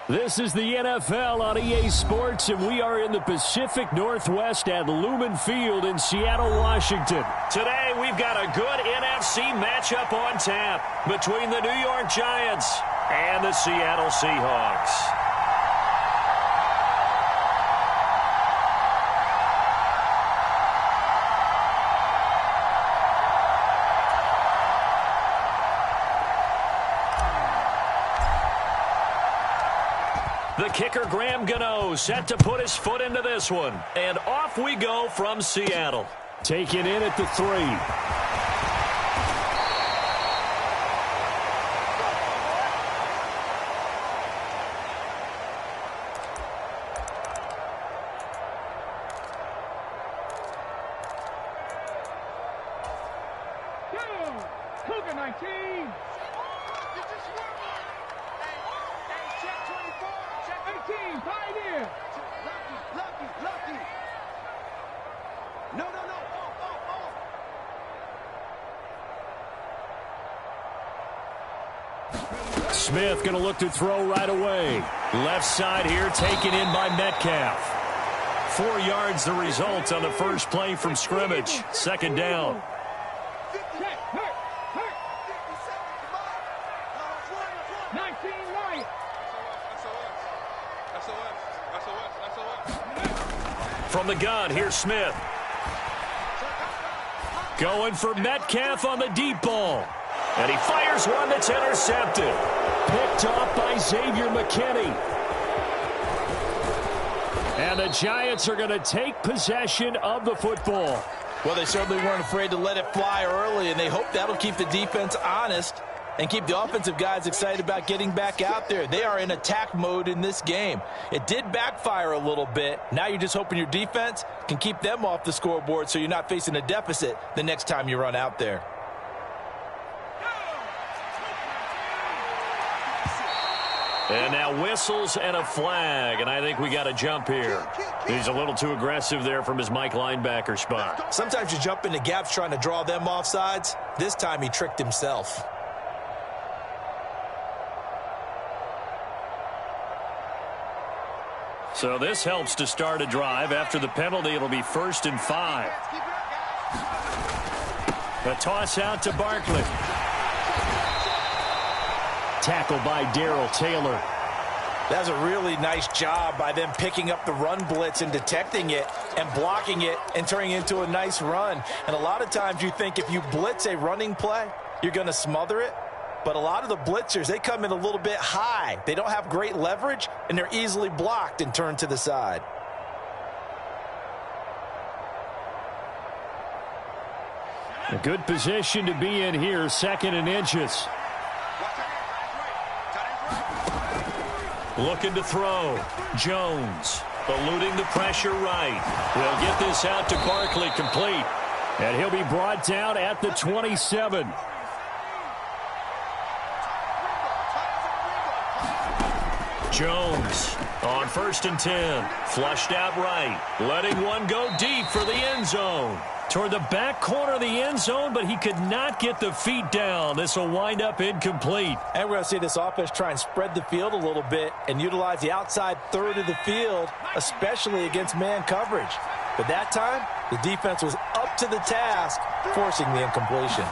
This is the NFL on EA Sports, and we are in the Pacific Northwest at Lumen Field in Seattle, Washington. Today, we've got a good NFC matchup on tap between the New York Giants and the Seattle Seahawks. The kicker, Graham Gano, set to put his foot into this one. And off we go from Seattle. Taken in at the 3. Cougar 19. Check 24. Check 18. Pioneer. Lucky. No. Smith going to look to throw right away. Left side here taken in by Metcalf. 4 yards the result on the first play from scrimmage. Second down. From the gun, here's Smith. Going for Metcalf on the deep ball. And he fires one that's intercepted. Picked off by Xavier McKinney. And the Giants are going to take possession of the football. Well, they certainly weren't afraid to let it fly early, and they hope that'll keep the defense honest and keep the offensive guys excited about getting back out there. They are in attack mode in this game. It did backfire a little bit. Now you're just hoping your defense can keep them off the scoreboard so you're not facing a deficit the next time you run out there. And now whistles and a flag, and I think we got a jump here. He's a little too aggressive there from his Mike linebacker spot. Sometimes you jump into gaps trying to draw them off sides. This time he tricked himself. So this helps to start a drive. After the penalty, it'll be 1st and 5. A toss out to Barkley. Tackle by Darrell Taylor. That's a really nice job by them picking up the run blitz and detecting it and blocking it and turning it into a nice run. And a lot of times you think if you blitz a running play, you're going to smother it. But a lot of the blitzers, they come in a little bit high. They don't have great leverage, and they're easily blocked and turned to the side. A good position to be in here, 2nd and inches. Looking to throw. Jones eluding the pressure right. They'll get this out to Barkley, complete. And he'll be brought down at the 27. Jones on 1st and 10. Flushed out right. Letting one go deep for the end zone. Toward the back corner of the end zone, but he could not get the feet down. This will wind up incomplete. And we're going to see this offense try and spread the field a little bit and utilize the outside third of the field, especially against man coverage. But that time, the defense was up to the task, forcing the incompletion.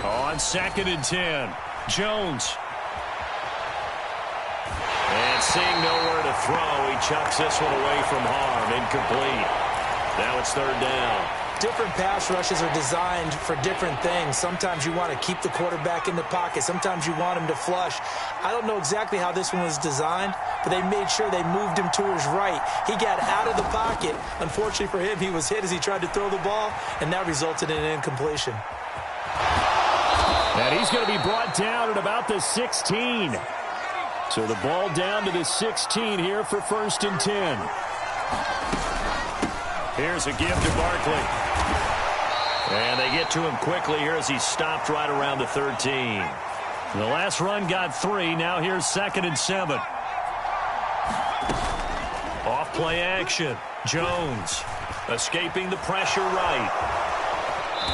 On 2nd and 10, Jones. And seeing nowhere to throw, he chucks this one away from harm. Incomplete. Now it's 3rd down. Different pass rushes are designed for different things. Sometimes you want to keep the quarterback in the pocket. Sometimes you want him to flush. I don't know exactly how this one was designed, but they made sure they moved him to his right. He got out of the pocket. Unfortunately for him, he was hit as he tried to throw the ball, and that resulted in an incompletion. And he's going to be brought down at about the 16. So the ball down to the 16 here for 1st and 10. Here's a give to Barkley. And they get to him quickly here as he stopped right around the 13. The last run got 3. Now here's 2nd and 7. Off play action. Jones escaping the pressure right.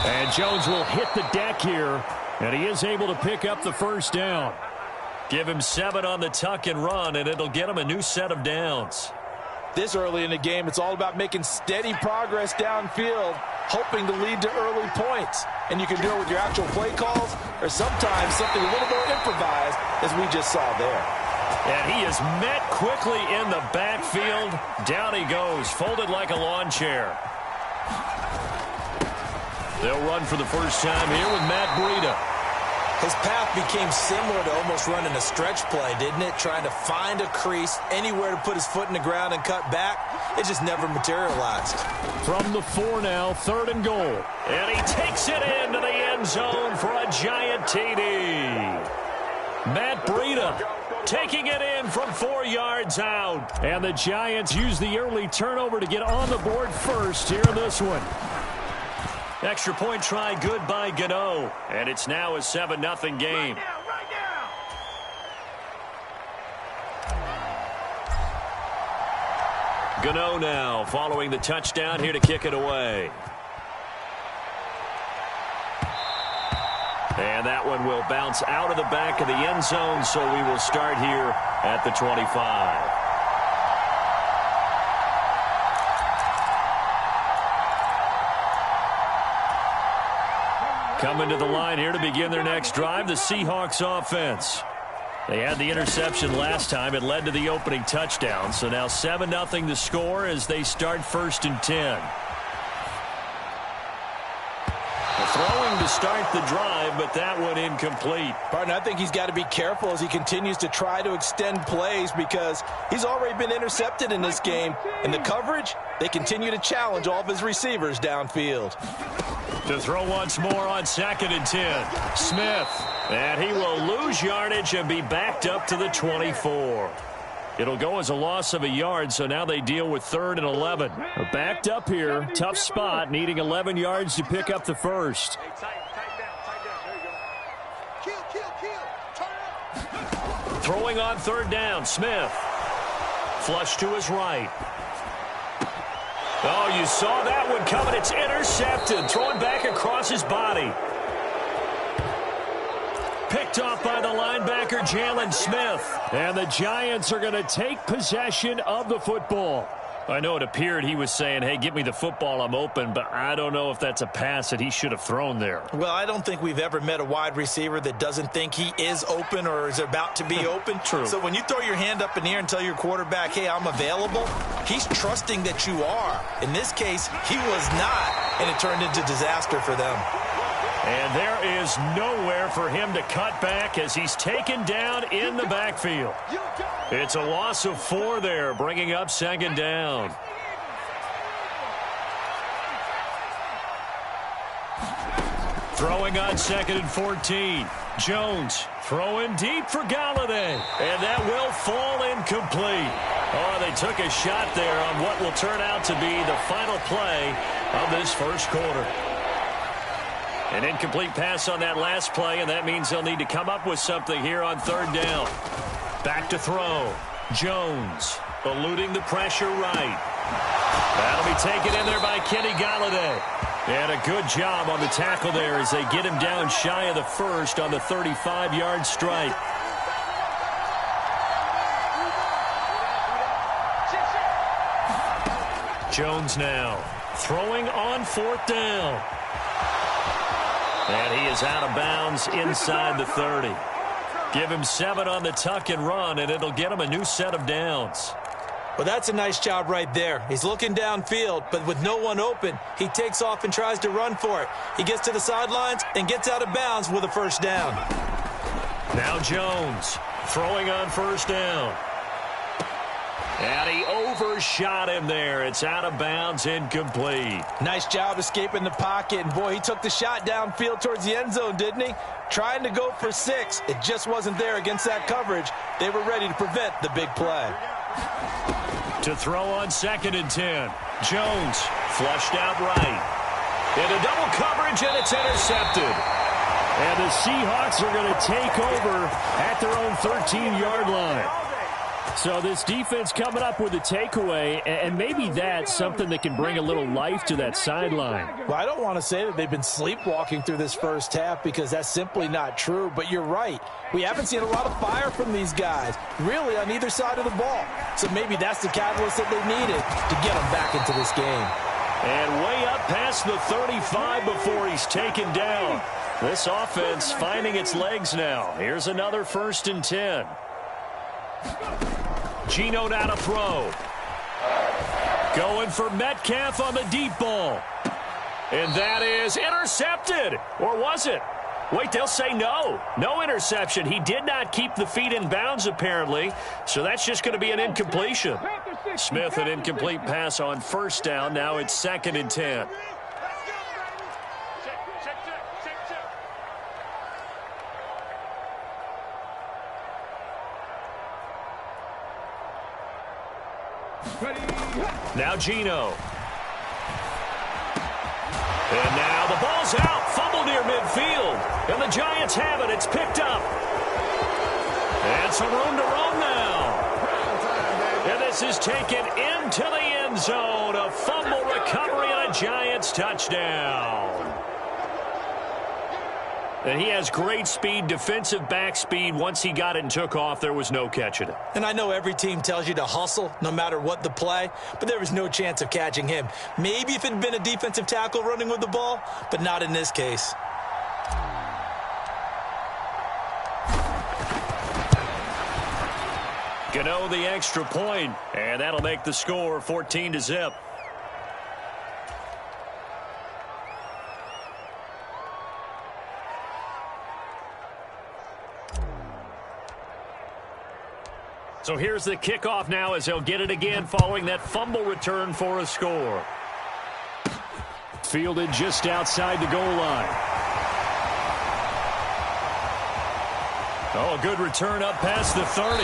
And Jones will hit the deck here. And he is able to pick up the 1st down. Give him 7 on the tuck and run, and it'll get him a new set of downs. This early in the game, it's all about making steady progress downfield, hoping to lead to early points. And you can do it with your actual play calls or sometimes something a little more improvised, as we just saw there. And he is met quickly in the backfield. Down he goes, folded like a lawn chair. They'll run for the first time here with Matt Breida. His path became similar to almost running a stretch play, didn't it? Trying to find a crease, anywhere to put his foot in the ground and cut back. It just never materialized. From the 4 now, 3rd and goal. And he takes it into the end zone for a giant TD. Matt Breida taking it in from 4 yards out. And the Giants use the early turnover to get on the board first here in this one. Extra point try good by Gano. And it's now a 7-0 game. Right now. Gano now following the touchdown here to kick it away. And that one will bounce out of the back of the end zone, so we will start here at the 25. Coming to the line here to begin their next drive, the Seahawks offense. They had the interception last time. It led to the opening touchdown. So now 7-0 the score as they start 1st and 10. Throwing to start the drive, but that one incomplete. Partner, I think he's got to be careful as he continues to try to extend plays because he's already been intercepted in this game. And the coverage, they continue to challenge all of his receivers downfield. To throw once more on 2nd and 10. Smith. And he will lose yardage and be backed up to the 24. It'll go as a loss of a yard, so now they deal with 3rd and 11. Backed up here, tough spot, needing 11 yards to pick up the first. Hey, tight down. Kill. Turn it up. Throwing on 3rd down, Smith. Flush to his right. Oh, you saw that one coming. It's intercepted. Thrown back across his body. Picked off by the linebacker, Jalen Smith. And the Giants are going to take possession of the football. I know it appeared he was saying, hey, give me the football, I'm open, but I don't know if that's a pass that he should have thrown there. Well, I don't think we've ever met a wide receiver that doesn't think he is open or is about to be open. True. So when you throw your hand up in the air and tell your quarterback, hey, I'm available, he's trusting that you are. In this case, he was not, and it turned into disaster for them. And there is nowhere for him to cut back as he's taken down in the backfield. It's a loss of 4 there, bringing up 2nd down. Throwing on 2nd and 14. Jones throwing deep for Galladay. And that will fall incomplete. Oh, they took a shot there on what will turn out to be the final play of this first quarter. An incomplete pass on that last play, and that means they'll need to come up with something here on 3rd down. Back to throw. Jones eluding the pressure right. That'll be taken in there by Kenny Galladay. And a good job on the tackle there as they get him down shy of the first on the 35-yard strike. Jones now throwing on 4th down. And he is out of bounds inside the 30. Give him 7 on the tuck and run, and it'll get him a new set of downs. Well, that's a nice job right there. He's looking downfield, but with no one open, he takes off and tries to run for it. He gets to the sidelines and gets out of bounds with a 1st down. Now Jones throwing on 1st down. And he overshot him there. It's out of bounds, incomplete. Nice job escaping the pocket. And, boy, he took the shot downfield towards the end zone, didn't he? Trying to go for 6. It just wasn't there against that coverage. They were ready to prevent the big play. To throw on 2nd and 10. Jones flushed out right. Into double coverage, and it's intercepted. And the Seahawks are going to take over at their own 13-yard line. So this defense coming up with a takeaway, and maybe that's something that can bring a little life to that sideline. Well, I don't want to say that they've been sleepwalking through this first half because that's simply not true, but you're right. We haven't seen a lot of fire from these guys, really, on either side of the ball. So maybe that's the catalyst that they needed to get them back into this game. And way up past the 35 before he's taken down. This offense finding its legs now. Here's another 1st and 10. Geno now to throw. Going for Metcalf on the deep ball. And that is intercepted. Or was it? Wait, they'll say no. No interception. He did not keep the feet in bounds, apparently. So that's just going to be an incompletion. Smith, an incomplete pass on 1st down. Now it's 2nd and 10. Now Geno. And now the ball's out. Fumble near midfield. And the Giants have it. It's picked up. And some room to roam now. And this is taken into the end zone. A fumble recovery and a Giants touchdown. And he has great speed, defensive back speed. Once he got it and took off, there was no catching it. And I know every team tells you to hustle no matter what the play, but there was no chance of catching him. Maybe if it had been a defensive tackle running with the ball, but not in this case. Gano the extra point, and that'll make the score 14-0. So here's the kickoff now as they'll get it again following that fumble return for a score. Fielded just outside the goal line. Oh, a good return up past the 30.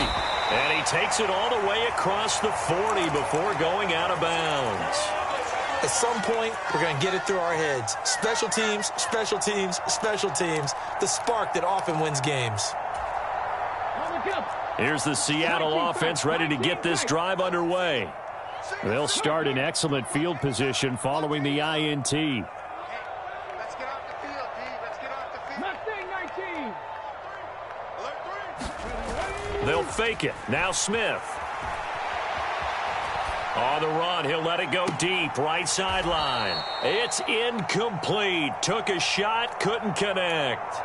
And he takes it all the way across the 40 before going out of bounds. At some point, we're going to get it through our heads. Special teams, special teams, special teams. The spark that often wins games. Here's the Seattle offense ready to get this drive underway. They'll start in excellent field position following the INT. Let's get off the field, D. Let's get off the field. Mustang 19. They'll fake it. Now Smith. On the run, he'll let it go deep. Right sideline. It's incomplete. Took a shot, couldn't connect.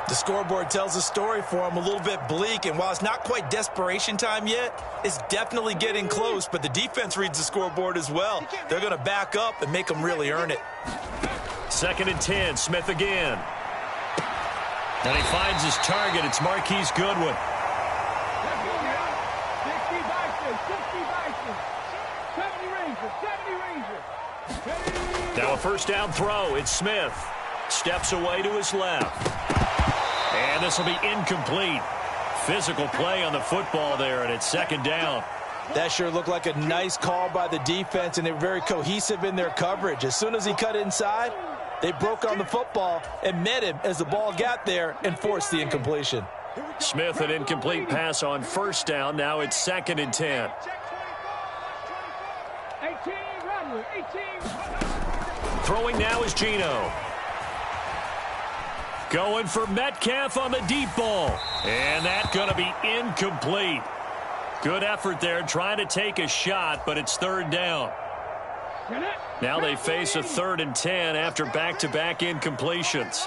The scoreboard tells a story for him, a little bit bleak, and while it's not quite desperation time yet, it's definitely getting close, but the defense reads the scoreboard as well. They're going to back up and make them really earn it. 2nd and 10, Smith again. And he finds his target. It's Marquise Goodwin. Now a 1st down throw. It's Smith. Steps away to his left. And this will be incomplete. Physical play on the football there, and it's 2nd down. That sure looked like a nice call by the defense, and they were very cohesive in their coverage. As soon as he cut inside, they broke on the football and met him as the ball got there and forced the incompletion. Smith, an incomplete pass on 1st down. Now it's 2nd and 10. 18, run, 18. Throwing now is Geno. Going for Metcalf on the deep ball. And that's going to be incomplete. Good effort there trying to take a shot, but it's 3rd down. Now they face a 3rd and 10 after back-to-back incompletions.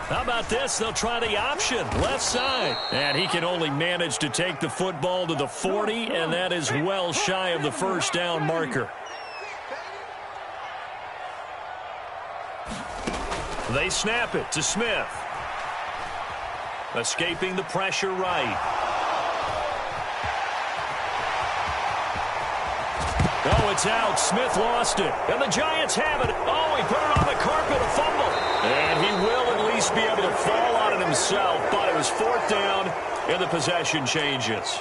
How about this? They'll try the option, left side. And he can only manage to take the football to the 40, and that is well shy of the 1st down marker. They snap it to Smith. Escaping the pressure right. Oh, it's out. Smith lost it. And the Giants have it. Oh, he put it on the carpet, a fumble. And he will at least be able to fall on it himself. But it was 4th down, and the possession changes.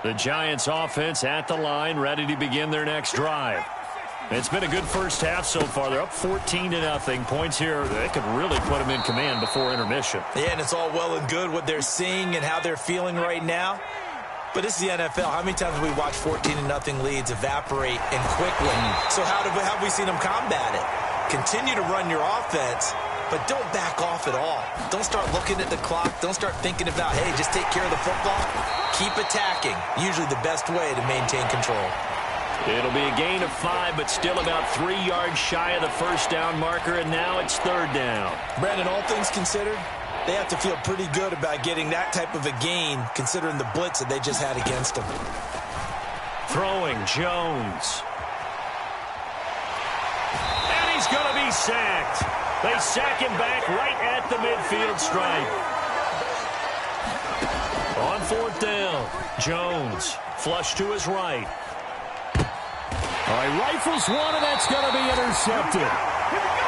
The Giants offense at the line, ready to begin their next drive. It's been a good first half so far. They're up 14-0. Points here, they could really put them in command before intermission. Yeah, and it's all well and good what they're seeing and how they're feeling right now. But this is the NFL. How many times have we watched 14-0 leads evaporate and quickly? So how have we seen them combat it? Continue to run your offense, but don't back off at all. Don't start looking at the clock. Don't start thinking about, hey, just take care of the football. Keep attacking. Usually the best way to maintain control. It'll be a gain of 5, but still about 3 yards shy of the first down marker, and now it's third down. Brandon, all things considered, they have to feel pretty good about getting that type of a gain, considering the blitz that they just had against them. Throwing, Jones. And he's going to be sacked. They sack him back right at the midfield stripe. On fourth down, Jones, flush to his right. All right, rifles one, and that's going to be intercepted.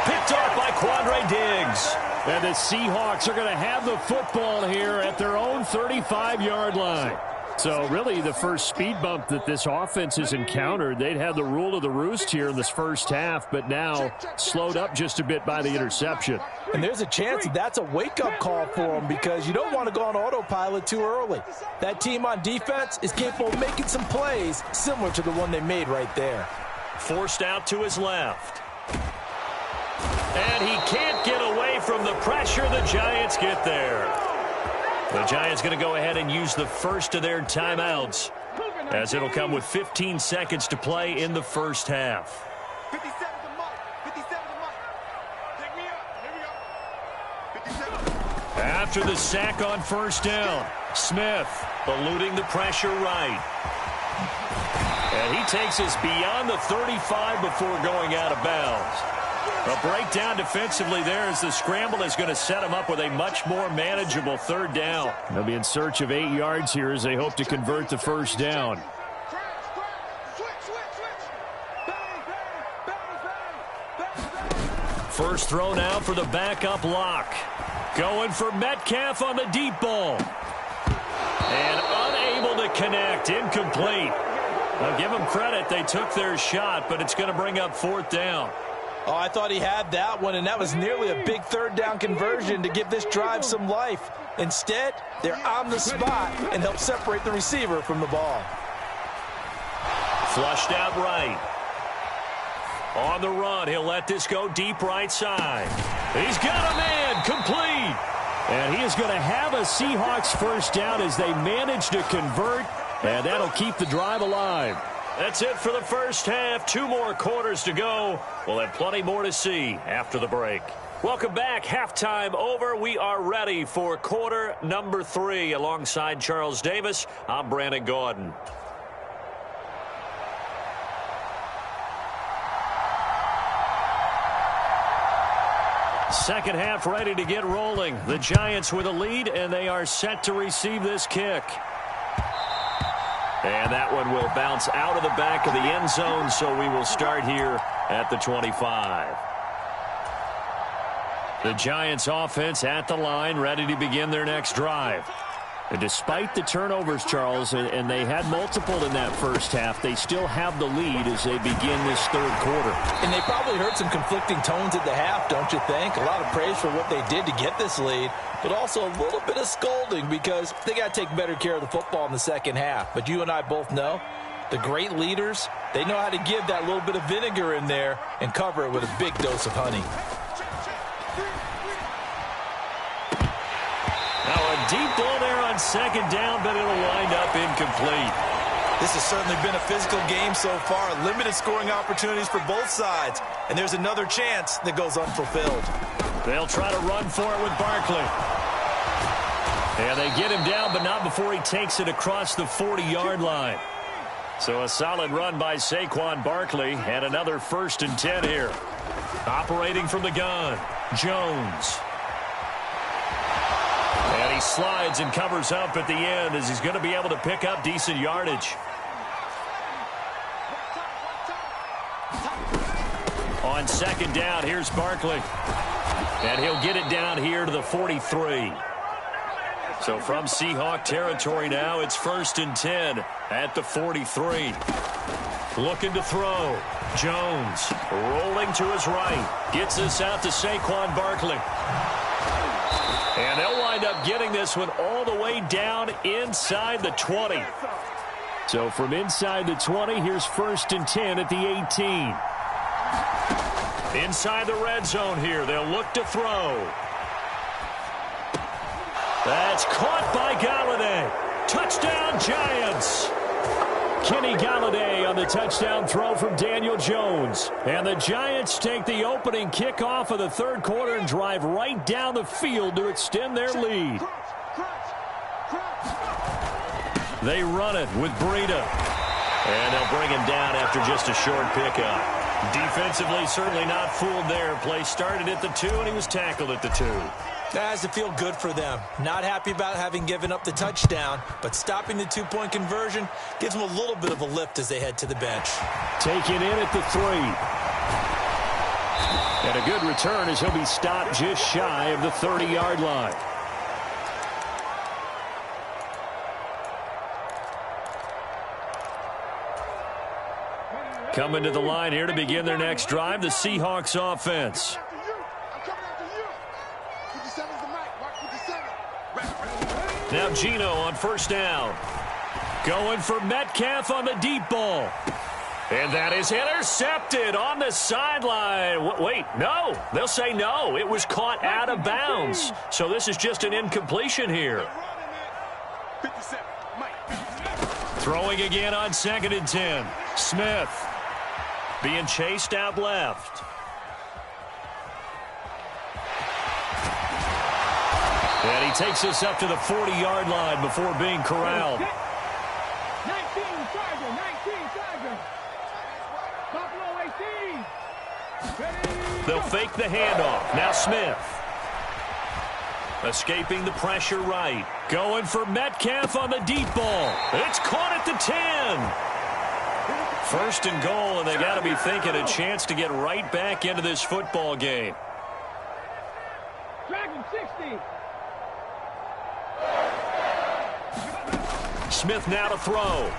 Picked off by Quandre Diggs. And the Seahawks are going to have the football here at their own 35-yard line. So really the first speed bump that this offense has encountered, they'd have the rule of the roost here in this first half, but now slowed up just a bit by the interception. And there's a chance that's a wake-up call for them because you don't want to go on autopilot too early. That team on defense is capable of making some plays similar to the one they made right there. Forced out to his left. And he can't get away from the pressure. The Giants get there. The Giants going to go ahead and use the first of their timeouts, as it'll come with 15 seconds to play in the first half. 57 to Mike. 57 to Mike. Take me up. Here we go. 57. After the sack on first down, Smith eluding the pressure right. And he takes us beyond the 35 before going out of bounds. A breakdown defensively there as the scramble is going to set him up with a much more manageable third down. They'll be in search of 8 yards here as they hope to convert the first down. First throw now for the backup lock. Going for Metcalf on the deep ball. And unable to connect. Incomplete. Now give them credit. They took their shot, but it's going to bring up fourth down. Oh, I thought he had that one, and that was nearly a big third down conversion to give this drive some life. Instead, they're on the spot and help separate the receiver from the ball. Flushed out right. On the run, he'll let this go deep right side. He's got a man, complete. And he is going to have a Seahawks first down as they manage to convert, and that'll keep the drive alive. That's it for the first half. 2 more quarters to go. We'll have plenty more to see after the break. Welcome back. Halftime over. We are ready for quarter number 3. Alongside Charles Davis, I'm Brandon Gaudin. Second half ready to get rolling. The Giants with a lead, and they are set to receive this kick. And that one will bounce out of the back of the end zone, so we will start here at the 25. The Giants offense at the line, ready to begin their next drive. And despite the turnovers, Charles, and they had multiple in that first half, they still have the lead as they begin this third quarter. And they probably heard some conflicting tones at the half, don't you think? A lot of praise for what they did to get this lead, but also a little bit of scolding because they got to take better care of the football in the second half. But you and I both know the great leaders, they know how to give that little bit of vinegar in there and cover it with a big dose of honey. Deep ball there on second down, but it'll wind up incomplete. This has certainly been a physical game so far. Limited scoring opportunities for both sides. And there's another chance that goes unfulfilled. They'll try to run for it with Barkley. And they get him down, but not before he takes it across the 40-yard line. So a solid run by Saquon Barkley, and another 1st and 10 here. Operating from the gun, Jones. And he slides and covers up at the end as he's going to be able to pick up decent yardage. On second down, here's Barkley. And he'll get it down here to the 43. So from Seahawk territory now, it's 1st and 10 at the 43. Looking to throw. Jones rolling to his right. Gets this out to Saquon Barkley. And they'll wind up getting this one all the way down inside the 20. So from inside the 20, here's 1st and 10 at the 18. Inside the red zone here. They'll look to throw. That's caught by Galladay. Touchdown, Giants. Kenny Galladay on the touchdown throw from Daniel Jones. And the Giants take the opening kickoff of the third quarter and drive right down the field to extend their lead. They run it with Breida. And they'll bring him down after just a short pickup. Defensively, certainly not fooled there. Play started at the 2, and he was tackled at the 2. That has to feel good for them. Not happy about having given up the touchdown, but stopping the 2-point conversion gives them a little bit of a lift as they head to the bench. Taken in at the 3. And a good return as he'll be stopped just shy of the 30-yard line. Coming to the line here to begin their next drive, the Seahawks offense. Now Geno on 1st down. Going for Metcalf on the deep ball. And that is intercepted on the sideline. Wait, no. They'll say no. It was caught out of bounds. So this is just an incompletion here. Throwing again on 2nd and 10. Smith being chased out left. And he takes us up to the 40-yard line before being corralled. 19 Tiger. Buffalo 18. They'll fake the handoff. Now Smith. Escaping the pressure right. Going for Metcalf on the deep ball. It's caught at the 10. 1st and goal, and they got to be thinking a chance to get right back into this football game. Dragon 60. Smith now to throw.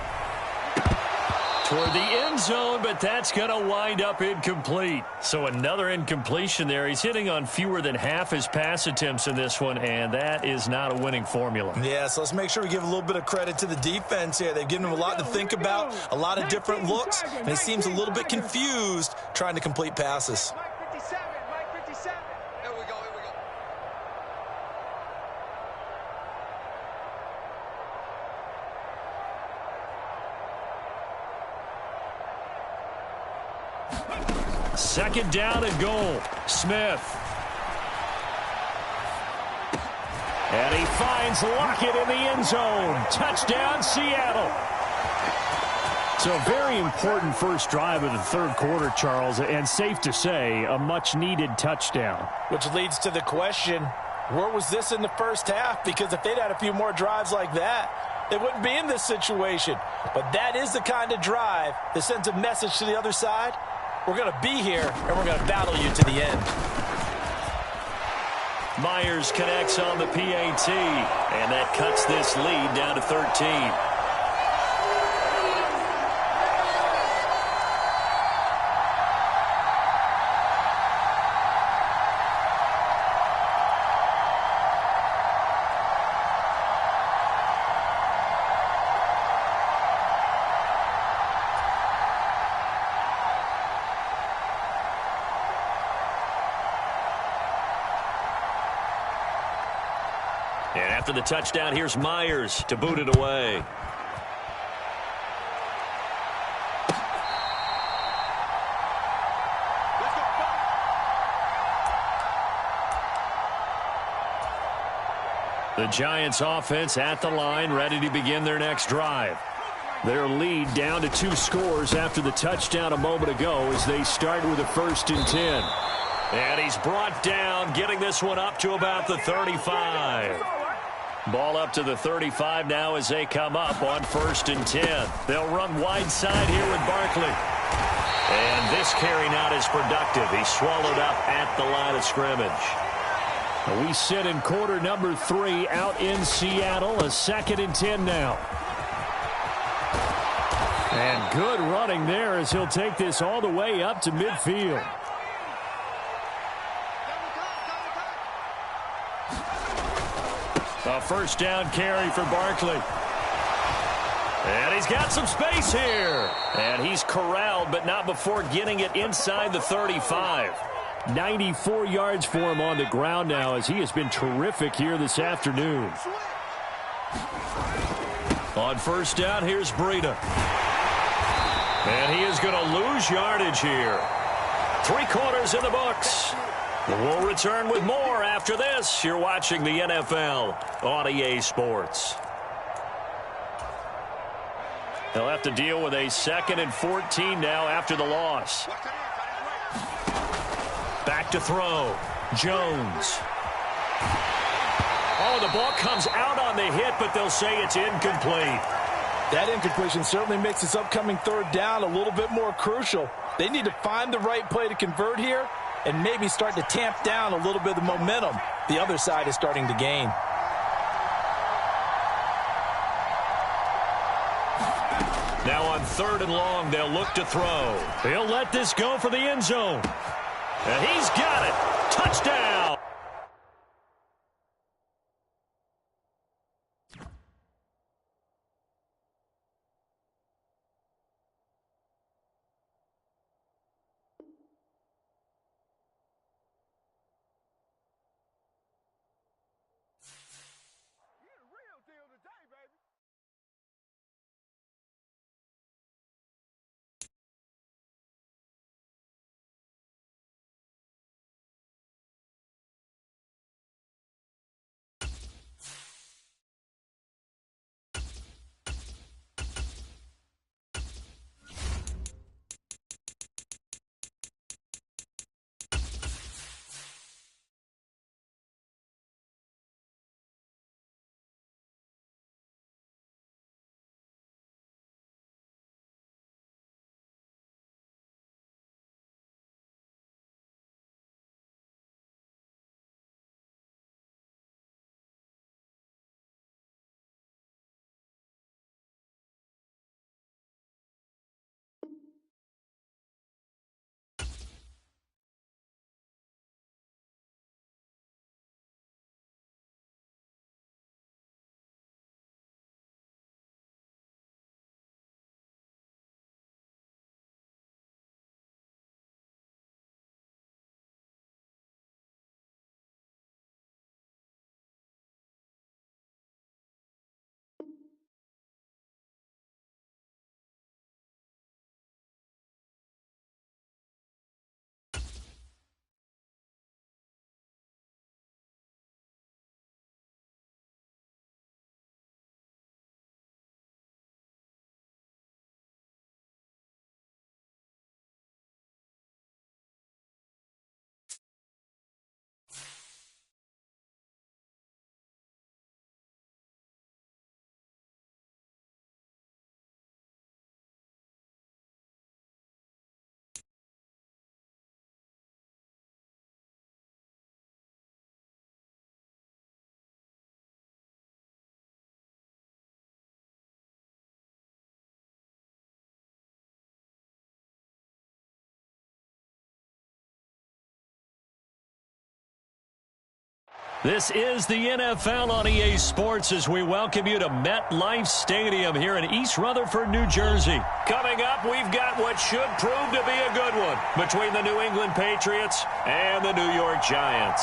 Toward the end zone, but that's going to wind up incomplete. So another incompletion there. He's hitting on fewer than half his pass attempts in this one, and that is not a winning formula. Yeah, so let's make sure we give a little bit of credit to the defense here. They've given him a lot to think about, a lot of different looks, and he seems a little bit confused trying to complete passes. Mike 57. Here we go. Second down and goal. Smith. And he finds Lockett in the end zone. Touchdown, Seattle. So a very important first drive of the third quarter, Charles, and safe to say, a much-needed touchdown. Which leads to the question, where was this in the first half? Because if they'd had a few more drives like that, they wouldn't be in this situation. But that is the kind of drive that sends a message to the other side. We're going to be here, and we're going to battle you to the end. Myers connects on the PAT, and that cuts this lead down to 13. And after the touchdown, here's Myers to boot it away. The Giants offense at the line, ready to begin their next drive. Their lead down to 2 scores after the touchdown a moment ago as they start with a 1st and 10. And he's brought down, getting this one up to about the 35. Ball up to the 35 now as they come up on 1st and 10. They'll run wide side here with Barkley. And this carry not as productive. He's swallowed up at the line of scrimmage. We sit in quarter number 3 out in Seattle. A 2nd and 10 now. And good running there as he'll take this all the way up to midfield. A first down carry for Barkley. And he's got some space here. And he's corralled, but not before getting it inside the 35. 94 yards for him on the ground now as he has been terrific here this afternoon. On first down, here's Breida. And he is going to lose yardage here. 3 quarters in the books. We'll return with more after this. You're watching the NFL on EA Sports. They'll have to deal with a 2nd and 14 now after the loss. Back to throw. Jones. Oh, the ball comes out on the hit, but they'll say it's incomplete. That incompletion certainly makes this upcoming 3rd down a little bit more crucial. They need to find the right play to convert here and maybe start to tamp down a little bit of the momentum the other side is starting to gain. Now on 3rd and long, they'll look to throw. He'll let this go for the end zone. And he's got it. Touchdown. This is the NFL on EA Sports as we welcome you to MetLife Stadium here in East Rutherford, New Jersey. Coming up, we've got what should prove to be a good one between the New England Patriots and the New York Giants.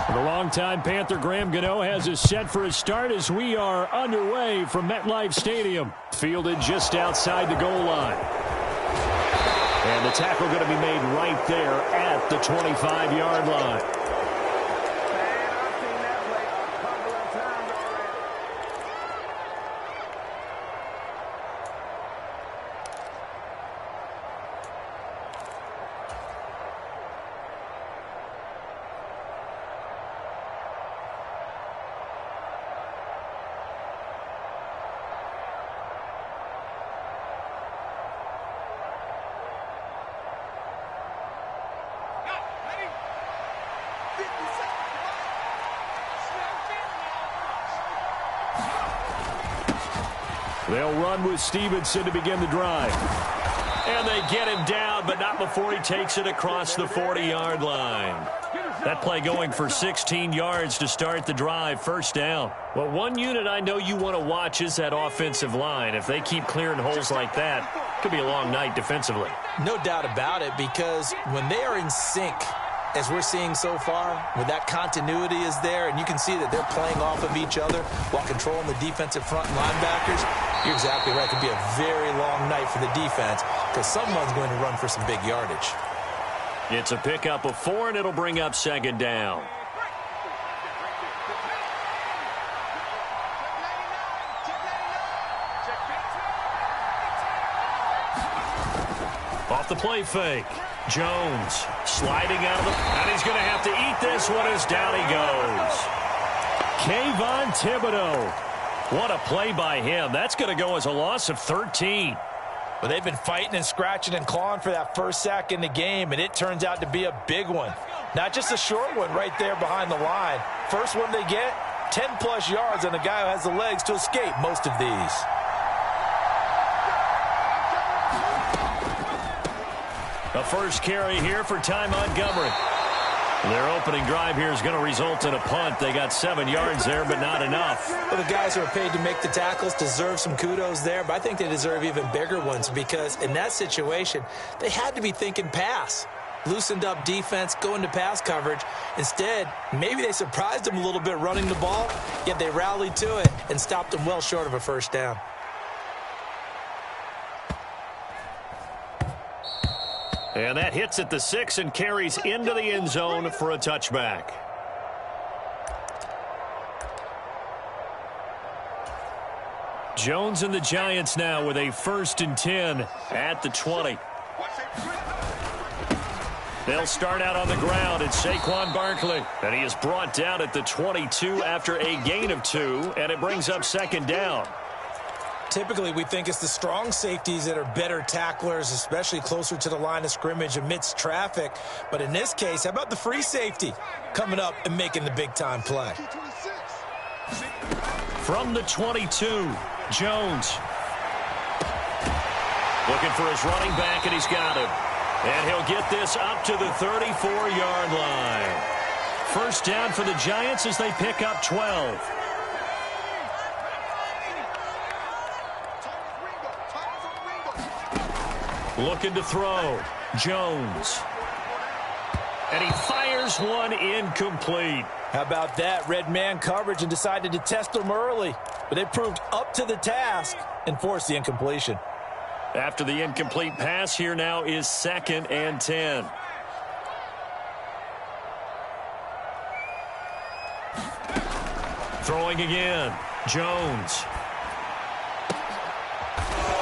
The longtime Panther Graham Gano has us set for a start as we are underway from MetLife Stadium. Fielded just outside the goal line. And the tackle going to be made right there at the 25-yard line. They'll run with Stevenson to begin the drive. And they get him down, but not before he takes it across the 40-yard line. That play going for 16 yards to start the drive, first down. Well, one unit I know you want to watch is that offensive line. If they keep clearing holes like that, it could be a long night defensively. No doubt about it, because when they are in sync, as we're seeing so far, when that continuity is there, and you can see that they're playing off of each other while controlling the defensive front linebackers, you're exactly right. It could be a very long night for the defense because someone's going to run for some big yardage. It's a pickup of 4, and it'll bring up second down. Off the play fake. Jones sliding out of the... And he's going to have to eat this one as down he goes. Kayvon Thibodeau. What a play by him. That's going to go as a loss of 13. But they've been fighting and scratching and clawing for that first sack in the game, and it turns out to be a big one. Not just a short one right there behind the line. First one they get, 10-plus yards on the guy who has the legs to escape most of these. The first carry here for Ty Montgomery. Their opening drive here is going to result in a punt. They got 7 yards there, but not enough. Well, the guys who are paid to make the tackles deserve some kudos there, but I think they deserve even bigger ones because in that situation, they had to be thinking pass. Loosened up defense, going to pass coverage. Instead, maybe they surprised them a little bit running the ball, yet they rallied to it and stopped them well short of a first down. And that hits at the 6 and carries into the end zone for a touchback. Jones and the Giants now with a 1st and 10 at the 20. They'll start out on the ground. It's Saquon Barkley. And he is brought down at the 22 after a gain of 2, and it brings up second down. Typically, we think it's the strong safeties that are better tacklers, especially closer to the line of scrimmage amidst traffic. But in this case, how about the free safety coming up and making the big-time play? From the 22, Jones. Looking for his running back, and he's got him. And he'll get this up to the 34-yard line. First down for the Giants as they pick up 12. Looking to throw. Jones. And he fires one incomplete. How about that? Red man coverage and decided to test them early. But they proved up to the task and forced the incompletion. After the incomplete pass, here now is 2nd and 10. Throwing again. Jones.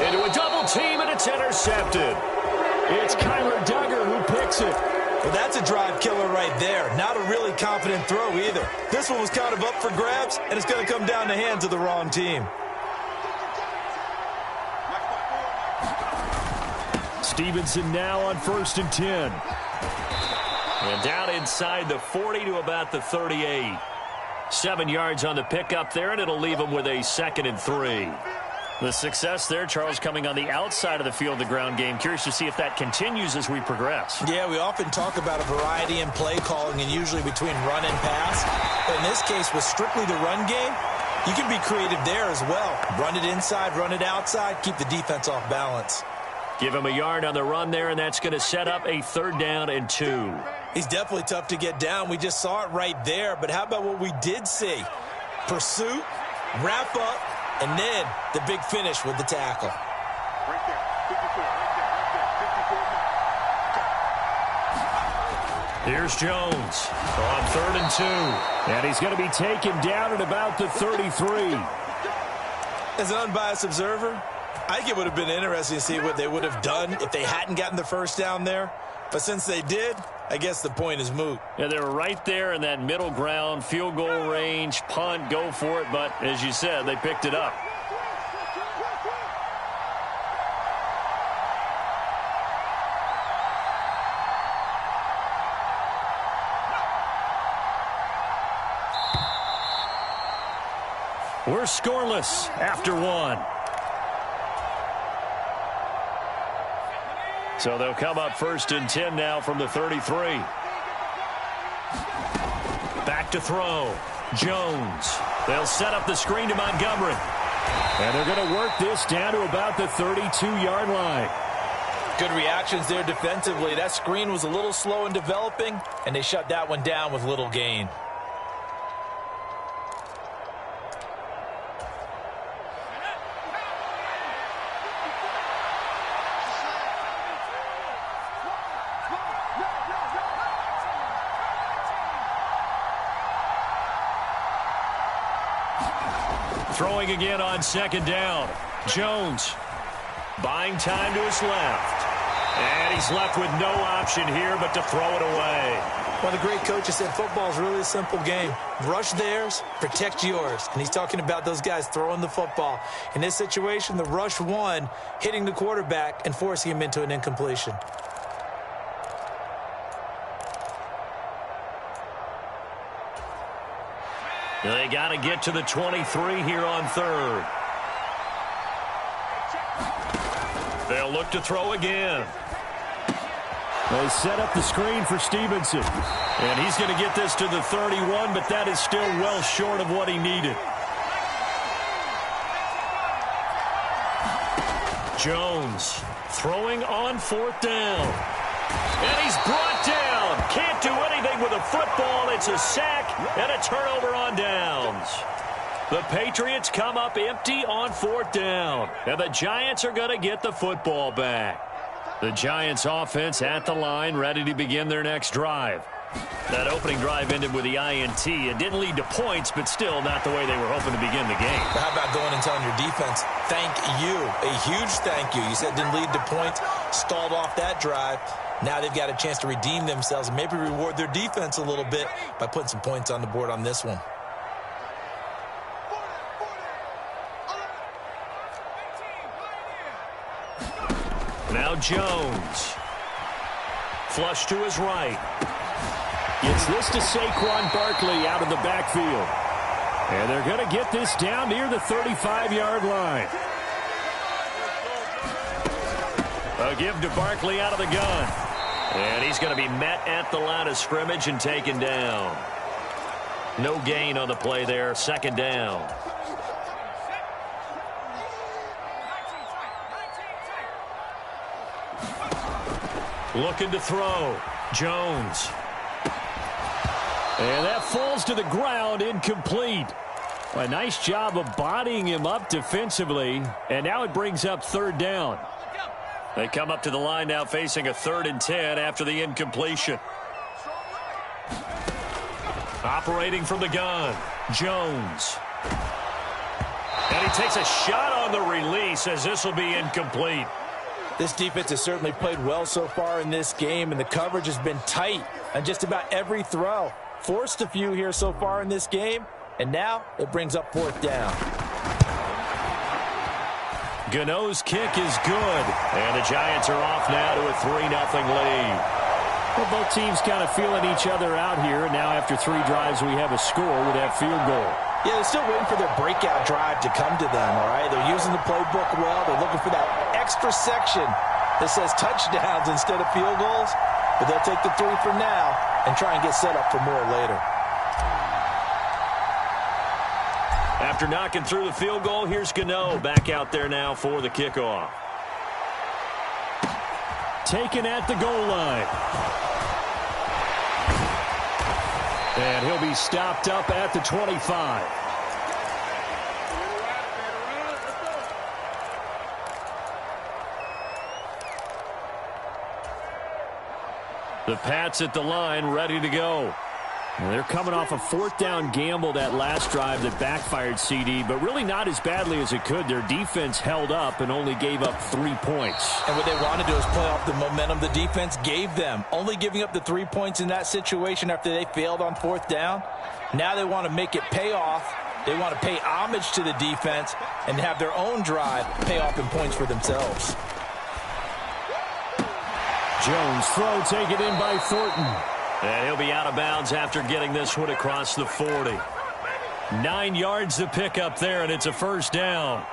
Into a double team, and it's intercepted. It's Kyler Duggar who picks it. Well, that's a drive killer right there. Not a really confident throw either. This one was kind of up for grabs, and it's going to come down the hands of the wrong team. Stevenson now on 1st and 10. And down inside the 40 to about the 38. 7 yards on the pickup there, and it'll leave him with a 2nd and 3. The success there, Charles, coming on the outside of the field, the ground game. Curious to see if that continues as we progress. Yeah, we often talk about a variety in play calling and usually between run and pass. But in this case, with strictly the run game, you can be creative there as well. Run it inside, run it outside, keep the defense off balance. Give him a yard on the run there, and that's going to set up a 3rd down and 2. He's definitely tough to get down. We just saw it right there. But how about what we did see? Pursuit, wrap up, and then the big finish with the tackle. Right there. 54. Here's Jones on 3rd and 2. And he's going to be taken down at about the 33. As an unbiased observer, I think it would have been interesting to see what they would have done if they hadn't gotten the first down there. But since they did, I guess the point is moot. Yeah, they were right there in that middle ground, field goal range, punt, go for it. But as you said, they picked it up. We're scoreless after 1. So they'll come up 1st and 10 now from the 33. Back to throw. Jones. They'll set up the screen to Montgomery. And they're going to work this down to about the 32-yard line. Good reactions there defensively. That screen was a little slow in developing, and they shut that one down with little gain. Throwing again on 2nd down. Jones buying time to his left. And he's left with no option here but to throw it away. One of the great coaches said football is really a simple game. Rush theirs, protect yours. And he's talking about those guys throwing the football. In this situation, the rush won, hitting the quarterback and forcing him into an incompletion. They got to get to the 23 here on 3rd. They'll look to throw again. They set up the screen for Stevenson. And he's going to get this to the 31, but that is still well short of what he needed. Jones throwing on 4th down. And he's brought down. Can't do anything with a football. It's a sack and a turnover on downs. The Patriots come up empty on 4th down. And the Giants are going to get the football back. The Giants offense at the line, ready to begin their next drive. That opening drive ended with the INT. It didn't lead to points, but still not the way they were hoping to begin the game. How about going and telling your defense, thank you, a huge thank you. You said it didn't lead to points, stalled off that drive. Now they've got a chance to redeem themselves and maybe reward their defense a little bit by putting some points on the board on this one. Now Jones. Flush to his right. Gets this to Saquon Barkley out of the backfield. And they're going to get this down near the 35-yard line. A give to Barkley out of the gun. And he's going to be met at the line of scrimmage and taken down. No gain on the play there. 2nd down. Looking to throw. Jones. And that falls to the ground, incomplete. A nice job of bodying him up defensively. And now it brings up 3rd down. They come up to the line now facing a 3rd and 10 after the incompletion. Operating from the gun. Jones. And he takes a shot on the release as this will be incomplete. This defense has certainly played well so far in this game, and the coverage has been tight on just about every throw. Forced a few here so far in this game, and now it brings up 4th down. Gano's kick is good, and the Giants are off now to a 3-0 lead. Well, both teams kind of feeling each other out here. Now after 3 drives, we have a score with that field goal. Yeah, they're still waiting for their breakout drive to come to them, all right? They're using the playbook well. They're looking for that extra section that says touchdowns instead of field goals. But they'll take the 3 for now and try and get set up for more later. After knocking through the field goal, here's Gano back out there now for the kickoff. Taken at the goal line. And he'll be stopped up at the 25. The Pats at the line, ready to go. Well, they're coming off a 4th down gamble that last drive that backfired CD, but really not as badly as it could. Their defense held up and only gave up 3 points. And what they want to do is play off the momentum the defense gave them. Only giving up the 3 points in that situation after they failed on 4th down. Now they want to make it pay off. They want to pay homage to the defense and have their own drive pay off in points for themselves. Jones throw taken in by Thornton. And he'll be out of bounds after getting this one across the 40. 9 yards to pick up there, and it's a 1st down.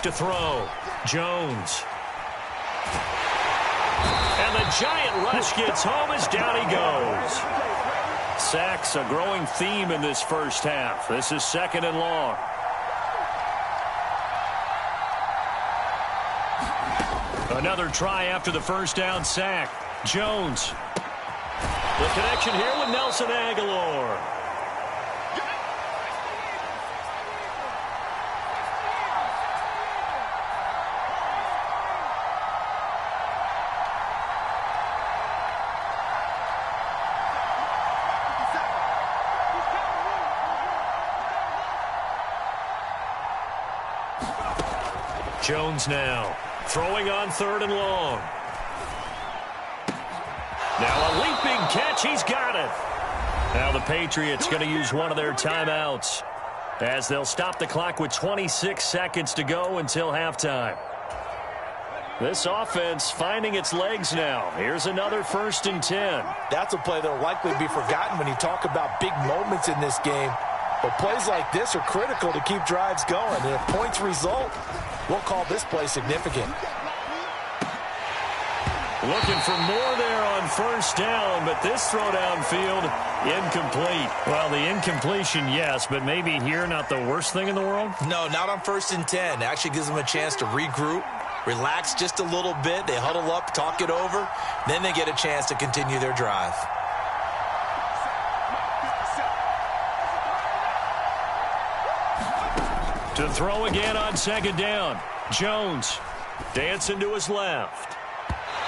back to throw. Jones. And the giant rush gets home as down he goes. Sacks a growing theme in this first half. This is 2nd and long. Another try after the first down sack. Jones. The connection here with Nelson Aguilar. Jones now throwing on 3rd and long. Now a leaping catch. He's got it. Now the Patriots going to use one of their timeouts as they'll stop the clock with 26 seconds to go until halftime. This offense finding its legs now. Here's another 1st and 10. That's a play that will likely be forgotten when you talk about big moments in this game. But plays like this are critical to keep drives going. And if points result, we'll call this play significant. Looking for more there on 1st down, but this throw downfield, incomplete. Well, the incompletion, yes, but maybe here not the worst thing in the world? No, not on 1st and 10. Actually gives them a chance to regroup, relax just a little bit. They huddle up, talk it over. Then they get a chance to continue their drive. To throw again on 2nd down. Jones dancing to his left.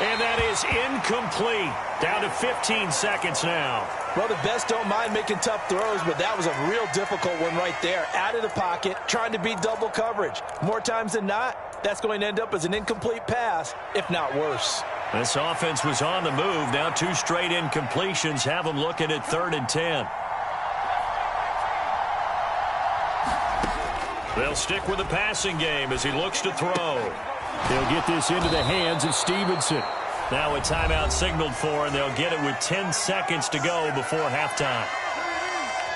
And that is incomplete. Down to 15 seconds now. Well, the best don't mind making tough throws, but that was a real difficult one right there. Out of the pocket, trying to beat double coverage. More times than not, that's going to end up as an incomplete pass, if not worse. This offense was on the move. Now 2 straight incompletions have them looking at 3rd and 10. They'll stick with the passing game as he looks to throw. They'll get this into the hands of Stevenson. Now a timeout signaled for, and they'll get it with 10 seconds to go before halftime.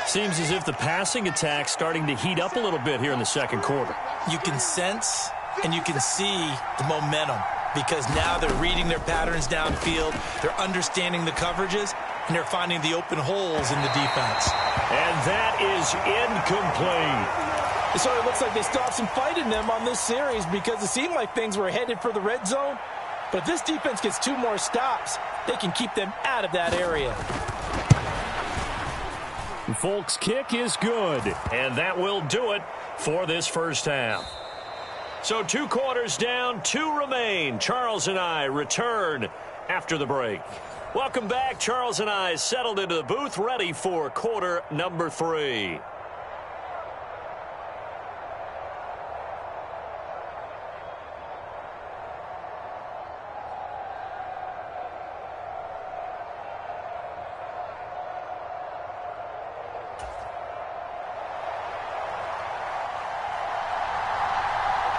Seems as if the passing attack's starting to heat up a little bit here in the 2nd quarter. You can sense and you can see the momentum because now they're reading their patterns downfield, they're understanding the coverages, and they're finding the open holes in the defense. And that is incomplete. So it looks like they still have some fight in them on this series because it seemed like things were headed for the red zone. But if this defense gets 2 more stops, they can keep them out of that area. Folks' kick is good, and that will do it for this first half. So 2 quarters down, 2 remain. Charles and I return after the break. Welcome back. Charles and I settled into the booth, ready for quarter number 3.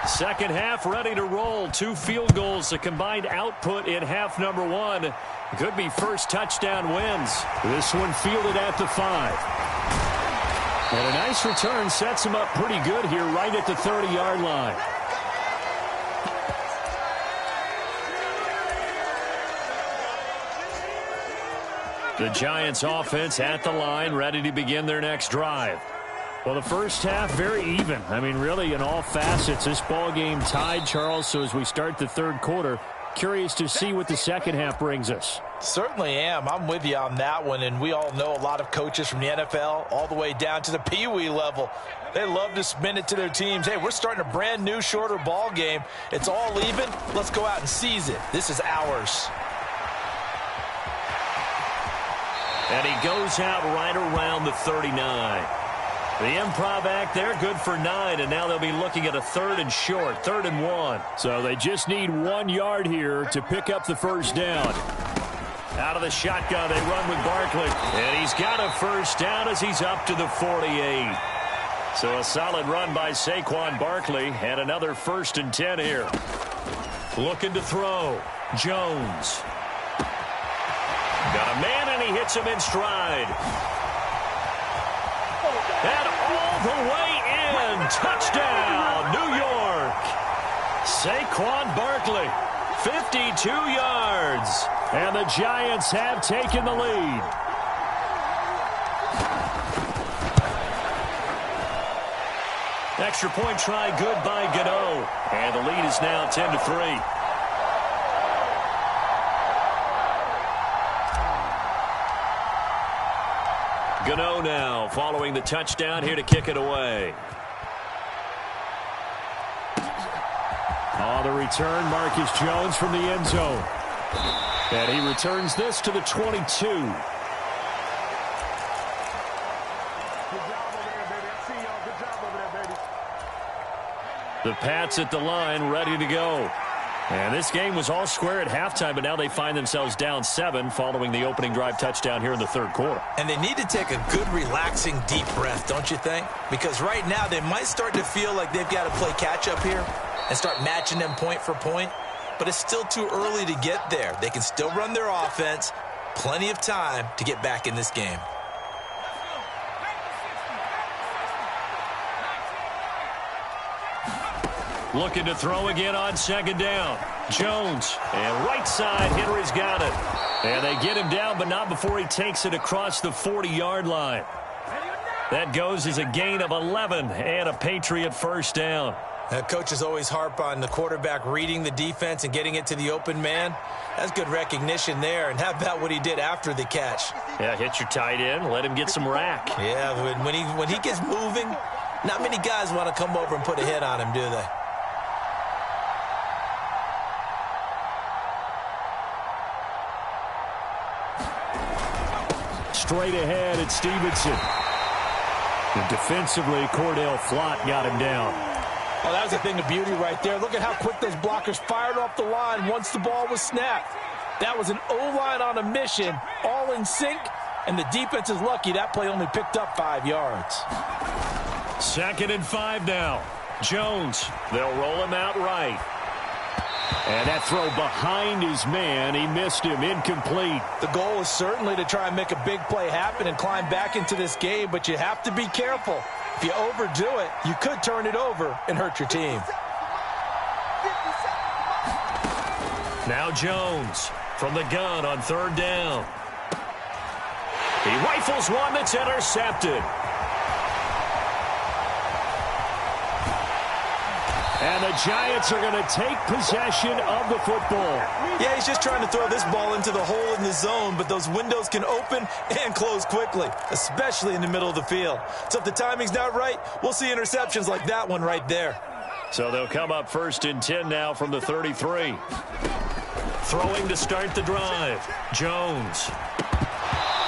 Second half ready to roll. 2 field goals, the combined output in half number 1. Could be first touchdown wins. This one fielded at the 5. And a nice return sets him up pretty good here right at the 30-yard line. The Giants offense at the line, ready to begin their next drive. Well, the first half, very even. I mean, really, in all facets, this ball game tied, Charles. So as we start the 3rd quarter, curious to see what the second half brings us. Certainly am. I'm with you on that one. And we all know a lot of coaches from the NFL all the way down to the Pee-wee level. They love to spin it to their teams. Hey, we're starting a brand new, shorter ball game. It's all even. Let's go out and seize it. This is ours. And he goes out right around the 39. The improv act there, good for 9, and now they'll be looking at a 3rd and short, 3rd and 1. So they just need 1 yard here to pick up the first down. Out of the shotgun, they run with Barkley. And he's got a first down as he's up to the 48. So a solid run by Saquon Barkley, and another 1st and 10 here. Looking to throw. Jones. Got a man, and he hits him in stride. And all the way in. Touchdown, New York. Saquon Barkley, 52 yards. And the Giants have taken the lead. Extra point try good by Gano. And the lead is now 10-3. Gano now following the touchdown here to kick it away. On the return, Marcus Jones from the end zone. And he returns this to the 22. The Pats at the line, ready to go. And this game was all square at halftime, but now they find themselves down 7 following the opening drive touchdown here in the third quarter. And they need to take a good, relaxing, deep breath, don't you think? Because right now they might start to feel like they've got to play catch-up here and start matching them point for point. But it's still too early to get there. They can still run their offense. Plenty of time to get back in this game. Looking to throw again on second down. Jones, and right side, Henry's got it. And they get him down, but not before he takes it across the 40-yard line. That goes as a gain of 11 and a Patriot first down. Coaches always harp on the quarterback reading the defense and getting it to the open man. That's good recognition there. And how about what he did after the catch? Yeah, hit your tight end, let him get some rack. Yeah, when he gets moving, not many guys want to come over and put a hit on him, do they? Straight ahead, it's Stevenson. And defensively, Cordell Flott got him down. Oh, that was a thing of beauty right there. Look at how quick those blockers fired off the line once the ball was snapped. That was an O-line on a mission, all in sync, and the defense is lucky that play only picked up 5 yards. 2nd and 5 now. Jones, they'll roll him out right. And that throw behind his man, he missed him, incomplete. The goal is certainly to try and make a big play happen and climb back into this game, but you have to be careful. If you overdo it, you could turn it over and hurt your team. Now Jones from the gun on 3rd down. He rifles one that's intercepted. And the Giants are going to take possession of the football. Yeah, he's just trying to throw this ball into the hole in the zone, but those windows can open and close quickly, especially in the middle of the field. So if the timing's not right, we'll see interceptions like that one right there. So they'll come up 1st and 10 now from the 33. Throwing to start the drive. Jones.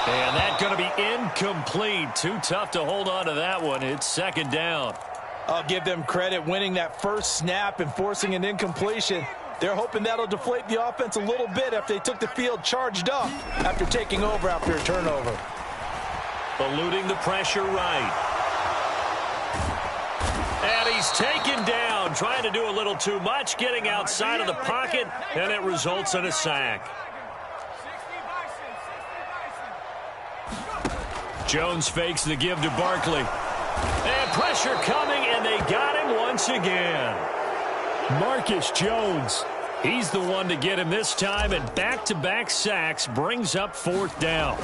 And that's going to be incomplete. Too tough to hold on to that one. It's 2nd down. I'll give them credit winning that first snap and forcing an incompletion. They're hoping that'll deflate the offense a little bit after they took the field charged up after taking over after a turnover. Eluding the pressure right. And he's taken down, trying to do a little too much, getting outside of the pocket, and it results in a sack. Jones fakes the give to Barkley. And pressure coming, and they got him once again. Marcus Jones, he's the one to get him this time, and back-to-back sacks brings up 4th down.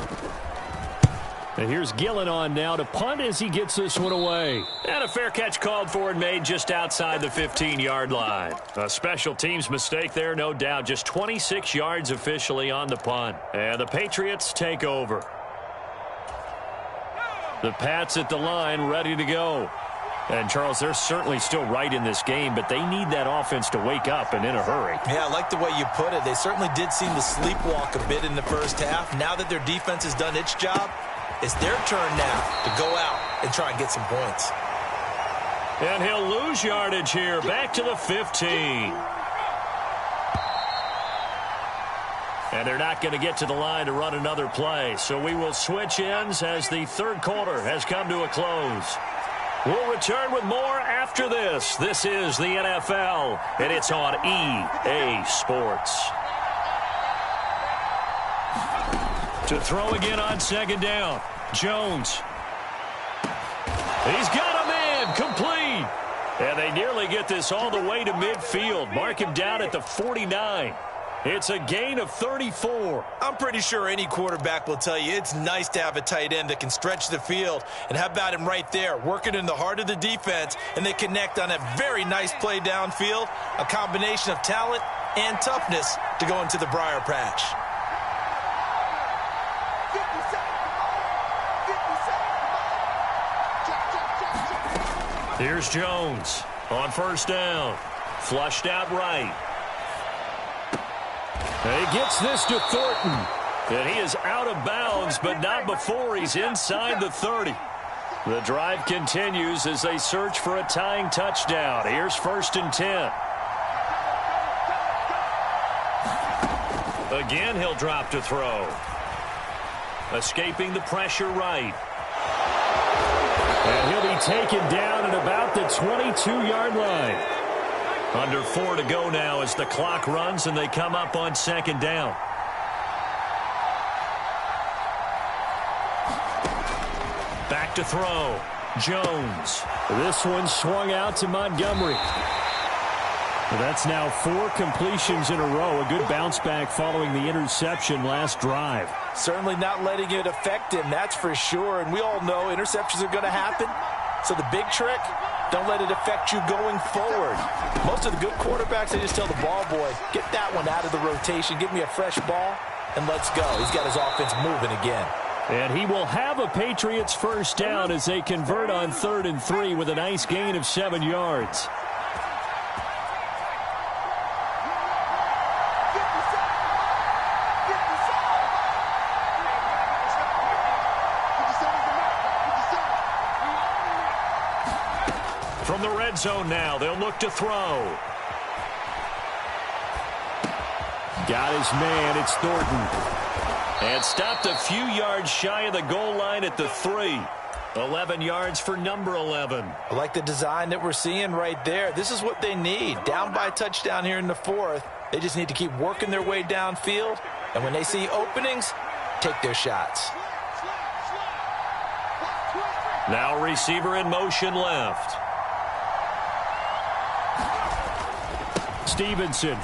And here's Gillen on now to punt as he gets this one away. And a fair catch called for and made just outside the 15-yard line. A special teams mistake there, no doubt. Just 26 yards officially on the punt. And the Patriots take over. The Pats at the line, ready to go. And, Charles, they're certainly still right in this game, but they need that offense to wake up and in a hurry. Yeah, I like the way you put it. They certainly did seem to sleepwalk a bit in the first half. Now that their defense has done its job, it's their turn now to go out and try and get some points. And he'll lose yardage here, back to the 15. And they're not going to get to the line to run another play. So we will switch ends as the third quarter has come to a close. We'll return with more after this. This is the NFL, and it's on EA Sports. To throw again on 2nd down. Jones. He's got him in. Complete. And they nearly get this all the way to midfield. Mark him down at the 49. It's a gain of 34. I'm pretty sure any quarterback will tell you it's nice to have a tight end that can stretch the field. And how about him right there, working in the heart of the defense, and they connect on a very nice play downfield, a combination of talent and toughness to go into the briar patch. 50 seconds. Here's Jones on first down. Flushed out right. And he gets this to Thornton. And he is out of bounds, but not before he's inside the 30. The drive continues as they search for a tying touchdown. Here's 1st and 10. Again, he'll drop to throw. Escaping the pressure right. And he'll be taken down at about the 22-yard line. Under 4 to go now as the clock runs and they come up on 2nd down. Back to throw. Jones. This one swung out to Montgomery. Well, that's now 4 completions in a row. A good bounce back following the interception last drive. Certainly not letting it affect him, that's for sure. And we all know interceptions are going to happen. So the big trick, don't let it affect you going forward. Most of the good quarterbacks, they just tell the ball boy, get that one out of the rotation, give me a fresh ball, and let's go. He's got his offense moving again. And he will have a Patriots first down as they convert on 3rd and 3 with a nice gain of 7 yards. From the red zone now, they'll look to throw. Got his man, it's Thornton. And stopped a few yards shy of the goal line at the 3. 11 yards for number 11. I like the design that we're seeing right there. This is what they need. Down by a touchdown here in the 4th. They just need to keep working their way downfield. And when they see openings, take their shots. Now receiver in motion left. Stevenson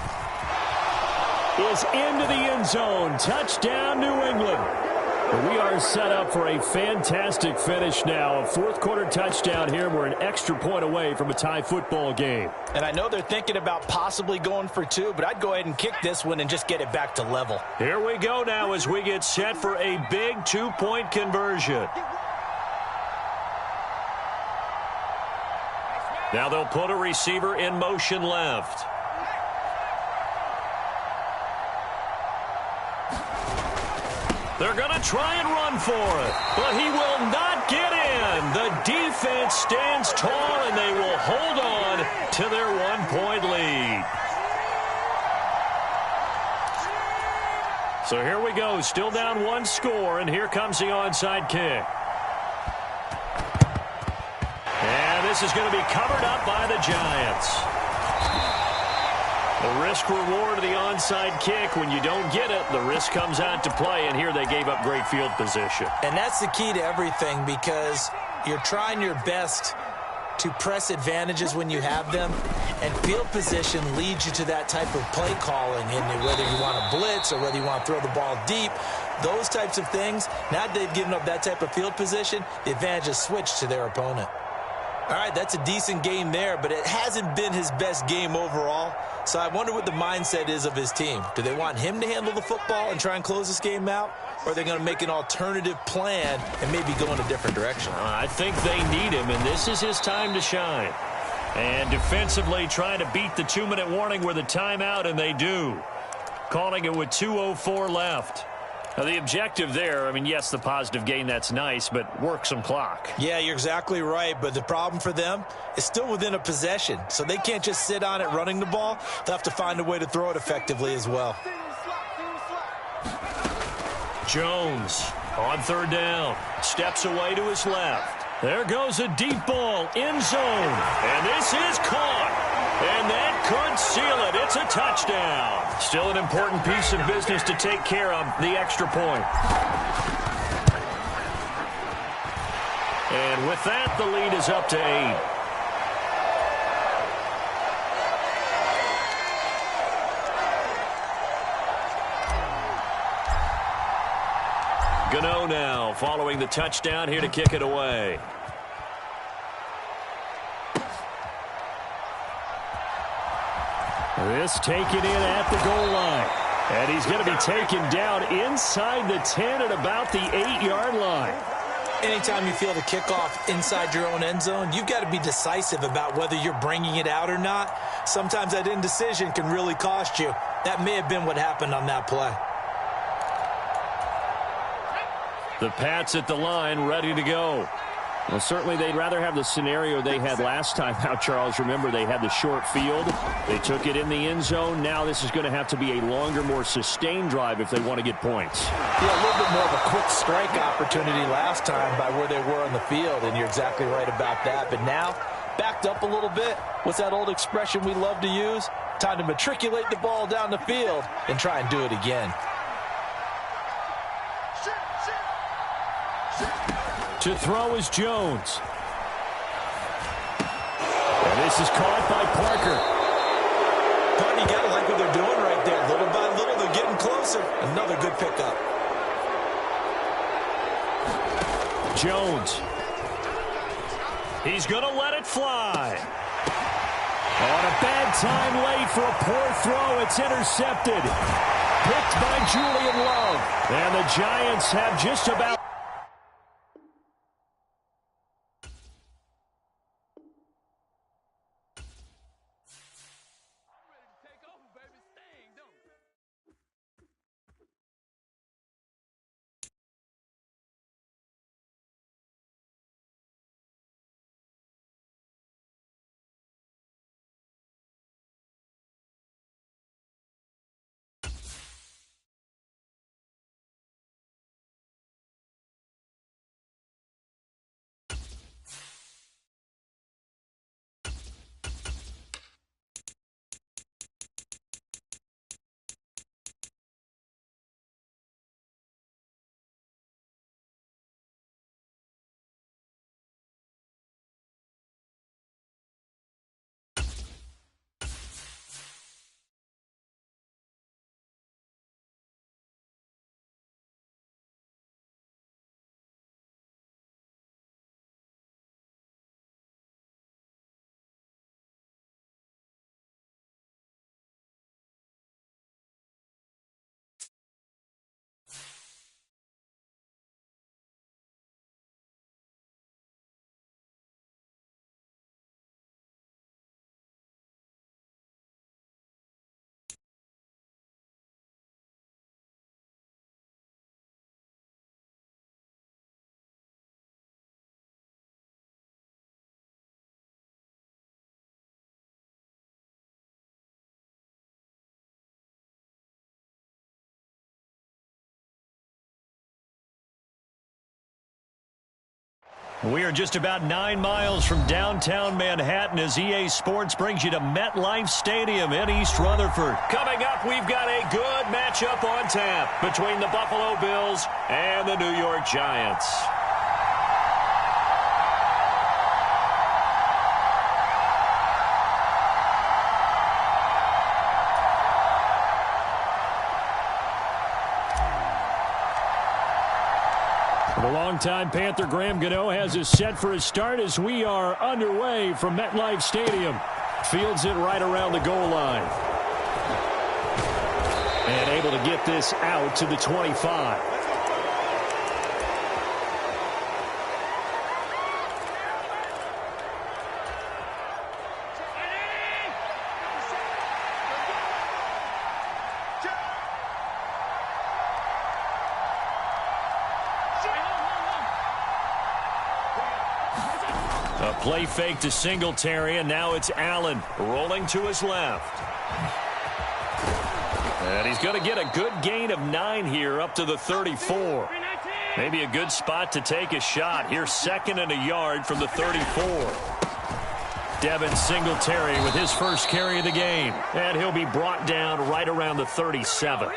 is into the end zone. Touchdown, New England. We are set up for a fantastic finish now. A 4th quarter touchdown here. We're an extra point away from a tie football game. And I know they're thinking about possibly going for 2, but I'd go ahead and kick this one and just get it back to level. Here we go now as we get set for a big 2-point conversion. Now they'll put a receiver in motion left. They're going to try and run for it, but he will not get in. The defense stands tall, and they will hold on to their 1-point lead. So here we go, still down 1 score, and here comes the onside kick. And this is going to be covered up by the Giants. The risk-reward of the onside kick, when you don't get it, the risk comes out to play, and here they gave up great field position. And that's the key to everything, because you're trying your best to press advantages when you have them, and field position leads you to that type of play calling, and whether you want to blitz or whether you want to throw the ball deep, those types of things. Now that they've given up that type of field position, the advantage is switched to their opponent. All right, that's a decent game there, but it hasn't been his best game overall. So I wonder what the mindset is of his team. Do they want him to handle the football and try and close this game out? Or are they going to make an alternative plan and maybe go in a different direction? I think they need him, and this is his time to shine. And defensively trying to beat the 2-minute warning with a timeout, and they do. Calling it with 2:04 left. Now, the objective there, I mean, yes, the positive gain, that's nice, but work some clock. Yeah, you're exactly right, but the problem for them is still within a possession, so they can't just sit on it running the ball. They'll have to find a way to throw it effectively as well. Jones on 3rd down. Steps away to his left. There goes a deep ball, end zone. And this is caught. And that could seal it. It's a touchdown. Still an important piece of business to take care of, the extra point. And with that, the lead is up to 8. Gano now following the touchdown here to kick it away. This taken in at the goal line. And he's going to be taken down inside the 10 at about the 8-yard line. Anytime you feel the kickoff inside your own end zone, you've got to be decisive about whether you're bringing it out or not. Sometimes that indecision can really cost you. That may have been what happened on that play. The Pats at the line, ready to go. Well, certainly they'd rather have the scenario they had last time out, Charles. Remember, they had the short field. They took it in the end zone. Now this is going to have to be a longer, more sustained drive if they want to get points. Yeah, a little bit more of a quick strike opportunity last time by where they were on the field, and you're exactly right about that. But now, backed up a little bit. What's that old expression we love to use? Time to matriculate the ball down the field and try and do it again. To throw is Jones. And this is caught by Parker. But you got to like what they're doing right there. Little by little, they're getting closer. Another good pickup. Jones. He's going to let it fly. On a bad time late for a poor throw. It's intercepted. Picked by Julian Love. And the Giants have just about... We are just about 9 miles from downtown Manhattan as EA Sports brings you to MetLife Stadium in East Rutherford. Coming up, we've got a good matchup on tap between the Buffalo Bills and the New York Giants. The longtime Panther Graham Gano has us set for his start as we are underway from MetLife Stadium. Fields it right around the goal line. And able to get this out to the 25. A play fake to Singletary, and now it's Allen rolling to his left. And he's going to get a good gain of 9 here up to the 34. Maybe a good spot to take a shot. Here's 2nd and a yard from the 34. Devin Singletary with his first carry of the game. And he'll be brought down right around the 37.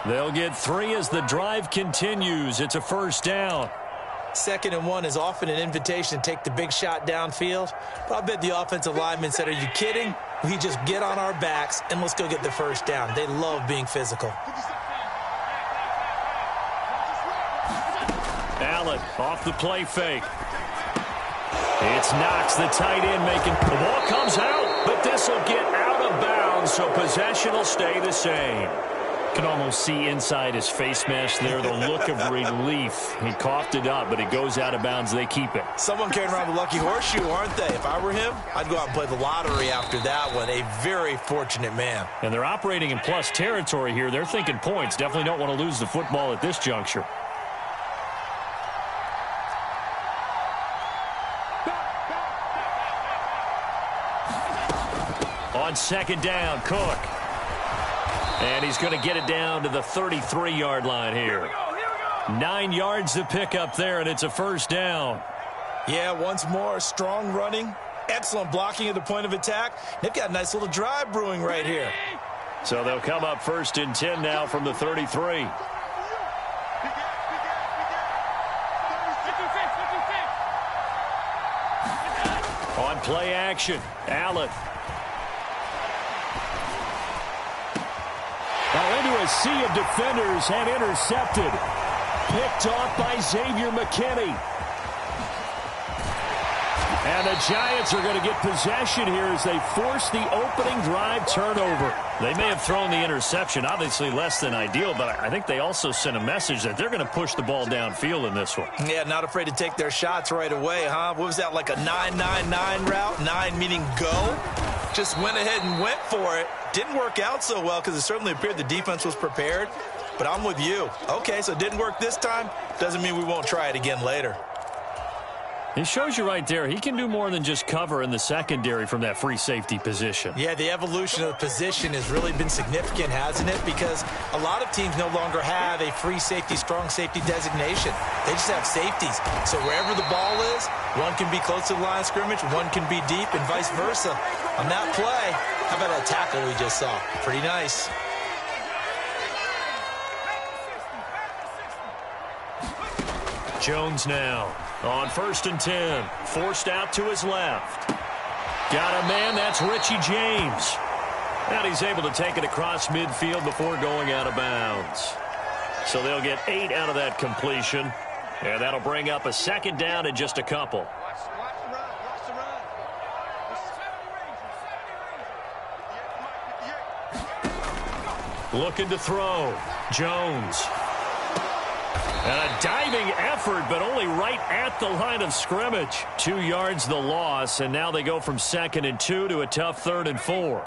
They'll get 3 as the drive continues. It's a first down. 2nd and 1 is often an invitation to take the big shot downfield. But I bet the offensive lineman said, are you kidding? We just get on our backs and let's go get the first down. They love being physical. Allen off the play fake. It's Knox, the tight end, making the ball comes out, but this will get out of bounds, so possession will stay the same. Can almost see inside his face mask there the look of relief. He coughed it up, but it goes out of bounds. They keep it. Someone carrying around the lucky horseshoe, aren't they? If I were him, I'd go out and play the lottery after that one. A very fortunate man. And they're operating in plus territory here. They're thinking points. Definitely don't want to lose the football at this juncture. On second down, Cook. And he's going to get it down to the 33-yard line here. 9 yards to pick up there, and it's a first down. Yeah, once more, strong running, excellent blocking at the point of attack. They've got a nice little drive brewing right here. So they'll come up 1st and 10 now from the 33. On play action, Allen. Into a sea of defenders and intercepted. Picked off by Xavier McKinney. And the Giants are going to get possession here as they force the opening drive turnover. They may have thrown the interception, obviously less than ideal, but I think they also sent a message that they're going to push the ball downfield in this one. Yeah, not afraid to take their shots right away, huh? What was that, like a 9-9-9 route? 9 meaning go? Just went ahead and went for it. Didn't work out so well because it certainly appeared the defense was prepared. But I'm with you. Okay, so it didn't work this time. Doesn't mean we won't try it again later. It shows you right there, he can do more than just cover in the secondary from that free safety position. Yeah, the evolution of the position has really been significant, hasn't it? Because a lot of teams no longer have a free safety, strong safety designation. They just have safeties. So wherever the ball is, one can be close to the line of scrimmage, one can be deep, and vice versa. On that play, how about that tackle we just saw? Pretty nice. Jones now on 1st and 10. Forced out to his left. Got a man, that's Richie James. And he's able to take it across midfield before going out of bounds. So they'll get 8 out of that completion. And that'll bring up a second down in just a couple. Looking to throw. Jones. And a diving effort, but only right at the line of scrimmage. 2 yards the loss, and now they go from 2nd and 2 to a tough 3rd and 4.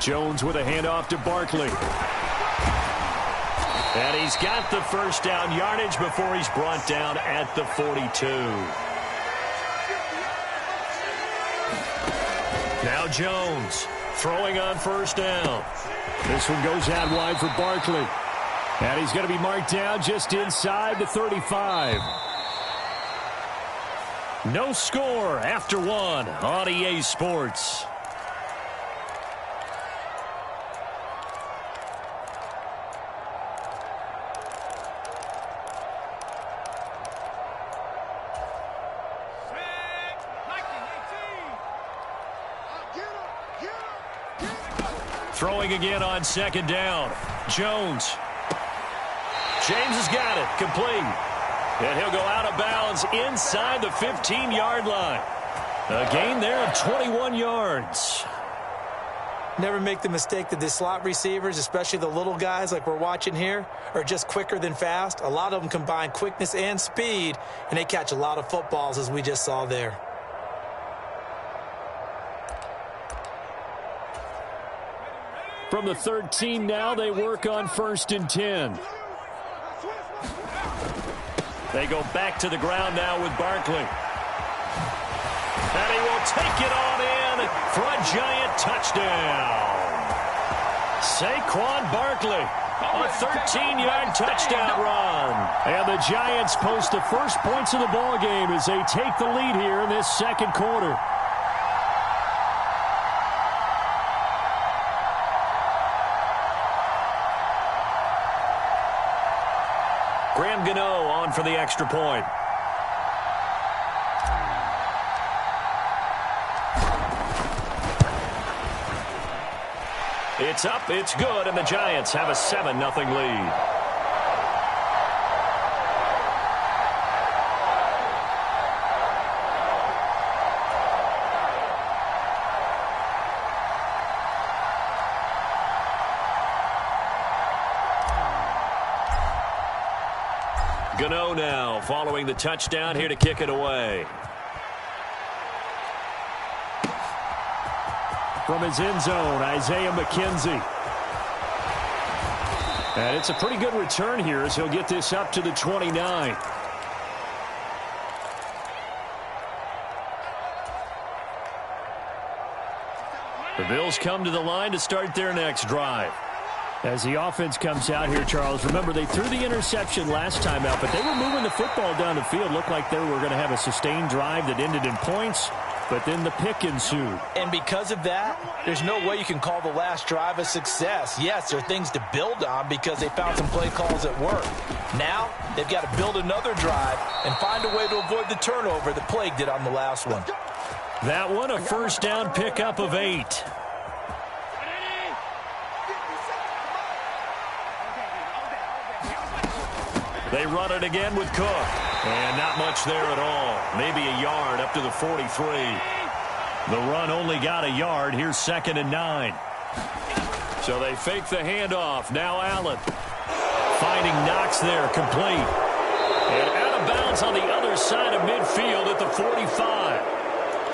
Jones with a handoff to Barkley. And he's got the first down yardage before he's brought down at the 42. Now Jones throwing on 1st down. This one goes out wide for Barkley. And he's going to be marked down just inside the 35. No score after 1 on EA Sports. Throwing again on 2nd down. Jones. James has got it. Complete. And he'll go out of bounds inside the 15-yard line. A gain there of 21 yards. Never make the mistake that the slot receivers, especially the little guys like we're watching here, are just quicker than fast. A lot of them combine quickness and speed, and they catch a lot of footballs, as we just saw there. From the 13 now, they work on 1st and 10. They go back to the ground now with Barkley. And he will take it on in for a Giant touchdown. Saquon Barkley, a 13-yard touchdown run. And the Giants post the first points of the ball game as they take the lead here in this 2nd quarter. Graham Gano on for the extra point. It's up, it's good, and the Giants have a 7-0 lead. Gano now following the touchdown here to kick it away. From his end zone, Isaiah McKenzie. And it's a pretty good return here as he'll get this up to the 29. The Bills come to the line to start their next drive. As the offense comes out here, Charles, remember they threw the interception last time out, but they were moving the football down the field. Looked like they were going to have a sustained drive that ended in points, but then the pick ensued. And because of that, there's no way you can call the last drive a success. Yes, there are things to build on because they found some play calls that work. Now, they've got to build another drive and find a way to avoid the turnover that plagued it on the last one. That one, a first down pickup of 8. They run it again with Cook. And not much there at all. Maybe a yard up to the 43. The run only got a yard. Here's 2nd and 9. So they fake the handoff. Now Allen. Finding Knox there, complete. And out of bounds on the other side of midfield at the 45.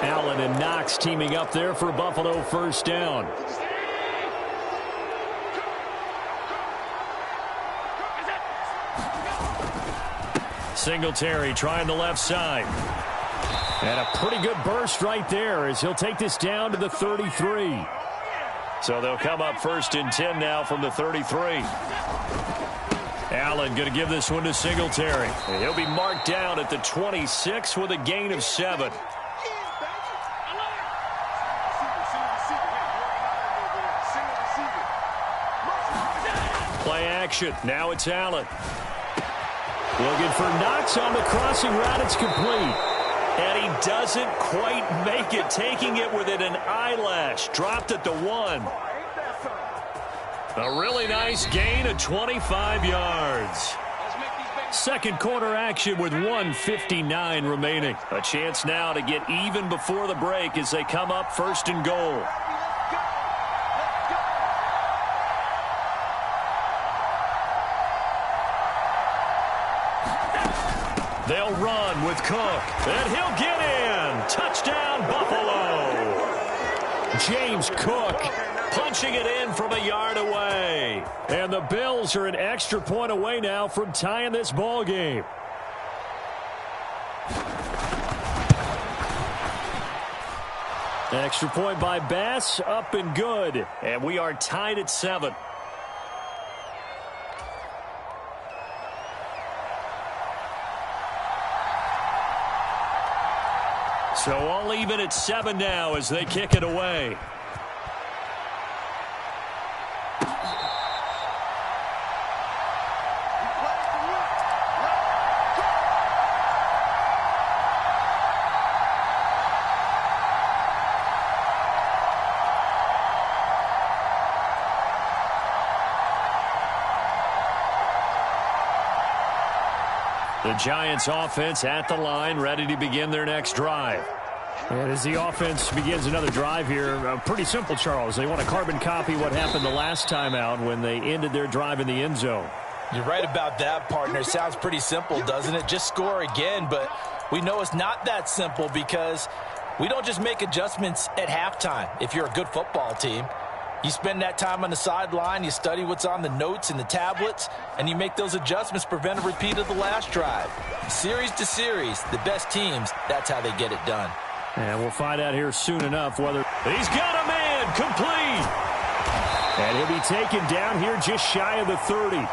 Allen and Knox teaming up there for Buffalo first down. Singletary trying the left side. And a pretty good burst right there as he'll take this down to the 33. So they'll come up 1st and 10 now from the 33. Allen going to give this one to Singletary. And he'll be marked down at the 26 with a gain of 7. Play action. Now it's Allen. Looking for Knox on the crossing route. It's complete. And he doesn't quite make it, taking it within an eyelash. Dropped at the 1. A really nice gain of 25 yards. Second quarter action with 1:59 remaining. A chance now to get even before the break as they come up 1st and goal. They'll run with Cook. And he'll get in. Touchdown, Buffalo. James Cook punching it in from a yard away. And the Bills are an extra point away now from tying this ball game. Extra point by Bass, up and good. And we are tied at 7. So all even at 7 now as they kick it away. The Giants offense at the line, ready to begin their next drive. And as the offense begins another drive here, pretty simple, Charles. They want to carbon copy what happened the last time out when they ended their drive in the end zone. You're right about that, partner. Sounds pretty simple, doesn't it? Just score again, but we know it's not that simple because we don't just make adjustments at halftime if you're a good football team. You spend that time on the sideline, you study what's on the notes and the tablets, and you make those adjustments to prevent a repeat of the last drive. Series to series, the best teams, that's how they get it done. And we'll find out here soon enough whether he's got a man complete. And he'll be taken down here just shy of the 30.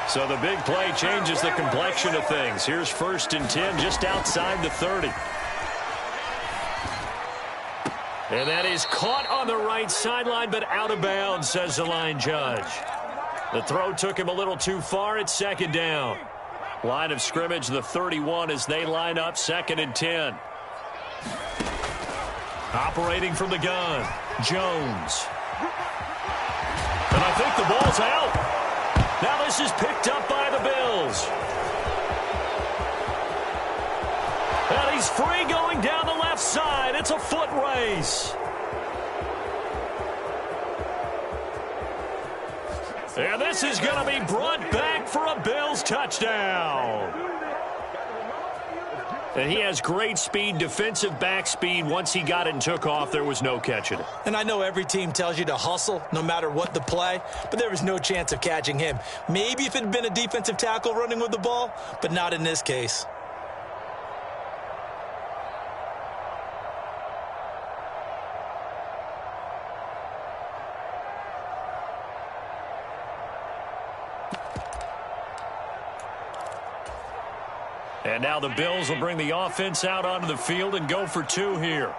So the big play changes the complexion of things. Here's 1st and 10 just outside the 30. And that is caught on the right sideline, but out of bounds, says the line judge. The throw took him a little too far. It's 2nd down. Line of scrimmage, the 31 as they line up 2nd and 10. Operating from the gun, Jones. And I think the ball's out. Now this is picked up by the Bills. And he's free going down the left side. It's a foot race. And this is going to be brought back for a Bills touchdown. And he has great speed, defensive back speed. Once he got it and took off, there was no catching it. And I know every team tells you to hustle no matter what the play, but there was no chance of catching him. Maybe if it had been a defensive tackle running with the ball, but not in this case. And now the Bills will bring the offense out onto the field and go for two here.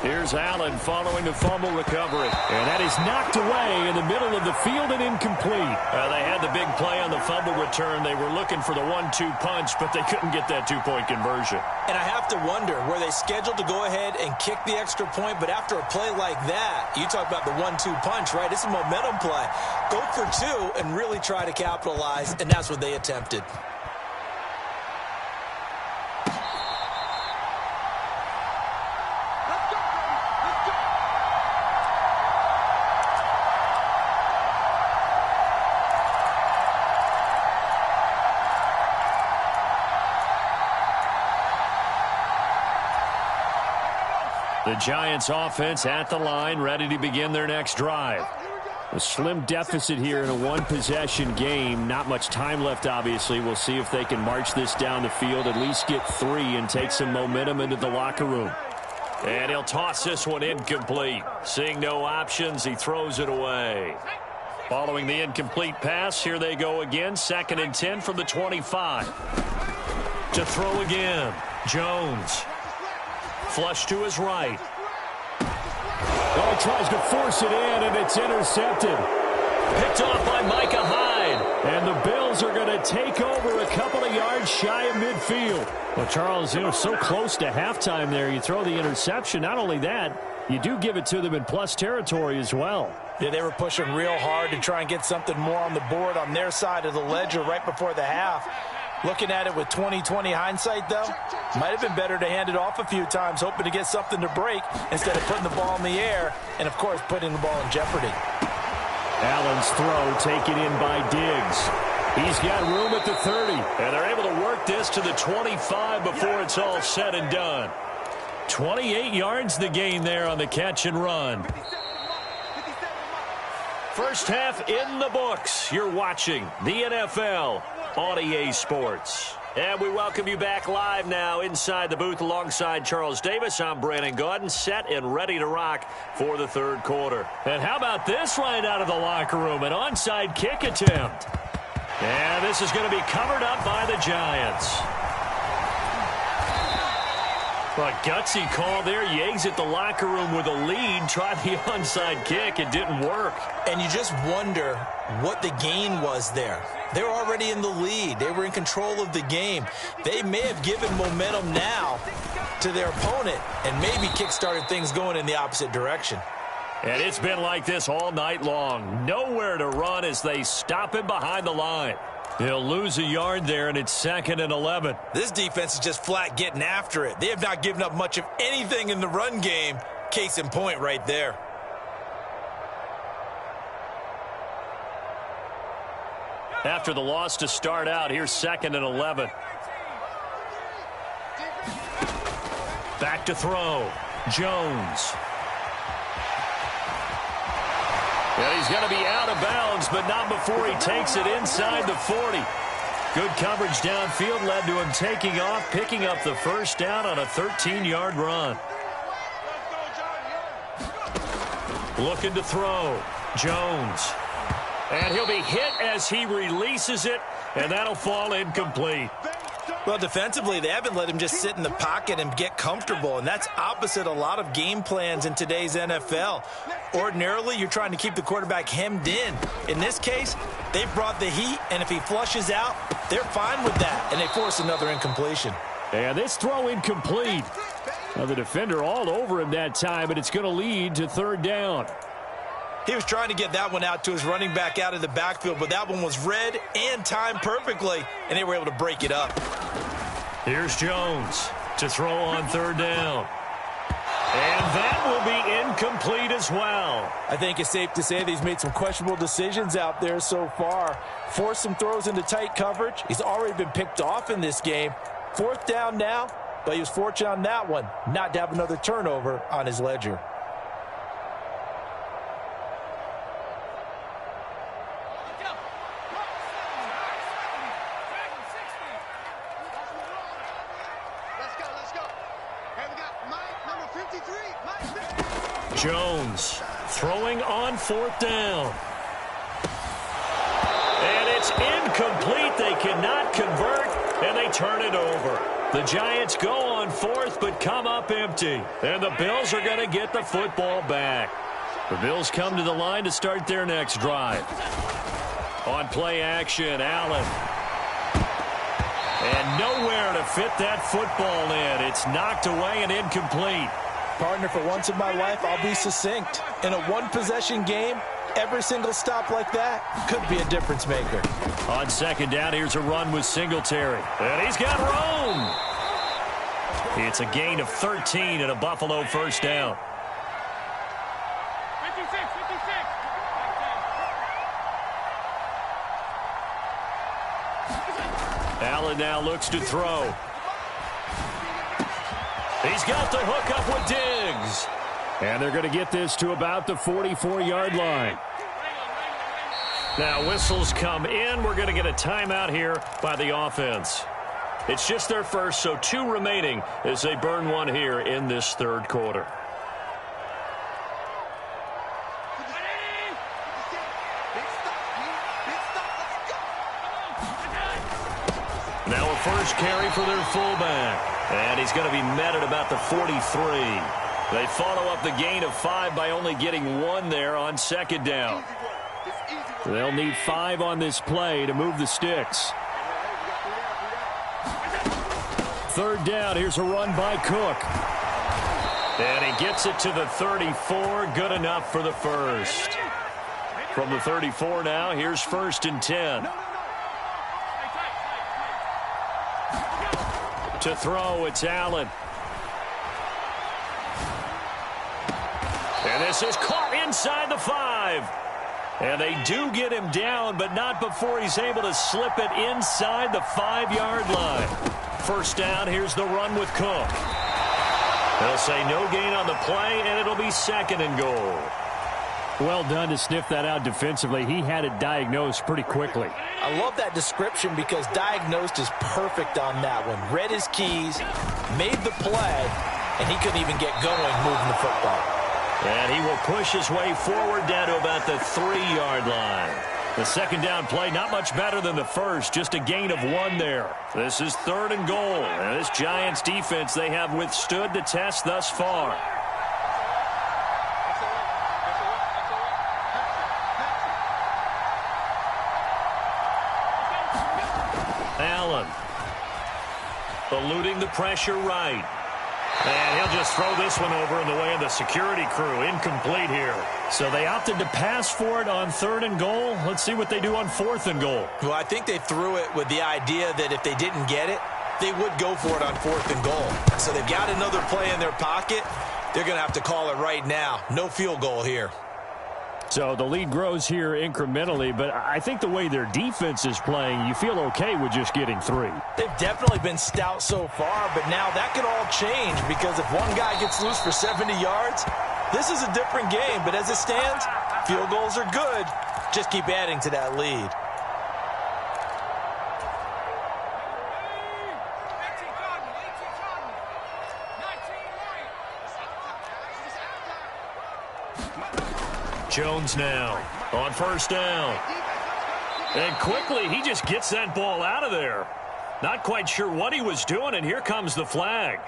Here's Allen following the fumble recovery. And that is knocked away in the middle of the field and incomplete. They had the big play on the fumble return. They were looking for the 1-2 punch, but they couldn't get that two-point conversion. And I have to wonder, were they scheduled to go ahead and kick the extra point? But after a play like that, you talk about the 1-2 punch, right? It's a momentum play. Go for two and really try to capitalize, and that's what they attempted. The Giants offense at the line, ready to begin their next drive. A slim deficit here in a one-possession game. Not much time left, obviously. We'll see if they can march this down the field, at least get three, and take some momentum into the locker room. And he'll toss this one incomplete. Seeing no options, he throws it away. Following the incomplete pass, here they go again. 2nd and 10 from the 25. To throw again, Jones. Flush to his right. Oh, he tries to force it in, and it's intercepted. Picked off by Micah Hyde. And the Bills are going to take over a couple of yards shy of midfield. Well, Charles, so close to halftime there. You throw the interception. Not only that, you do give it to them in plus territory as well. Yeah, they were pushing real hard to try and get something more on the board on their side of the ledger right before the half. Looking at it with 20/20 hindsight, though, might have been better to hand it off a few times, hoping to get something to break instead of putting the ball in the air and, of course, putting the ball in jeopardy. Allen's throw taken in by Diggs. He's got room at the 30. And they're able to work this to the 25 before it's all said and done. 28 yards the gain there on the catch and run. First half in the books. You're watching the NFL on EA Sports. And we welcome you back live now inside the booth alongside Charles Davis. I'm Brandon Gaudin, set and ready to rock for the third quarter. And how about this right out of the locker room? An onside kick attempt. And this is going to be covered up by the Giants. Well, a gutsy call there. You exit the locker room with a lead. Tried the onside kick. It didn't work. And you just wonder what the gain was there. They were already in the lead. They were in control of the game. They may have given momentum now to their opponent and maybe kick-started things going in the opposite direction. And it's been like this all night long. Nowhere to run as they stop him behind the line. They'll lose a yard there, and it's 2nd and 11. This defense is just flat getting after it. They have not given up much of anything in the run game. Case in point right there. After the loss to start out, here's 2nd and 11. Back to throw. Jones. And he's going to be out of bounds, but not before he takes it inside the 40. Good coverage downfield led to him taking off, picking up the first down on a 13-yard run. Looking to throw. Jones. And he'll be hit as he releases it, and that'll fall incomplete. Well, defensively, they haven't let him just sit in the pocket and get comfortable, and that's opposite a lot of game plans in today's NFL. Ordinarily, you're trying to keep the quarterback hemmed in. In this case, they've brought the heat, and if he flushes out, they're fine with that, and they force another incompletion. And this throw incomplete. Well, the defender all over him that time, but it's going to lead to third down. He was trying to get that one out to his running back out of the backfield, but that one was read and timed perfectly, and they were able to break it up. Here's Jones to throw on third down. And that will be incomplete as well. I think it's safe to say that he's made some questionable decisions out there so far. Forced some throws into tight coverage. He's already been picked off in this game. Fourth down now, but he was fortunate on that one not to have another turnover on his ledger. Jones throwing on fourth down. And it's incomplete. They cannot convert, and they turn it over. The Giants go on fourth, but come up empty. And the Bills are going to get the football back. The Bills come to the line to start their next drive. On play action, Allen. And nowhere to fit that football in. It's knocked away and incomplete. Partner, for once in my life, I'll be succinct. In a one-possession game, every single stop like that could be a difference maker. On second down, here's a run with Singletary. And he's got room. It's a gain of 13 and a Buffalo first down. 56. Allen now looks to throw. He's got the hook up with Diggs. And they're going to get this to about the 44-yard line. Now whistles come in. We're going to get a timeout here by the offense. It's just their first, so 2 remaining as they burn one here in this third quarter. Now a first carry for their fullback. And he's going to be met at about the 43. They follow up the gain of 5 by only getting 1 there on second down. They'll need 5 on this play to move the sticks. Third down, here's a run by Cook. And he gets it to the 34, good enough for the first. From the 34 now, here's first and 10. To throw, it's Allen. And this is caught inside the 5. And they do get him down, but not before he's able to slip it inside the 5-yard line. First down, here's the run with Cook. They'll say no gain on the play, and it'll be second and goal. Well done to sniff that out defensively. He had it diagnosed pretty quickly. I love that description because diagnosed is perfect on that one. Read his keys, made the play, and he couldn't even get going moving the football. And he will push his way forward down to about the 3-yard line. The second down play, not much better than the first, just a gain of 1 there. This is third and goal. And this Giants defense, they have withstood the test thus far. Allen eluding the pressure right. And he'll just throw this one over in the way of the security crew. Incomplete here. So they opted to pass for it on third and goal. Let's see what they do on fourth and goal. Well, I think they threw it with the idea that if they didn't get it, they would go for it on fourth and goal. So they've got another play in their pocket. They're going to have to call it right now. No field goal here. So the lead grows here incrementally, but I think the way their defense is playing, you feel okay with just getting 3. They've definitely been stout so far, but now that could all change because if one guy gets loose for 70 yards, this is a different game. But as it stands, field goals are good. Just keep adding to that lead. Jones now on first down. And quickly, he just gets that ball out of there. Not quite sure what he was doing, and here comes the flag.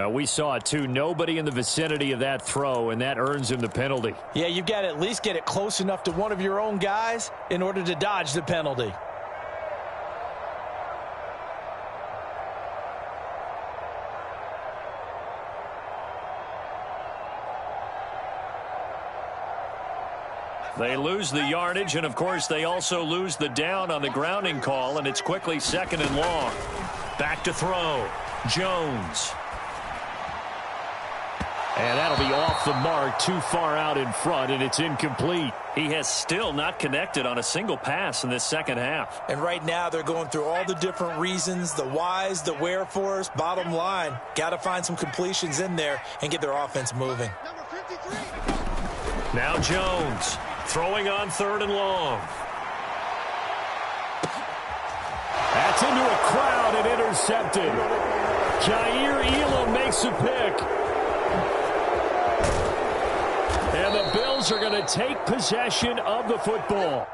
We saw it, too. Nobody in the vicinity of that throw, and that earns him the penalty. Yeah, you've got to at least get it close enough to one of your own guys in order to dodge the penalty. They lose the yardage, and, of course, they also lose the down on the grounding call, and it's quickly 2nd and long. Back to throw. Jones. And that'll be off the mark, too far out in front, and it's incomplete. He has still not connected on a single pass in this second half. And right now they're going through all the different reasons, the whys, the wherefores. Bottom line, got to find some completions in there and get their offense moving. Now Jones throwing on 3rd and long. That's into a crowd and intercepted. Jair Elam makes a pick. And the Bills are going to take possession of the football.